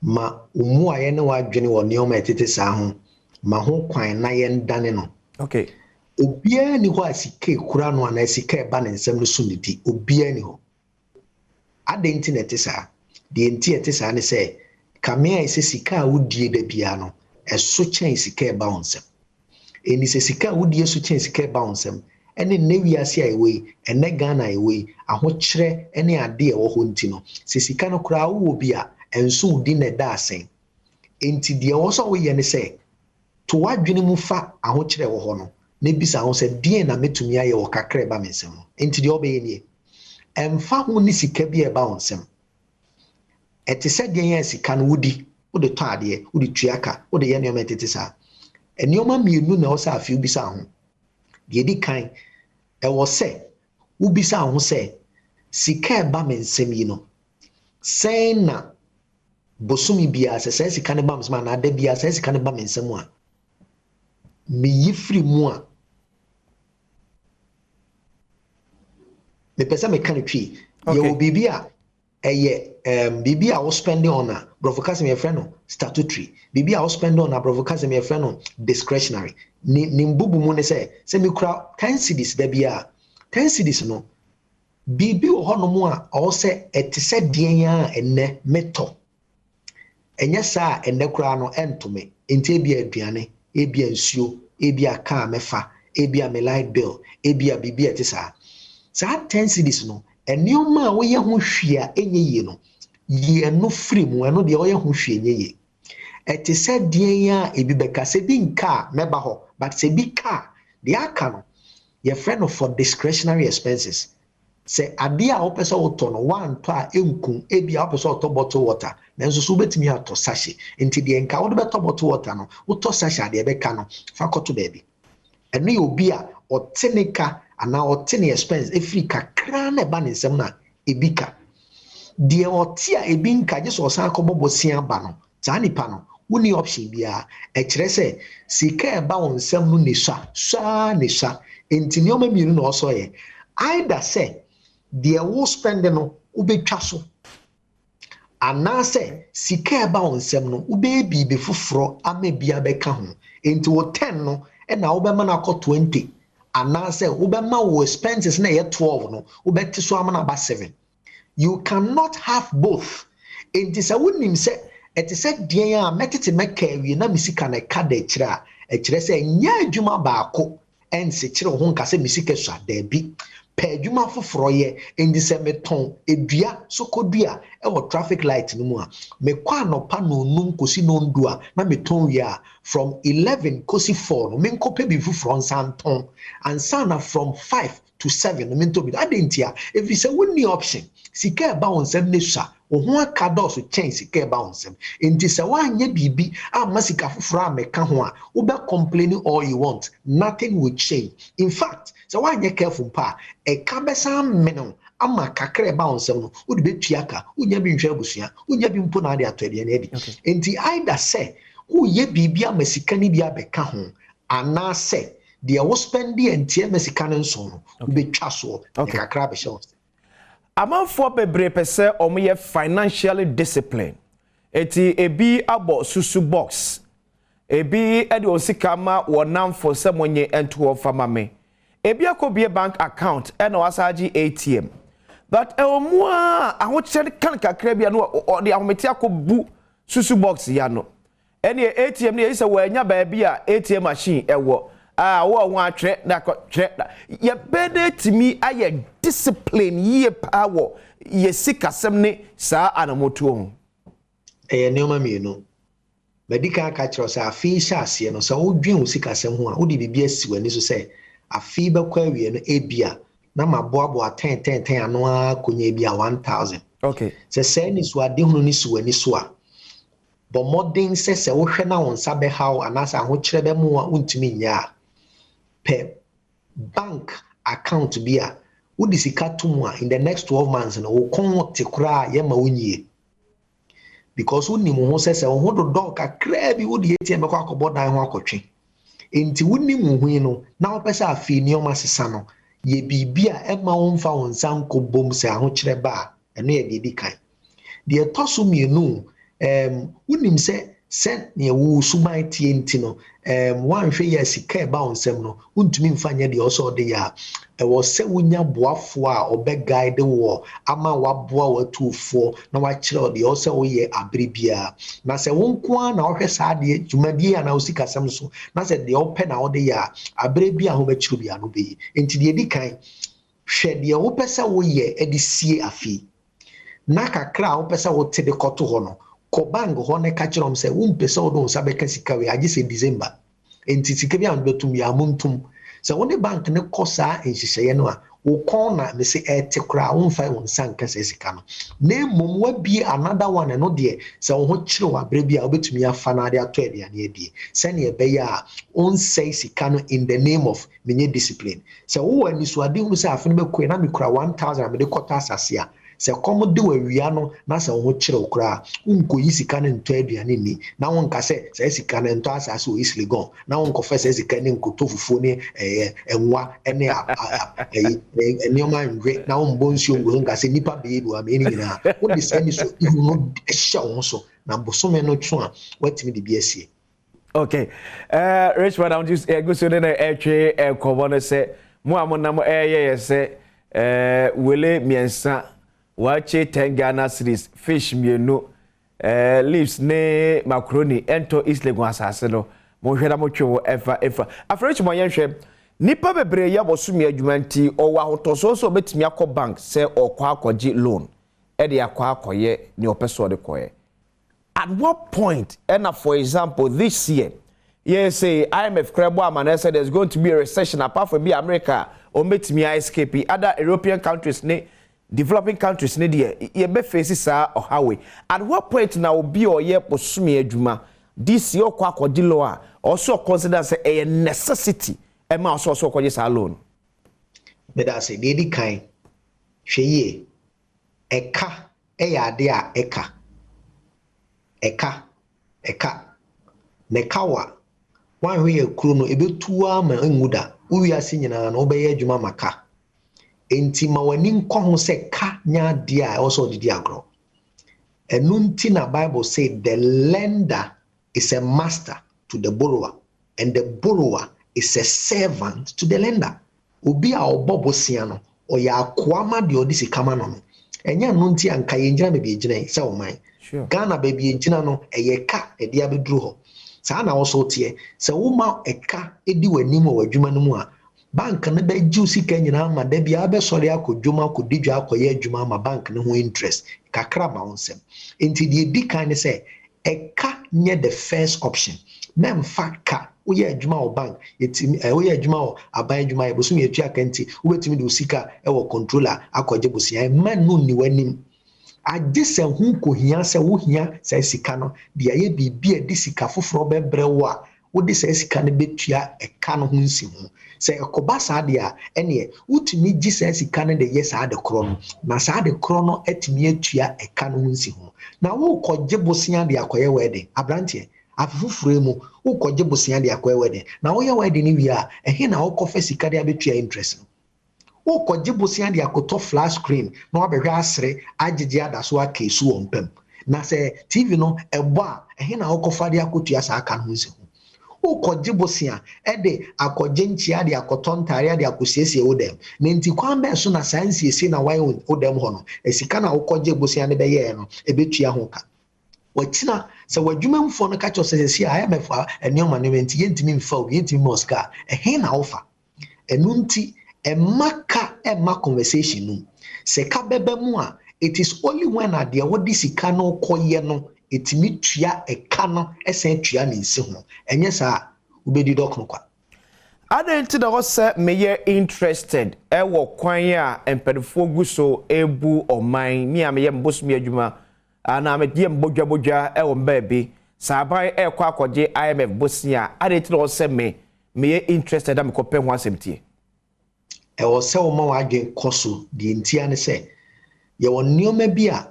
ma umu aye ne wadwene wo neoma etete saa ho ma ho kwan na ye ndane no. Okay. Obia ni ho asike kura no ana asike eba ne nsem no so nidi obia ni ho. Adenti na tesa de enti etesa ne se kamea ise sika wudie da bia no eso chen sika eba onsem. Eni se sika wudie so chen sika eba onsem. Ene newiase ayewe ene Ghana ayewe ahokyere ene ade e wo ho nti no sisika no kura wo bi a enso udi na da asen enti de wo so wo ye ne se to wadwene mu fa ahokyere wo ho no ne bisa ho se de na metumi aye wo kakra ba mensem no enti de obeye nie emfa ho ni sika bi e ba onsem eti se de ye sika no wudi wo de to ade wo de tuaka wo de ye ne ometete sa enioma mienu na wo sa afi bisa ho yedi kan e wo se ubisa ho se sika e ba mensem yi no say na bosumi bia se sika ne ba mensem na da bia se sika ne ba mensem a me yifri mu a me pesa me kan twi ye wo bibia eye bibia wo spending on a brofocasm your friend no statutory bibia wo spending on a brofocasm your friend no discretionary ni mbubu mu ne se me kura 10 cedis da bia 10 cedis no bibi wo ho no mu a o se etise den a enne meto enya sa enne kura no entome enti bia aduane ebia nsuo ebia car mefa ebia me light bill ebia bibi etisa sa 10 cedis no enioma a wo ye ho hwia enye no ye no free mu eno de wo ye ho hwia enye ye etise den a ebi beka se bi nka meba ho but se bi car de aka no your friend for discretionary expenses say ade a opese woto no one to a enkum ebia opese woto bottle water nanso so betimi ato sachet enti de nka wo de beto bottle water no woto sachet ade beka no fa koto baby eno ye obi a otenika ana otene expense efri kakra na ba ne nsem na ebika de ote a ebi nka je so san akobobo sia ba no za nipa no woni option bia e kire se sika e ba won nsem no ne sha ne sha enti ne o ma miru na oso ye either say the wo spend no ubetwa so anase sika ba onsem no ubebi be fufuro amebia beka ho enti wo 10 no e na wo be ma na akọ 20 anase wo be ma wo expenses na ye 12 no ubeti so ama na ba 7 you cannot have both enti sa wonim se eti se den a metete meka wi na misika na ka da kira e kire se nya adwuma ba akọ ense kire ho nka se misika so da bi pedjuma foforo ye endi se meton edua sokodua e wo traffic light no mu a me kwa no pa no num kosi no ndua na meton ya from 11 kosi 4 no me nkope bi foforo nsanton ansana from 5 to 7 no me nto bi adentia if you say woni option sika ba onsem ne sha ho aka do so chen sika ba onsem enti se wanye bibi amma sika foforo ameka ho a wo be complain all you want nothing will change in fact so why you careful pa e ka besa meno ama kakre ba onsem no wo de betuaka unya bi nhwe abusua unya bi mpo na ade atode na edi enti either say wo ye bibia amasika ni bia beka ho ana say de wo spend the entie amasika no nso no wo betwa so kakra be show amanfo bebre pese omoye financially disciplined eti ebi abo susu box ebi ede osika ma wonam for semonye ento of famame ebi akobie bank account ena wasaji ATM but omwa ahokyere kan kakra bia no de ahomete akobu susu box ya no ene ATM ne yisa wanya ba bia ATM machine ewo wo ho atwe na twe ye bede timi aye discipline ye power ye sikasem ne saa anamoto ho neoma mienu medical catcher say afi sha ase no so wodwen wo sikasem ho a wodi bibia siwani so say afi bekwa wie no ebia na maboabo 10 ano akonya ebia 1000 okay se say ni so ade hunu ni siwani so a bo modern se wo hwe na won sabe how anasa ho kire be mu a untimi nya pe bank account bia wodi sika tomu a in the next 12 months no wo kon te kura ye ma wonye because woni mu ho se wo do dog kakra bi wodi ATM ko akobo dan ho akotwe enti woni mu hu no na wo pese afi ni o masesa no ye bibia e ma won fa won san ko bom se aho kire ba eno ye di kan de toso mienu wonim se ne wo suban tie enti no wanhwe ya sika e ba onsem no untumi mfanya de oso de ya e wo se wonya boafo a obe guide wo ama waboa watufo na wa kire de oso wo ye abribia na se wonko na ohwe saa de dwumadi ya na osika sem so na se de ope na ode ya abribia ho ba kire bia no be enti de di kan hwe de wo pesa wo ye edisie afi na kakra wo pesa wo te de koto ho no Kobang ho ne ka kirom se wo mpesa wo do sabe ka sika we agi se December enti sika bi an betum ya muntum se wo ne bank ne kosa enhihye no a wo kon na me se etekra wo mfa wo nsan ka se sika no na mom wa bi another one no de se wo ho kire wa bre bi a obetum ya fa na de ato ade ane adi se ne be ya on say sika no in the name of menye discipline se wo ani so ade hu se afene be koi na me kura 1000 me de kota asase a se komo de wawia no na se wo kire okra unko yisika ne nto aduane ni na won ka se sika ne nto asase o isle gon na won ko fa se sika ne nkoto fufuo ne enwa ene enioma nwe na won bonsi ongo nka se nipa be do ameni nyina wo de se ni so ihu no ehya won so na bosome no twa watimi de biasie okay Richard I'm just go so na etwe kobo no se mo amona mo se wele miensa wache 10 Ghana series fish mienu leaves ne macaroni ento islegun asase no mo hweda mo twe efa afresh mo yenhwe nipa bebre ya bosumi adwumanti owa hotoso so betimi akọ bank se okwa akọji loan e de akọ akọye ni opeso de koye at what point and for example this year yes say IMF credible amana said there's going to be a recession apart from be America or betimi escape other European countries ne developing countries ne de ye be face sa ohawe at what point na obi oye posumi adwuma this year okwa akọji loan also consider say a necessity e ma so kwaje sa loan me da say dey kan hweye eka ya de a eka ne kawa wan hwe kuro no ebetua ma enwuda uwi ase nyina na obeye adwuma maka enti ma wani nkọ ho se ka nya de a also didi agro enu nti na Bible say the lender is a master to the borrower and the borrower is a servant to the lender obi a obobosia no oya akoama de odisi kama no enya no nti anka yengyina me bi egyina se o man Ghana baby yengyina no eyeka e dia beduru ho saa na wo so tie se wo ma eka edi wanim o adwuma no mu a bank ne be giu sika nyina ma da bia be sori akodwuma akodidwa akoye adwuma ma bank ne ho interest kakra ma wonsem enti de di kan ne se eka nye the first option memfa ka uye adwuma o bank yetimi uye adwuma o aban adwuma e bosu yetu akanti ubetimi de usika e wo controller akoje bosia man no ni wanim agese hu ko hia se wo hia se sika no de aye bibia de sika foforo bebre wo a wo de se sika ne betua eka no hu nsi hu se ekoba sa de a ene utumi gi se sika ne de yes ade kro no na sa ade kro no etimi atua eka no hu nsi hu na wo koje bosia de akoye wede abrantie afufure mu wo koje bosia de akoye wede na wo ye wede ni wi a ehe na wo kofa sika de abetua interest no wo koje bosia de akoto flash screen na wo behwe asre agege adaso akesu wompem na se TV no ebo a ehe na wo kofa de akotua sa aka no nsi hu ukɔgye bosia ɛde akɔgye nkyia de akɔtɔntare de akɔsiesie wo dem na nti kwan bɛ so na science na why wo dem ho no esika na ukɔgye bosia ne bɛyɛ no ebetua ho ka wachina sɛ wadwumamfo no ka kyerɛ sɛ sɛ IMF ɛnneɔma no nti yɛntimi mfa o yɛntimi mosca ɛhe na wofa ɛno nti ɛma ka ɛma conversation no sɛ ka bɛbɛ mu a it is only when adeɛ wɔde sika no kɔyɛ no ɛtumi tua ɛka no ɛsɛn tua ne nsi ho ɛnyɛ saa wobɛdi dɔkono kwa Adom na wɔsɛ meyɛ interested ɛwɔ kwan a mpɛdefoɔ gu so ebu ɔman ni a meyɛ mbosomi adwuma ana medie mbodwabodwa ɛwɔ mbaabi saban ɛkɔ akɔgye IMF bosia Adom na wɔsɛ meyɛ interested am kɔpɛ ho asɛmtie ɛwɔ sɛ wo ma wadwen kɔ so die ntia ne sɛ yɛwɔ nneɔma bi a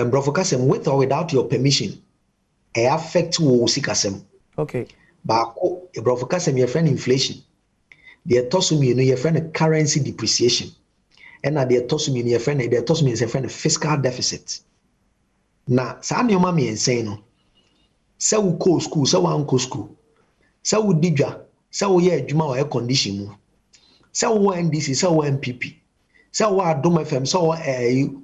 brofo kasɛm with or without your permission affect wo sikasɛm okay baako brofo kasɛm yɛ friend inflation deɛ toso mienu yɛ friend currency depreciation ɛna deɛ toso mienu yɛ friend fiscal deficit na saa nneɔma mmiɛnsa no sɛ wo kɔ school sɛ wo ankɔ school sɛ wo digwa sɛ wo yɛ adwuma wɔ air condition mu sɛ wo NDC sɛ wo MPP sɛ wo Adom FM sɛ wo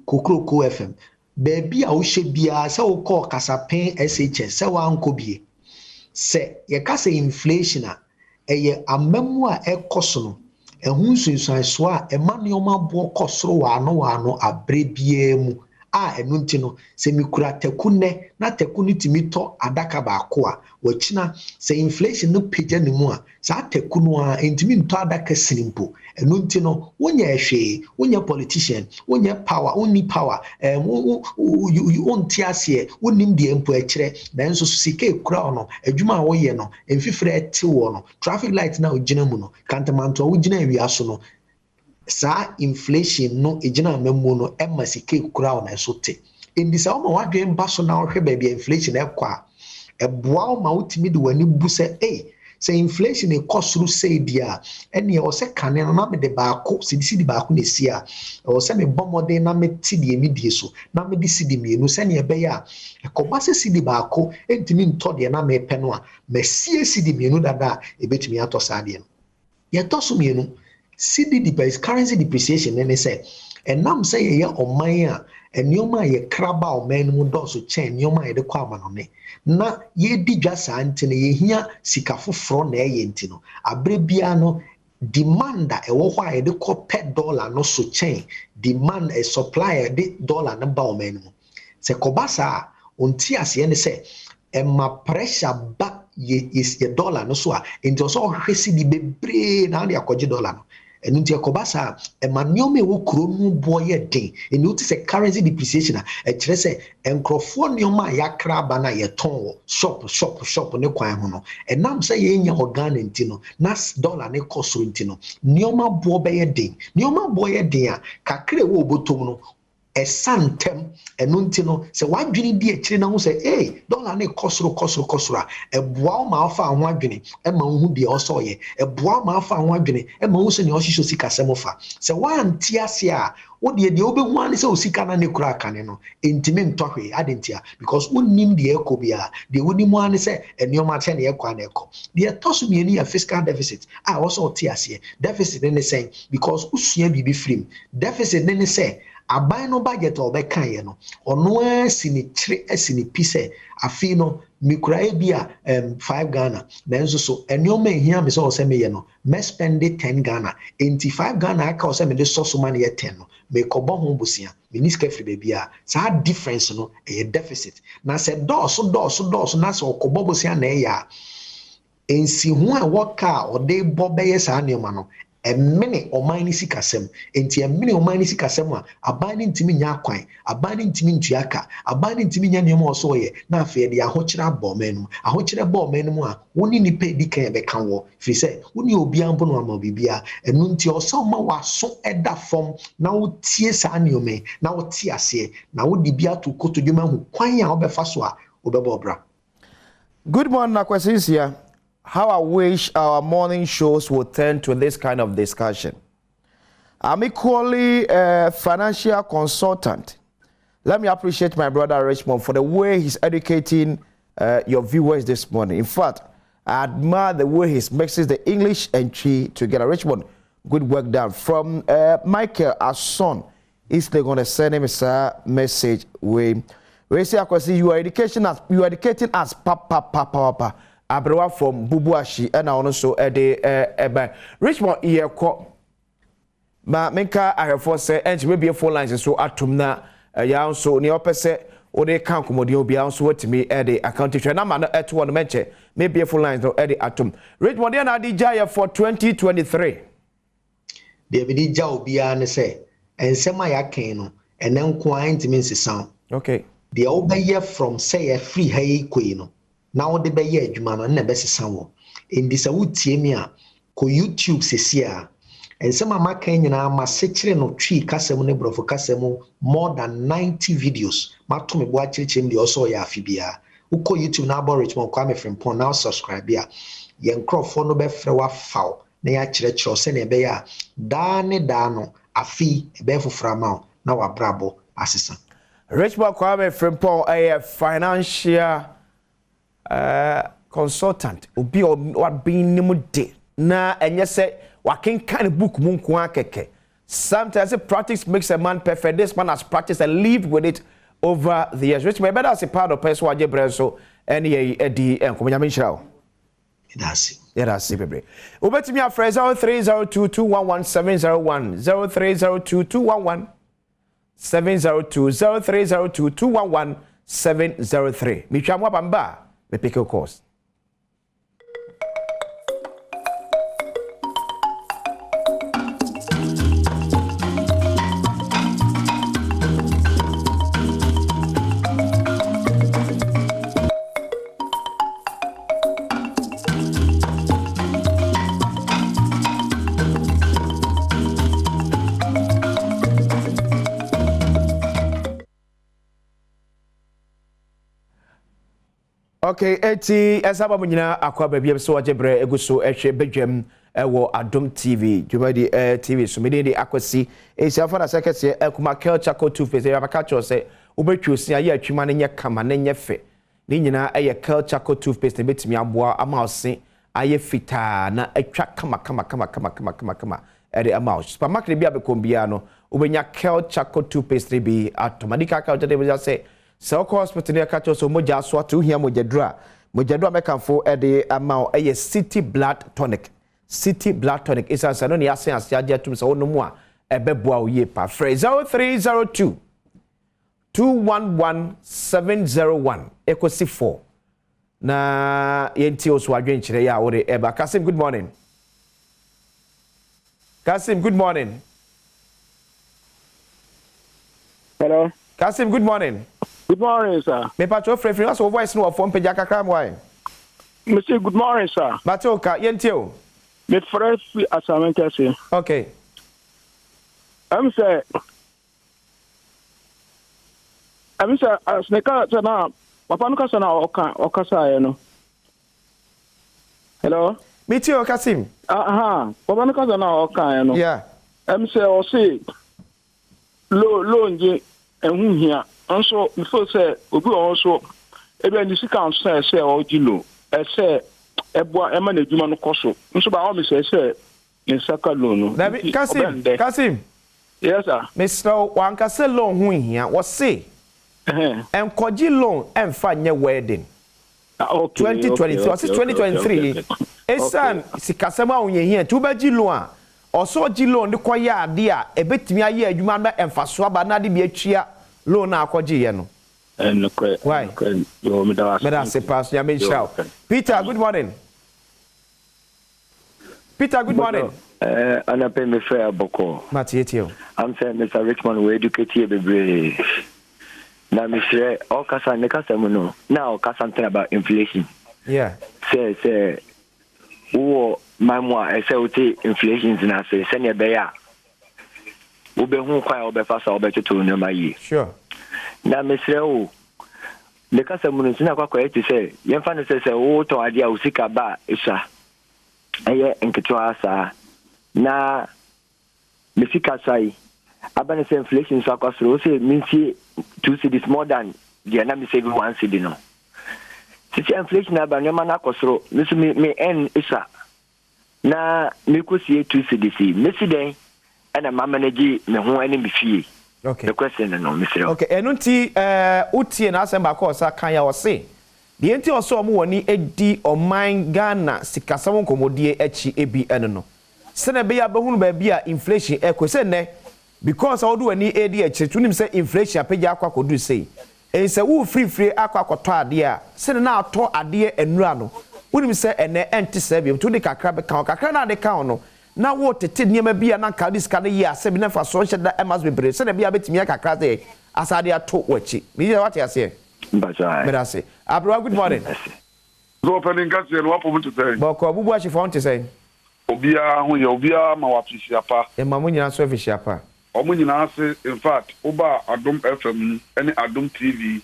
Kokroko FM baabi a wo hyɛ biara sɛ wo kɔ kasapen SHS sɛ wo ankɔ bie sɛ yɛka sɛ inflation a ɛyɛ amamu a ɛkɔ so no ɛho nsunsuanso a ɛma nneɔma boɔ kɔ soro wɔ ano abrɛ biara mu a ɛno nti no sɛ mikura taku nɛ na taku no tumi tɔ adaka baako a wɔkyina sɛ inflation no pagya ne mu a saa taku no a ntumi ntɔ adaka sini mpo ɛno nti no wonyɛ hwee wonyɛ politician wonyɛ power wonni power wonte aseɛ wonnim deɛ mpo akyerɛ nanso sika ekura no adwuma a woyɛ no mfifire ɛte wɔ no traffic light na ogyina mu no kantamanto a wogyina awia so no saa inflation no ejina amamu no emma sike kura na so te indi sa o ma wadwen ba so na ohwe ba bia inflation ekɔ a ɛboa o ma wotimi de wani bu sɛ sɛ inflation ekɔsoro sei dia ɛne o sɛ kane no na me de baako sidi baako na esi a o sɛ me bomode na me ti de mi die so na me de sidi mienu sɛ ne ɛbɛyɛ a ɛkɔba sɛ sidi baako entimi ntɔ de na me pɛ no a me sie sidi mienu dada ebetumi atɔ saa de no yɛ tɔ so mienu currency depreciation ne say enam say ye oman a enioma ye kraba oman mu dɔso kyɛn enioma ye de kɔ amanone na ye di dwa saa ntene ye hia sika foforo na ɛyɛ ntino abre bia no demand a ɛwɔ hɔ a ye de kɔ pɛ dollar no so kyɛn demand a supplier de dollar no ba oman mu sɛ kɔba saa onti ase ne sɛ ɛma pressure ba ye dollar no so a nti ɔsɔ ɔhwɛ si di bebree na de akɔgye dollar no and nti ekoba sa emanyome wo kuro mu boye den eni uti se currency depreciation a kyerɛ sɛ enkrofo nneoma yakra ba na yeton shop ne kwan ho no enam sɛ yenya organ nti no na dollar ne kɔsoro nti no nneoma bo bɛyɛ den nneoma boye den a kakre wo obotom no esantem enu nti no sɛ wadwene di akyire na ho sɛ dollar ne kɔsoro a ɛboa ma afa ho adwene ɛma ho di ɔsɔyɛ ɛboa ma afa ho adwene ɛma ho sɛ ne ɔhyehyɛ sika sɛm fa sɛ wanti ase a wo de obehu ane sɛ osika na ne kura kane no entimi ntɔhwe adentia because wonnim de ekɔ bia de wonim ane sɛ enioma kyɛ ne ekɔ na ekɔ de ɛtɔso mienu ya fiscal deficit a wɔsɔ ɔte aseɛ deficit ne sɛn because usua bibi frim deficit ne sɛ aban no budget obeka ye no ono asini kyre asini pise afi no mikura e bia 5 Ghana nanso so enioma ehia me so o se me ye no me spend 10 Ghana 5 Ghana aka o se me de soso man ye 10 no me kobo ho bosia me ni sika free bia sa difference no e deficit na se dɔɔso na se okobo bosia na e ya ensi hu a woka o de bɔbɛyɛ saa nneoma no emene omani sikasem enti emene omani sikasem a abani ntimi nya kwan abani ntimi ntuaka abani ntimi nya nneɛma ɔso yɛ na afɛ de ahokyere abɔ manum ahokyere bɔ manum a woni nipa di kan be kan wo firi sɛ woni obi ambo no ama bibia enu nti ɔso ma waso ɛda fam na wotie saa nneɛma na wotie ase na wodi bia to kotodwuma hu kwan a obɛfa so a obɛbɔ bra. Good morning, Akwesisia. How I wish our morning shows would turn to this kind of discussion. I'm equally a financial consultant. Let me appreciate my brother Richmond for the way he's educating your viewers this morning. In fact, I admire the way he mixes the English and Chi together. Richmond, good work done. From Michael, our son, is they gonna send him a message. We say, you are educating us, papa. Abrewa from Bubuashi, and also a Richmond here. Ma menka ahefo se enche we be phone lines so atom na ya so ne opese o de kan komodi obi an so watimi e de account hwe na ma no eto no menche me be phone lines no e de atom Richmond na di jaya for 2023 de bi di ja obi an se ensema ya kan no ene nko an ntimi nsesa okay de obeye from say free hay kwei no na wo de beye adwuma no na be sesa wo endisa wutie mi a ko YouTube sesia and some of my Kenya ma sechere no twi kasem ne brofo kasem more than 90 videos ma to me bo achirichem de also ya afibia uko YouTube na abo Richmond Kwame Frimpong now subscribe ya ye nkrofo no be frɛ wa faw na ya kyerɛkyerɛ se na be ya da ne da no afi be fofra ma na wa brabo asesa Richmond Kwame Frimpong a financial consultant obi what being nimu de na enye se wakin kind of book munku akeke. Sometimes practice makes a man perfect. This man has practiced and lived with it over the years. Which may better as a part of person waje breso any edi enko nyame nhyira. That's it, baby. Ubetimi afre 0302211701 0302211702 0302211703. Mitwa mwa bamba me pick your course. Okay, eti esaba munyina akwa babia so wajebre eguso ehwe bedwam ewo Adom TV jumadi TV so mede de akwasi esi afa na sekese ekuma culture co two face ya baka cho se ubetwi osia ye atwima ne nye kama ne nye fe ni nyina eye culture co two face ne betimi aboa ama ose aye fita na atwa kama ede ama supermarket bia be kombia no ubenya culture co two face bi automatic culture de be say so hospital ne catch so moja so to hia mojadura mekanfo e de amount e city blood tonic isa so no ne asen ase age atum so no mu a e beboa oye pa 0302 211701 ekosi 4 na yenti oso adwen kire ya wo de eba Kasim good morning Hello Kasim good morning. Good morning, sir. Me patro frefri na so voice no phone page akakra mo ai. Monsieur, good morning, sir. Matoka, yentio. Me frefri assignment say. Okay. Say sneka na papa no kasa na okasa ye no. Hello? Mitio Kasim. Papa no kasa na okan ye no. Yeah. Say o say lo nje ehun hia. Also, before say, obi also, ebe ni sika answer say o jilo, say eboa ema na edwuma no koso. Nso ba o me say in saka loan no. Kasim. Yes sir. Mr. Wankase loan hu hia, wo say. Enkoji loan emfa nye wedding. Okay. 2023, okay, 2023. Esan sikasema onye hia, tu ba ji loan a. Oso ji loan de koya ade a ebetimi aye adwuma na emfa so aba na de bi atwia. Loan akwaji ye no. Why? Meda se pass ya mention. Peter, good morning. Good morning. Ana pe me fair boko. Matietio. I'm saying Mr. Richmond we educate you be. Na me share all kasa ne kasa mo no. Now kasa something about inflation. Yeah. Say wo my mo I say uti inflation na say senya be ya. Ube hu kwa obe fasa obe tutu no mayi. Sure. Na mesre o. Le kasa mu nsina kwa eti se, yemfa ne se o to ade a usika ba isa. Eye nketwa asa. Na mesika sai. Abane se inflation so akwa so say minsi 2 cedis more than the na me save 1 cedi no. sisi inflation aba nyoma na akosoro nso me en isa na me kosie 2 cedis me siden ana ma manage me ho ani me fie. Okay. The question no Mr. Okay, enunti utie na asem ba ko sa kan ya ose. De enti oso omo woni edi oman Ghana sikasam nkomodie echi ebi eno no. Se na be ya behunu ba bia inflation ekose ne because all do wani edi echi tunim se inflation apagya akwa kodu sei. Ense wo free akwa akoto ade a se na ato ade enura no. Unim se ene enti se bi to de kakra be kan kakra na de kan no. Na wo tete niema bia na ka diska na yi ase bi na fa so hyeda emas bebre se na bia betimi akakra de asade ato wachi me ye what ase mbajai me ase abro good morning go penin ka se no apo mutu say boko bubu achi fon te say obia ho ye obia ma wa fisia pa e ma munyina so fisia pa o munyina ase in fact oba Adom FM any Adom TV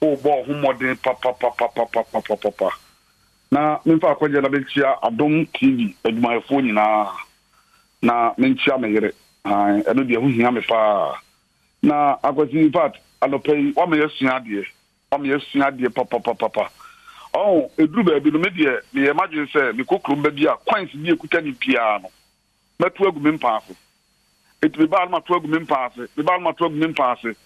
o bo ho modern papa na minfa kwaje na benchia Adom TV edwumayefo nyina na menchia megere eno de ho hia me pa na akwati in fact alopei o me yesua de papa oh edru ba bi no me de me imagine say me kokrum ba bi a coins bi ekuta ni pia no metu agu me mpaase etbe ba ma tu agu me mpaase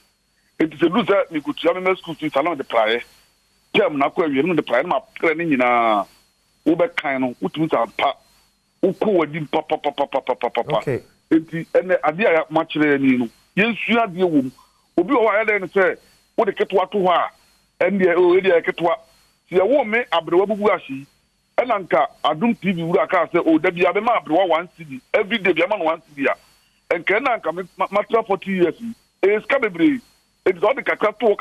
eti se luza me kutua me school fees along the prayer kem na ko awie no de prayer ma kra ni nyina wo be kan no utu ta pa uko wadi papa okay enti ene ade a ma kire ni no yensu ade wom obi o wa ya den se wo de ketwa to ho a ende o edi ketwa se wo me abrewa bubu ashi ena nka Adom TV wura ka se o da bia be ma abrewa 1 cedi every day bia ma no 1 cedi a enka na nka ma tra 40 years e ska bebre e do de kakatu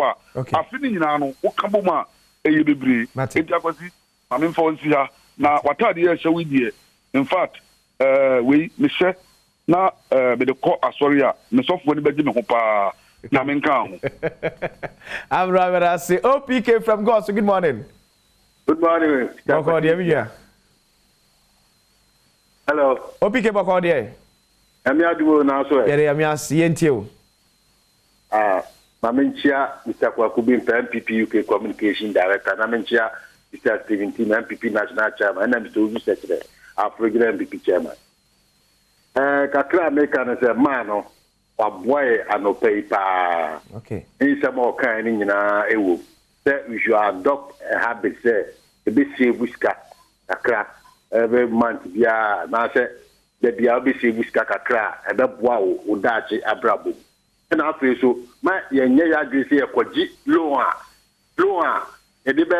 a afini nyina no wo kabo ma e ye bebre e dia kwasi ma me fo nsi ha na watade ye hye widie in fact we me hye na be de ko asori a me sofo ni beji me ho pa na me nka ho Abra say OPK from God. So good morning. Good morning. Boko dia biya. Hello. OPK boko dia. Emi aduwo na so e. Yere emi asientie o. Ma menchia Mr. Kwakubi MPP UK Communication Director na menchia Mr. Steven T MPP National Chairman na Mr. Obi Secretary our program MPP Chairman. Kakra America na se mano waboy anopei pa. Okay. In some more kind nyina ewo. Say we should adopt a habit say e be save wiska kakra every month bia na say the bia be save wiska kakra e be boa wo dachi abrabo. Na afi so ma yenye ya grese e kwaji loan e de be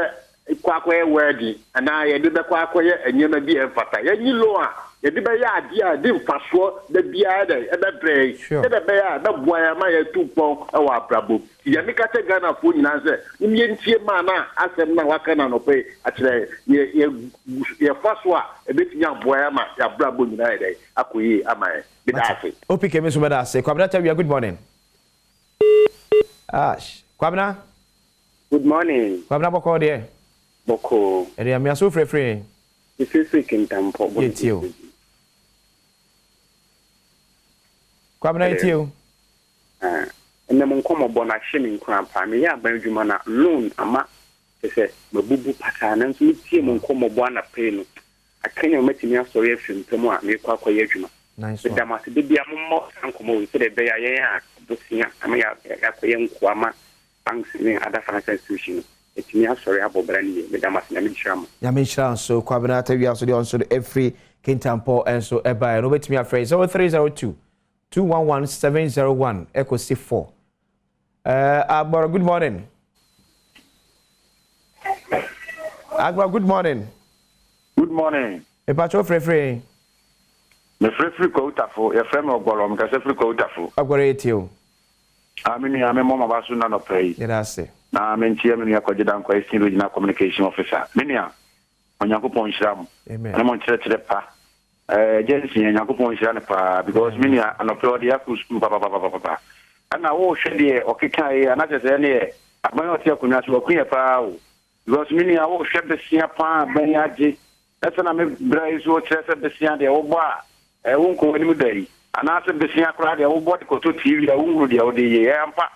kwakwaye wedi ana ye de be kwakwaye enyema bi enfata yenyi loan ye de be ya ade a de mfaso da bia da e be brei e de be ya da boa ya ma ye tupon e wa abrabo ye mi ka te Ghana fo nyina se ni ye ntie ma na asem na waka na no pe a kire ye faso a e be tinya boa ya ma ya abrabo nyina ye dai akoyi ama e be da afi OPK me so be da se Kwabena tell you good morning. Kwabena. Good morning. Kwabena boko dia. Boko. Ere am yaso frefre. Ifefe kintampo. Yetio. Kwabena yetio. Ene mo nkomo bo na hye me nkran pa me ya ban adwuma na loan ama se mabubu pata na nso tie mo nkomo bo na pay no akanya matimi asori afim temu a me kwa adwuma. Nice. Da ma se bia mo nkomo we se de be ya yen a dosia ama ya kwaye nkoama banks ni other financial institutions etimi asori abobra ni me da ma se na me shirama ya me shira so Kwabena tawi aso de onso every kintampo enso eba no betimi afre 0302 211701 echo C4 Agbara, good morning. Agbara, good morning. Good morning. Epacho frefre. Me frefre ko utafo, ye frem Ogboro, me ka se frefre ko utafo. Agbara etio. Amini ame mama basu na no pay. Yerase. Na menchi amini akojedan kwa Eastern Regional Communication Officer. Minia Onyankopon hyiram. Amen. Na mon kire pa. Jensi Onyankopon hyiram pa because minia anopro de yakru school papa. Ana wo hwede okekae anache se ne aban otia kunya so kunya pa o because minia wo hwede sia pa ban yaje esa na me brai so chese besia de wo ba wo nko ni mudai ana se besia kra de wo body ko to TV ya wo de wo de ye ampa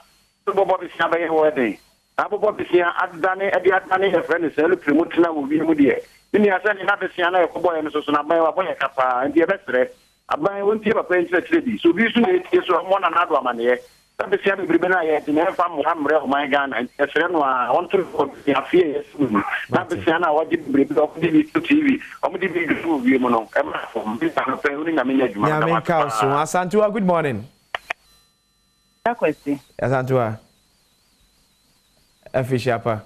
so bo besia ba ye wo de Abobo besia adane e adane e friend say look remote na wo bi mu de ni asa ni na besia na e ko boy no so na ban wa boy kapa ndi e besre aban won tie papa nchire bi so bi su na tie so mo na na do amane e besia be bribe na ye di na fa mo amre o man Ghana e sere no a won to ya fie yes na besia na wa di bribe o di TV o mo di bi du wi mo no e ma fo bi ta no pe uni na me nya juma na me council Asantua, good morning. Question. Asantua. Afishapa.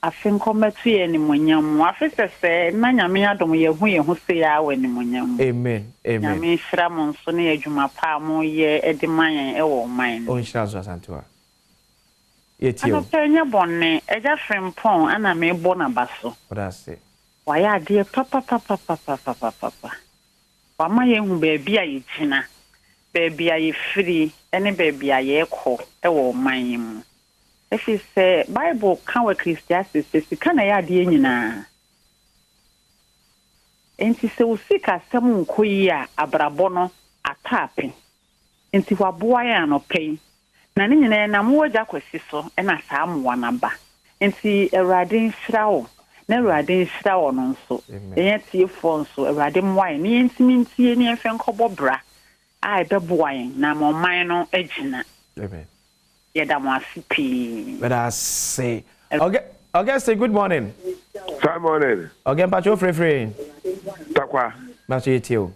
Afin kometu ye ni munyam. Afise se na nyame adom ye hu se ya we ni munyam. Amen. Amen. Nyame hira mo nso ne adwuma pa mo ye ediman e wo man. On shazo Asantua. Yetio. Ano penya bonne eja frimpon ana me bo na baso. What I say? Wa ya de papa. Wa ma ye hu ba bia ye gyina. Ba bia ye free ene ba bia ye kɔ e wo man mu. If you say Bible can we Christians sika na ya de nyina. Enti se wo sika asɛm nkoyi a abrabɔ no atape. Enti waboa ya no pɛi. Na ne nyina na mo wagya kwasi so na saa moa na ba. Enti Awurade nhira wo. Na Awurade nhira wo no nso. Ɛyɛ tiefo nso Awurade mmoa ne yɛntimi ntie ne yɛmfa nkɔbɔ bra. A ɛbɛboa yɛn na mo man no agyina. Amen. But I say, okay, say good morning. Good morning. Okay, Pacho free. Takwa. Pacho yetio.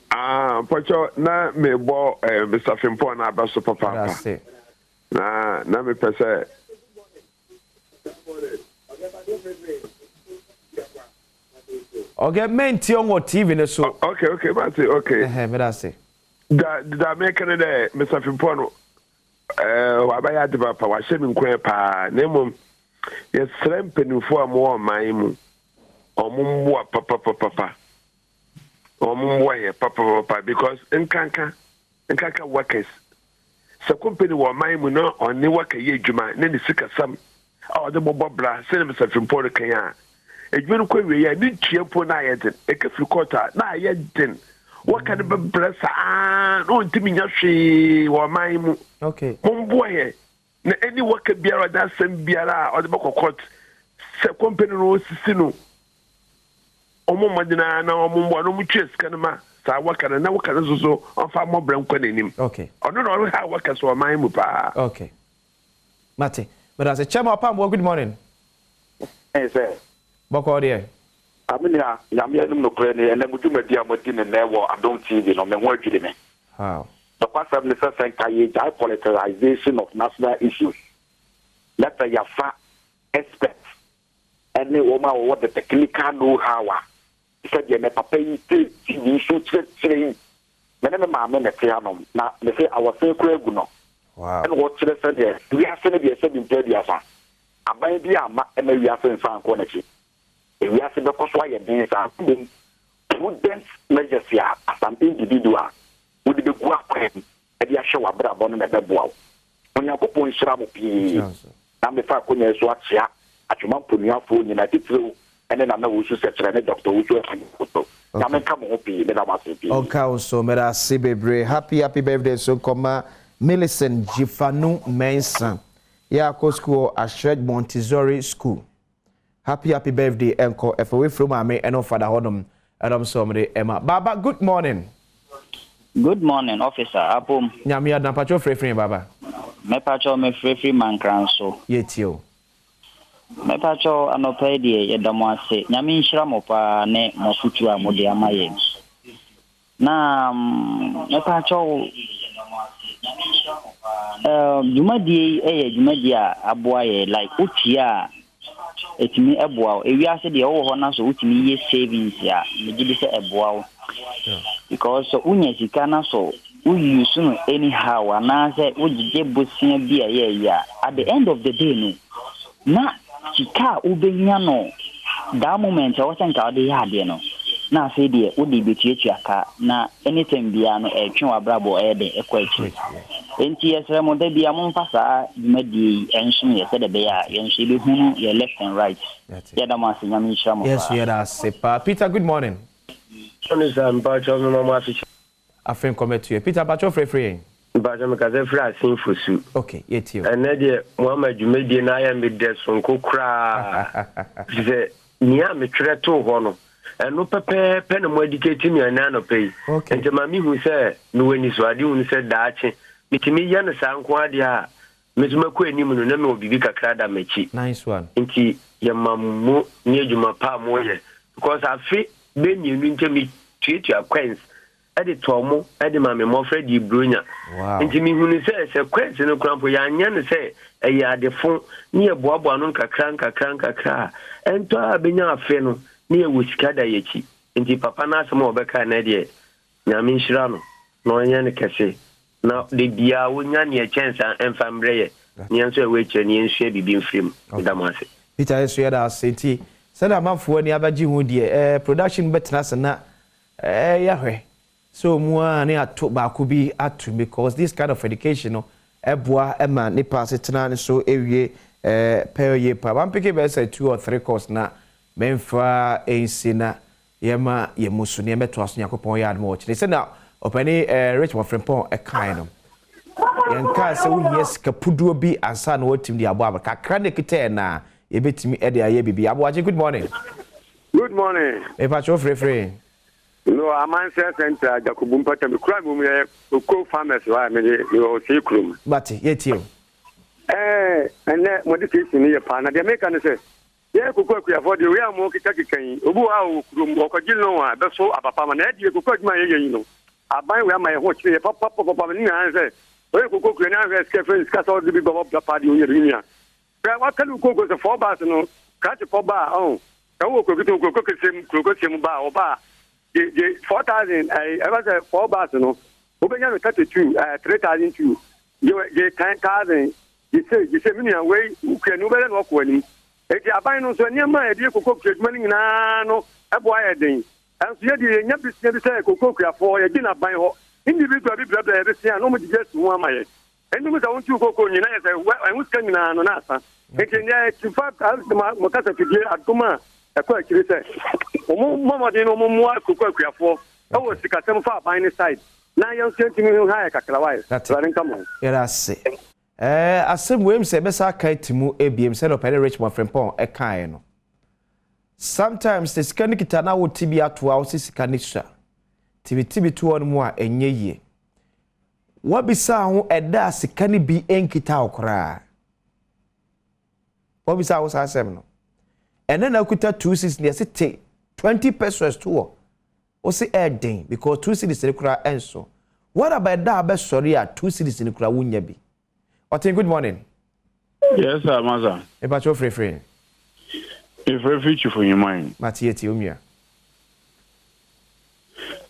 Pacho na me bo Mr. Fimpo na abaso papa. Na me pese. Okay, men ti on TV ne so. Okay, but okay. But I say. Da mekene de Mr. Fimpono wabaya de papa wa hye nkwen pa na mum ye srempenufo amwo man mu omumbo papa omumbo ye papa because nkanka workers se company wo man mu no oni waka ye adwuma na ni sika sam a de bobobra se Mr. Fimpono kan ya adwuma ko we ya ni tiempo na ye den e ka frikota na ye den. What can be bless? No, Timmy, or my okay. Boy, any work can be a that same biara or the book of court. Company rose sino. Omo Madina, no more, no muches, canama. So what can I know? Can also on far more brown in him. Okay. I don't know how workers were my mupa. Okay. Mate, but as a chairman of Pam, good morning. Hey, sir. Boko dear. Aminia, Yamian no Crane, and then would you make the Amadin and never Adom TV on the word to me. How? The past of Mr. Sankaye, politicization of national issues. Let the Yafa experts and the woman what the technical know how. Said you never pay TV shoot train. Whenever my men at Trianom, now they say our sacred guno. Wow. And what should I say there? We have to be a 7 30 years. I buy the Ama and we are saying Frank Quality. We are saying because why these are prudent measures here as an individual would be good and the show of Brabon and the Bow. When you go on Shramu, I'm the fact when you watch here at your mouth, your phone, United through, and then I know we should set a doctor which will come on, then I must be. Okay, so Mera Sibebre, happy birthday, so come Millicent Gifanu Mensa. Yeah, school at Shred Montessori School. Happy birthday, Uncle. If away from my and Father Hodom, and I'm sorry, Emma. Baba, good morning. Good morning, officer. Apum. Nyamia na pacho free Baba. Me pacho me free man kranso. Yetio. Me pacho anope die yedamo ase. Nyami nshira mo pa ne mosutu a mode amaye. Na me pacho jumadi jumadi a aboaye like utia etimi eboa ewi ase de wo ho na so utimi ye savings ya me gidi se eboa because so unya sika na so you use no anyhow na say ujije bosia bia ya at the end of the day no na sika ubenya no that moment I was think how dey had no na say de udi betuatu aka na anytime bia no etwe wabrabo de ekwachi enti yesre mo da bia mo mfasa dwumadi enso yese de be ya yenso be hunu ye left and right ya da ma senya mi hira mo yes we are sepa Peter, good morning. Afin come to you Peter pacho free Badwam ka se fra sin fosu. Okay, yetio. Ene de Muhammad Jumedi na ya me de sonko kra. Se nia me twere to ho no. Eno pepe na mo educate me ana no pay. Okay. Ente mami hu se no wani so ade hu se daache. Mitimi ya no sanko ade a metuma ko anim no na me obibi kakra da machi. Nice one. Nti ya mamu ni adwuma pa mo ye. Because afi be nyenu ntemi tuetua queens. Ade tomo ade mame mo Freddy Bronya. Wow. Nti mi hunu se queens no krampo ya anya ne se eya adefo ni eboabo no kakra. Ento abenya afi no ni ewusika da yechi. Nti papa na asem obeka na de nyame nhira no na onye ne kese. Na de bia wonya ne chance enfambre ye. Ni enso eweche ni enhwe bibi mfrim. Ndamase. Peter eso ya da senti. Sada mafo ni abaji hu de production betna sana yahwe. So mua ne ato ba ko bi atu because this kind of education no eboa ema ne pass tena ne so ewie per year pa. One pick be say 2 or 3 course na memfa ensina yema yemusu ne meto aso yakopon ya admo chi. Say na opani rich mo frempon e kind no. Yanka se wo yes kapuduo bi ansa na wotim di abo kakra ne kite na yebetimi e de aye bibi abo aje. Good morning. Good morning. E pa cho free. No, I'm answer center Jakubum Pata me cry mum ye ko farmers wa me yo see krum. But yetio. And modification ye pa na de make an say. Ye ko for the we am mo kita kikan. Obu ha o krum o ko gilo wa be so apapa na de ko ma ye no. Aban we am ye ho chire papa ni an say. O ko na we skefen ska so de bi bobo da party o ye rinia. Wa kan ko so 4 bars no. Catch 4 bar on. Ka wo ko sem ba o ba. The 4,000, I ever said 4 bars, no. Open your 32, 3,002. You 10,000. You say, me away, who can no better walk with him. If you are buying so near my idea, cook money, no, a boy a day. And so you never say, cook for a dinner by individual, everything, and almost just 1 mile. And I want to go on, you know, I was coming on Nasa. It's in 5,000 Mokasa to get at Goma. I quite say, Mama didn't know more cook for. I was sick at some far by any side. Now you're sending me high, Kakalawai. That's running come on. Yes, asem wem se besa kai timu abm se no pere rich my friend pon e kan no. Sometimes the scan kita na wo tibi ato a wo sika ni sha. Tibi to on mu a enye ye. Wa bisa ho eda sika ni bi enkita okra. Wa bisa wo sa asem no. Ene na kuta 26 ne se 20 pesos to o se eden because 2 cities ni kura enso. What about that be sorry a 2 cities ni kura wunya bi. Otin, good morning. Yes, sir, Maza. Eba cho free. If future for your mind. Matieti umia.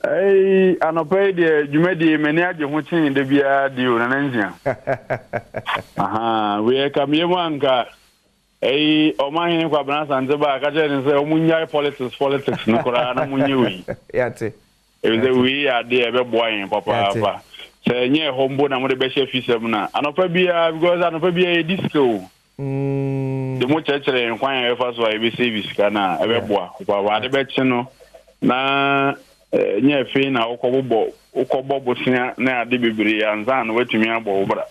Hey, anope de jumedi meni aje ho chin de bia di o na nzia. Aha, we ka me wanka. Hey, o ma hin kwa bana sanze ba ka je nse o munya politics no kora na munye wi. Yate. E be we ade e be boy papa. Say nye hombo na mo de be chef fisem na anopa bia because anopa bia e disco de mo chechere nkwan e fa so e be service kana e be boa kwa wa de be chi no na nye fe na ukobo bosia na ade bibiri anza na watumi abo obra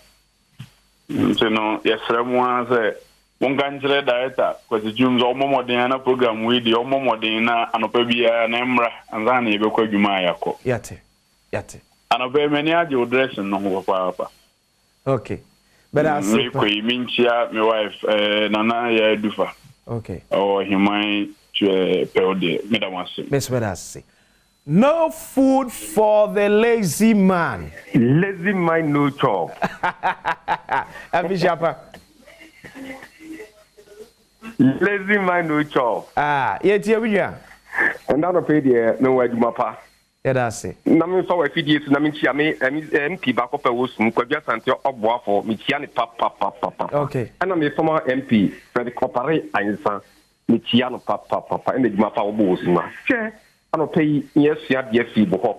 nti no yesremu ase monga njire director kwasi jums omomoden na program we di omomoden na anopa bia na emra anza na e be kwa adwuma yakọ yate anope many ajo dress no papa. Okay. But I see minchia my wife nana ya dufa. Okay. Oh himai peode medamase. Miss Bedasi. No food for the lazy man. Lazy man no chop. Abishapa. Lazy man no chop. Yet you and that of idea no word mapa. That's it. Namin so we feed you, Namin Chiame, MP back up a wusum, Quadia Santo of Waffle, Michiani papa. Okay. And I'm a former MP, Freddy Copare, Einsan, Michiano papa, and the Mapa Wusuma. Chair, I don't pay, yes, yes,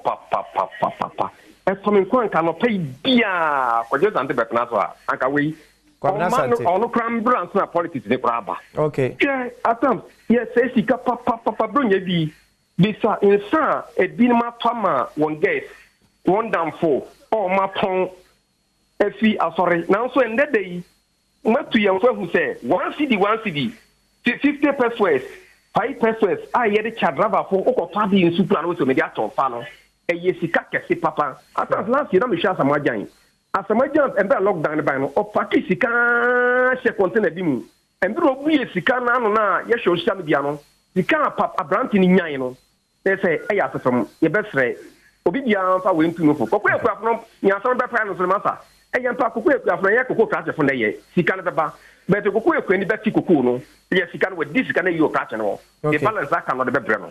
papa. As some in Quan cannot pay beer, Quadia Santo Betnazwa, Ankawi. All the cram brands na politics in the Braba. Okay. Chair, Atom, yes, says papa, bring a bee. Bisa insa edinma pama one guest one down for or ma pon efi asɔre nanso ɛndɛ da yi matu yɛn fo hu sɛ 1 cedi 50 pesos 5 pesos a yɛde kya driver fo okɔfa de nsu kura no so me de atɔ fa no ɛyɛ sika kɛse papa atas last year na me hwɛ asamagyan ɛmbɛ lockdown ban no ɔpaki sika hyɛ container bi mu ɛmbɛ obu yɛ sika na ano na yɛhwɛ social media no sika abranti ni nyan no sɛ ɛyɛ asefam yɛbɛsrɛ obi bia fa we ntu no fo kokɔ ekua fo nyasan bɛfa no so masa ɛyɛ mpa kokɔ ekua fo yɛ kokɔ krache fo na yɛ sika no bɛba bɛte kokɔ ekua ni bɛti kokɔ no yɛ sika no wadi sika no yɛ krache no the balance aka no de bɛbrɛ no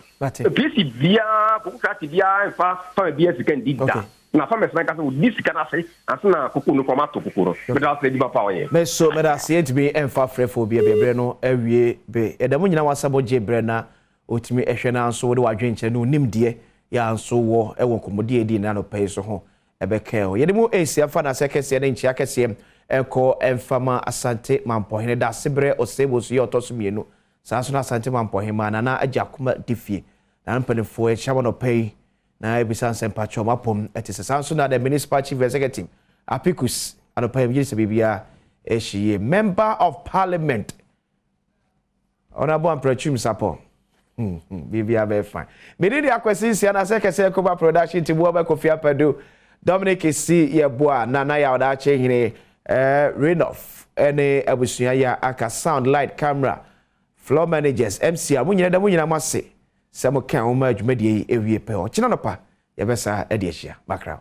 pc bia kokɔ krache bia fa bia sika ndi da na fa mesna ka so di sika na se asena kokɔ no kɔma to kokɔ no bɛda sɛ di ba pa ɔyɛ meso meda se entimi emfa frɛfo bia bɛbrɛ no awie be ɛda mu nyina wasabo gye brɛ na otimi ehwɛ na nso de wadwenkyɛ no nimdeɛ ya nso wo ɛwɔ komodie di na no pɛ so ho ɛbɛkɛ o yɛde mu esi afa na sekɛse ne nkyia kɛse ɛkɔ ɛmfama asante mampohene da sebrɛ osebo so yɛ ɔtɔso mienu saa so na asante mampohene ma na agya koma difie na mpanefo ɛhyɛ no pɛ na ebisa nsɛmpa chɔ mapom ɛte saa so na the municipal chief executive apikus anopɛ yiri sɛ bibia ɛhyiye member of parliament honorable amprachum sapo bibia be fine medidi akwesi sia na sekese koba production ti bo ba kofi apado Dominic si yeboa na ya oda che hine Renoff ene abusua ya aka sound light camera floor managers MC amunyina da munyina mase se mo kan o ma adwumadie ewie pe o kina no pa ye besa e de ahia background